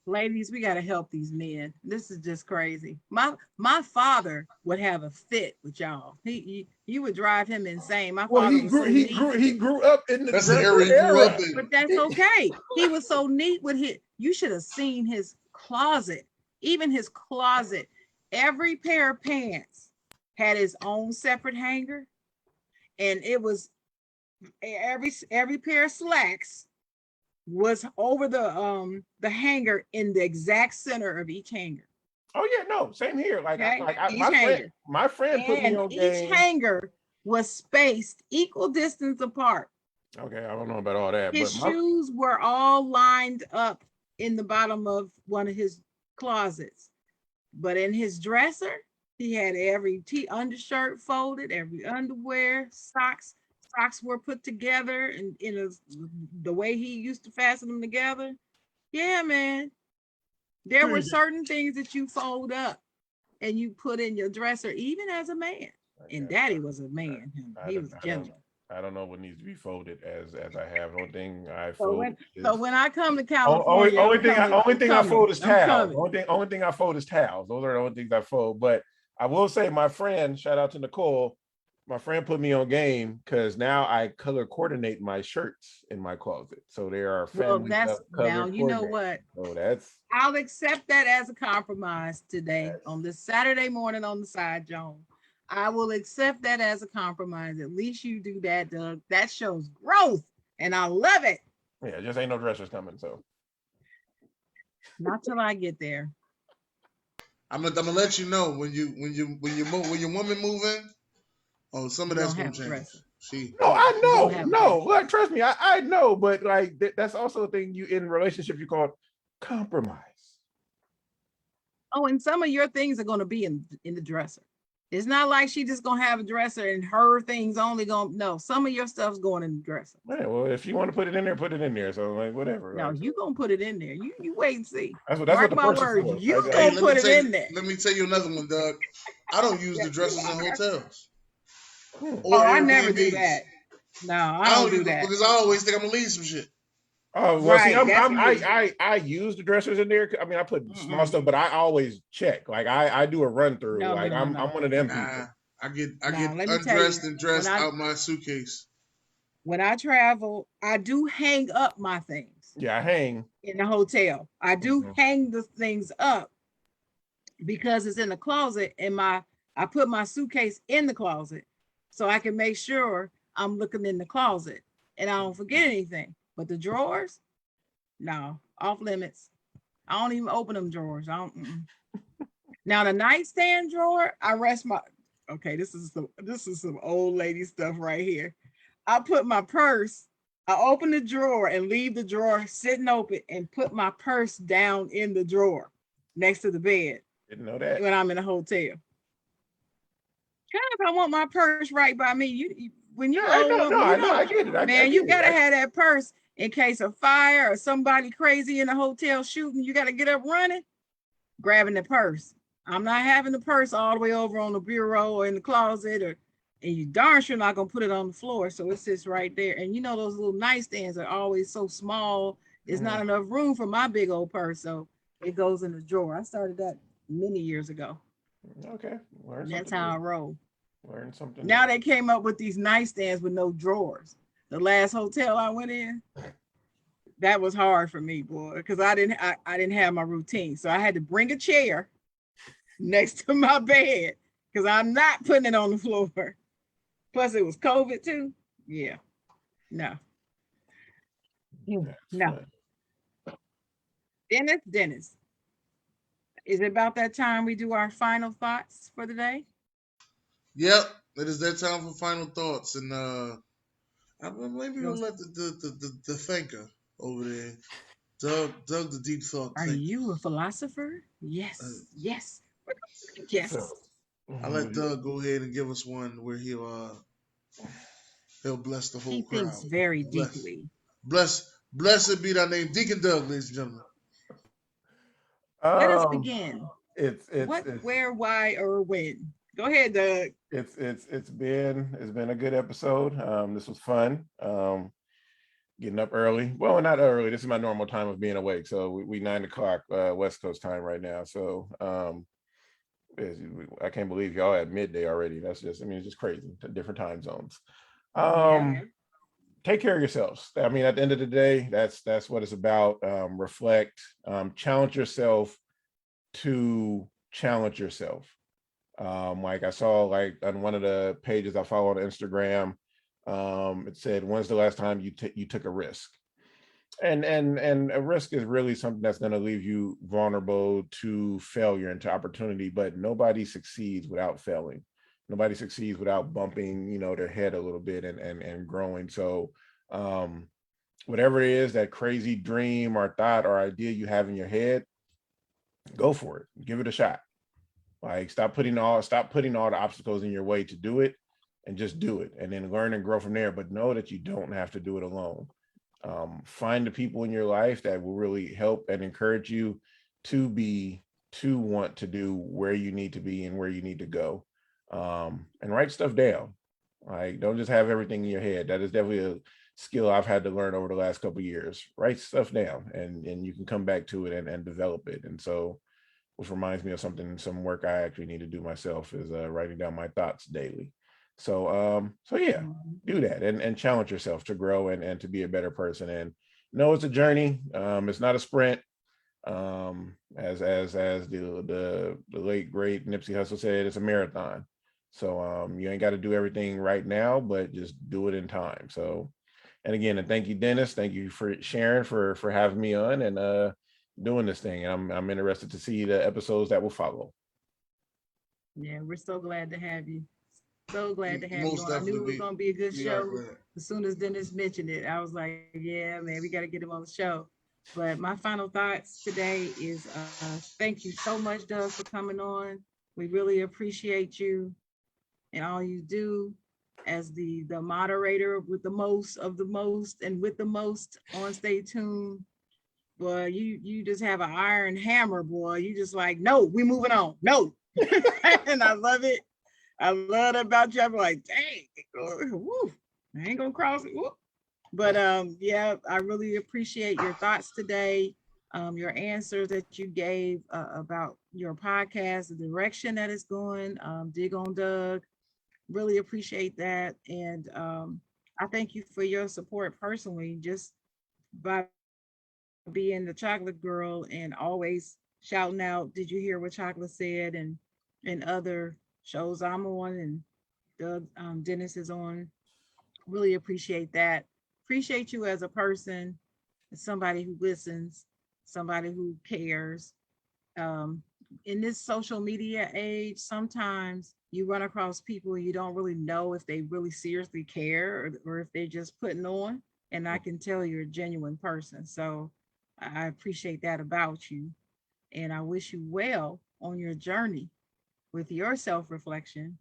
Ladies, we got to help these men. This is just crazy. My father would have a fit with y'all. You would drive him insane. My father he grew up in the that's the area he grew up in. But that's okay. He was so neat with his. You should have seen his closet. Even his closet. Every pair of pants had his own separate hanger, and it was every pair of slacks was over the hanger in the exact center of each hanger. Oh yeah, no, same here. My friend put me on each game. hanger was spaced equal distance apart. Okay, I don't know about all that. His shoes were all lined up in the bottom of one of his closets, but in his dresser, he had every undershirt folded, every underwear, socks. Socks were put together and the way he used to fasten them together. Yeah, man. There were certain things that you fold up and you put in your dresser, even as a man. And Daddy was a man. He was a gentleman. I don't know what needs to be folded as I have. Only thing I fold. So when I come to California, only thing I fold is towels. Only thing I fold is towels. Those are the only things I fold. But I will say, my friend, shout out to Nicole. My friend put me on game because now I color coordinate my shirts in my closet. So there are family now you know what? So I'll accept that as a compromise today on this Saturday morning on the Side Jawn. I will accept that as a compromise. At least you do that, Doug. That shows growth, and I love it. Yeah, just ain't no dressers coming. So Not till I get there. I'm gonna let you know when your woman move in. Oh, some of You that's gonna gonna have a change. dresser. No, I You gonna know. have a No, dresser. like, trust me, I know, but like that's also a thing you in relationships you call compromise. Oh, and some of your things are gonna be in the dresser. It's not like she just gonna have a dresser and her things only gonna no. Some of your stuff's going in the dresser. Man, well, if you want to put it in there, put it in there. So like whatever. No, Like, you gonna put it in there. You wait and see. that's what Mark the my purse is words, for. you Hey, gonna put it in there. let me tell you another one, Doug. I don't use the dressers in hotels Oh, or I never do Airbnbs. that. No, I I don't don't do use that. because I always think I'm gonna leave some shit. Oh well, see, Right. That's what you I use the dressers in there. I mean, I put small mm-mm. stuff, but I always check. Like I do a run through. No, Like I'm one of them Nah, people. I get no. Let me tell you, undressed and dressed out my suitcase. when I travel, I do hang up my things Yeah, I hang. in the hotel. I do hang the things up because it's in the closet and I put my suitcase in the closet so I can make sure I'm looking in the closet and I don't forget anything. But the drawers, no, off limits. I don't even open them drawers. I don't. Now the nightstand drawer, I rest my. Okay, this is some old lady stuff right here. I put my purse. I open the drawer and leave the drawer sitting open and put my purse down in the drawer next to the bed. Didn't know that. When I'm in a hotel. If I want my purse right by me, when you're I old know, woman, no, I know, I get it. I man, get you it. gotta have that purse in case of fire or somebody crazy in the hotel shooting. You gotta get up running, grabbing the purse. I'm not having the purse all the way over on the bureau or in the closet, and you darn sure not gonna put it on the floor. So it sits right there. And you know those little nightstands are always so small. There's not enough room for my big old purse, so it goes in the drawer. I started that many years ago. Okay, That's how I roll. Learn something. Now they came up with these nightstands with no drawers. The last hotel I went in, that was hard for me, boy, because I didn't have my routine. So I had to bring a chair next to my bed because I'm not putting it on the floor. Plus it was COVID too. Yeah. No. No. Dennis. Is it about that time we do our final thoughts for the day? Yep, it is that time for final thoughts, and maybe we'll let the thinker over there, Doug the deep thought. Are you a philosopher? Yes, yes, yes. I'll let Doug go ahead and give us one where he'll bless the whole He crowd. thinks very deeply. Blessed be thy name, Deacon Doug, ladies and gentlemen. Let us begin. It's where, why, or when. Go ahead, Doug. It's been a good episode. This was fun. Getting up early. Well, not early. This is my normal time of being awake. So we 9 o'clock West Coast time right now. So I can't believe y'all at midday already. That's just, I mean, it's just crazy. Different time zones. Take care of yourselves. I mean, at the end of the day, that's what it's about. Reflect, challenge yourself to challenge yourself. Like I saw, like on one of the pages I follow on Instagram, it said, "When's the last time you took a risk?" And a risk is really something that's going to leave you vulnerable to failure and to opportunity. But nobody succeeds without failing. Nobody succeeds without bumping, their head a little bit and growing. So, whatever it is, that crazy dream or thought or idea you have in your head, go for it. Give it a shot. Like stop putting all the obstacles in your way to do it, and just do it, and then learn and grow from there. But know that you don't have to do it alone. Find the people in your life that will really help and encourage you to want to do where you need to be and where you need to go. And write stuff down. Like don't just have everything in your head. That is definitely a skill I've had to learn over the last couple of years. Write stuff down, and you can come back to it and develop it. And so, which reminds me of some work I actually need to do myself is writing down my thoughts daily. So yeah, do that and challenge yourself to grow and to be a better person. And know it's a journey. It's not a sprint. As the late great Nipsey Hussle said, it's a marathon. So you ain't got to do everything right now, but just do it in time. So, and again, and thank you, Dennis. Thank you for sharing, for having me on, and doing this thing, and I'm interested to see the episodes that will follow. Yeah, we're so glad to have you. So glad to have you Most on. I knew it was definitely, going to be a good we are show. glad. As soon as Dennis mentioned it, I was like, yeah, man, we got to get him on the show. But my final thoughts today is thank you so much, Doug, for coming on. We really appreciate you and all you do as the moderator with the most of the most and with the most on Stay Tuned. Boy, you just have an iron hammer, boy. You just like, no, we moving on. No. And I love it. I love that about you. I'm like, dang, woo, I ain't gonna cross it. Woo. But yeah, I really appreciate your thoughts today, your answers that you gave about your podcast, the direction that it's going. Dig on Doug. Really appreciate that, and I thank you for your support personally, just by being the chocolate girl and always shouting out, "Did you hear what Chocolate said?" and other shows I'm on and Doug Dennis is on. Really appreciate that. Appreciate you as a person, as somebody who listens, somebody who cares. Um, in this social media age, sometimes you run across people you don't really know if they really seriously care or if they're just putting on. And I can tell you're a genuine person. So I appreciate that about you. And I wish you well on your journey with your self-reflection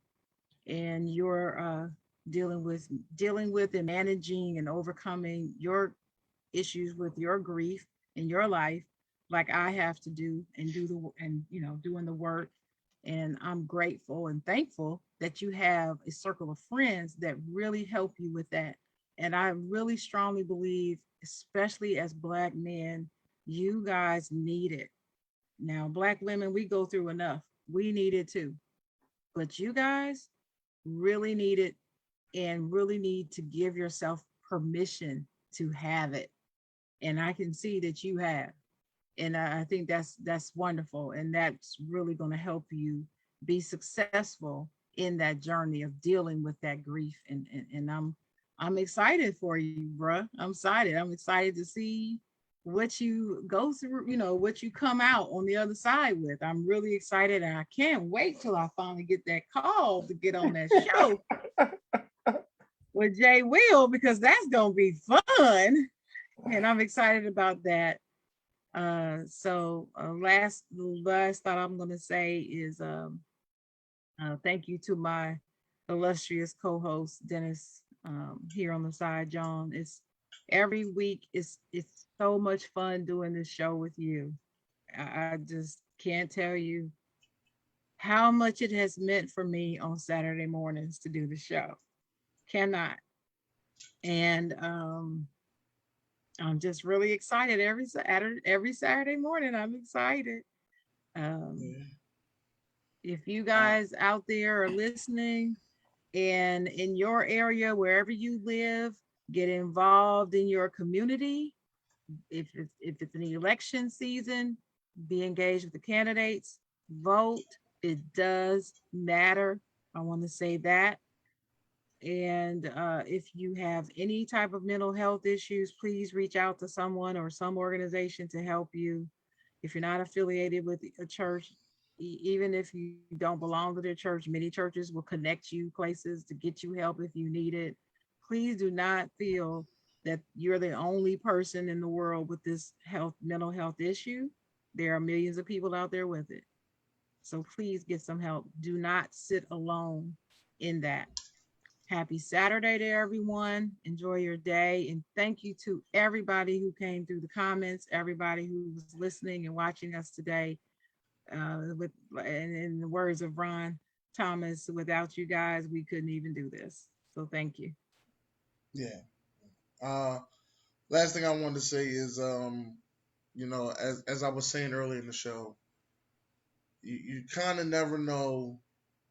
and your dealing with and managing and overcoming your issues with your grief in your life, like I have to do and do the and doing the work. And I'm grateful and thankful that you have a circle of friends that really help you with that. And I really strongly believe, especially as Black men, you guys need it. Now, Black women, we go through enough. We need it too. But you guys really need it and really need to give yourself permission to have it. And I can see that you have. And I think that's wonderful. And that's really going to help you be successful in that journey of dealing with that grief. And I'm excited for you, bruh. I'm excited. I'm excited to see what you go through, what you come out on the other side with. I'm really excited and I can't wait till I finally get that call to get on that show with Jay Will, because that's gonna be fun. And I'm excited about that. Last thought I'm gonna say is thank you to my illustrious co-host Dennis here on the Side Jawn. It's every week. It's so much fun doing this show with you. I just can't tell you how much it has meant for me on Saturday mornings to do the show. Cannot. And I'm just really excited every Saturday morning. I'm excited. Um, Yeah. if you Uh, guys out there are listening and in your area, wherever you live, get involved in your community. If it's an election season, be engaged with the candidates, vote. It does matter. I want to say that. And if you have any type of mental health issues, please reach out to someone or some organization to help you. If you're not affiliated with a church, even if you don't belong to their church, many churches will connect you places to get you help if you need it. Please do not feel that you're the only person in the world with this mental health issue. There are millions of people out there with it. So please get some help. Do not sit alone in that. Happy Saturday to everyone. Enjoy your day. And thank you to everybody who came through the comments, everybody who was listening and watching us today. In the words of Ron Thomas, without you guys, we couldn't even do this. So thank you. yeah. Uh, Last thing I wanted to say is, as I was saying earlier in the show, you kind of never know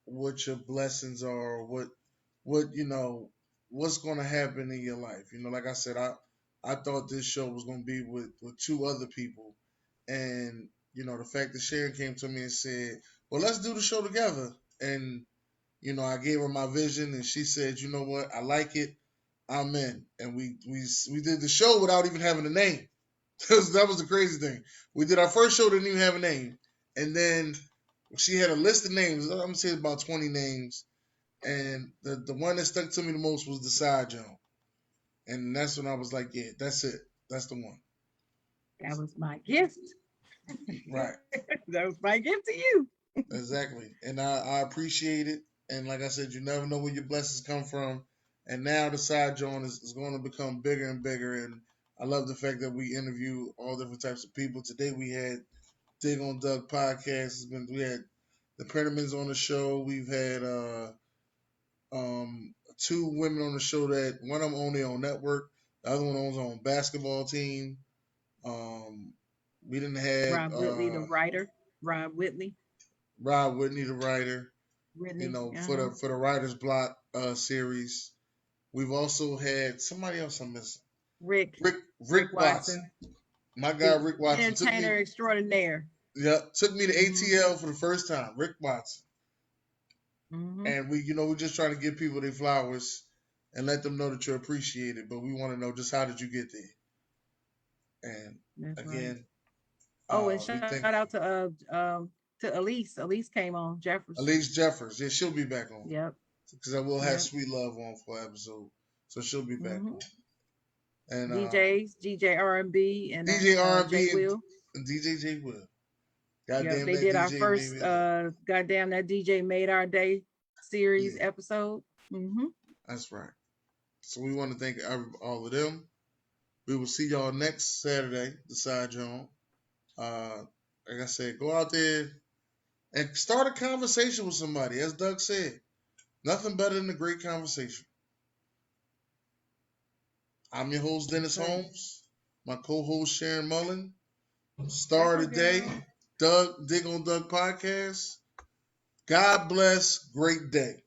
what your blessings are, or what's going to happen in your life. Like I said, I thought this show was going to be with two other people, and the fact that Sharon came to me and said, "Well, let's do the show together," and I gave her my vision, and she said, "You know what? I like it. I'm in." And we did the show without even having a name. That was the crazy thing. We did our first show, didn't even have a name, and then she had a list of names. I'm gonna say about 20 names, and the one that stuck to me the most was the Side Jawn, and that's when I was like, yeah, that's it, that's the one. That was my gift. Right. That was my gift to you. Exactly. And I appreciate it. And like I said, you never know where your blessings come from. And now the Side Jawn is going to become bigger and bigger. And I love the fact that we interview all different types of people. Today we had Dig on Doug podcast. We had the Pennermans on the show. We've had two women on the show that one of them on their own network, the other one owns her own basketball team. We didn't have Rob Whitley, the writer. Rob Whitley. Rob Whitney, the writer. Whitney. For the Writer's Block series. We've also had somebody else I'm missing. Rick Watson. My guy Rick Watson. Entertainer extraordinaire. Yep. Took me to ATL for the first time. Rick Watson. Mm-hmm. And we're just trying to give people their flowers and let them know that you're appreciated. But we want to know just how did you get there? And that's again. Right. And shout out to Elise. Elise came on Jeffers. Elise Jeffers. Yeah, she'll be back on. Yep. Because I will have Sweet Love on for an episode. So she'll be back on. And DJ R&B and DJ R&B and DJ J Will. Goddamn, they did DJ our first goddamn that DJ made our day series episode. Mm-hmm. That's right. So we want to thank all of them. We will see y'all next Saturday, the Side Jawn. Like I said, go out there and start a conversation with somebody. As Doug said, nothing better than a great conversation. I'm your host, Dennis Holmes. My co-host, Sharon Mullen. Star of the day, Dig on Doug podcast. God bless. Great day.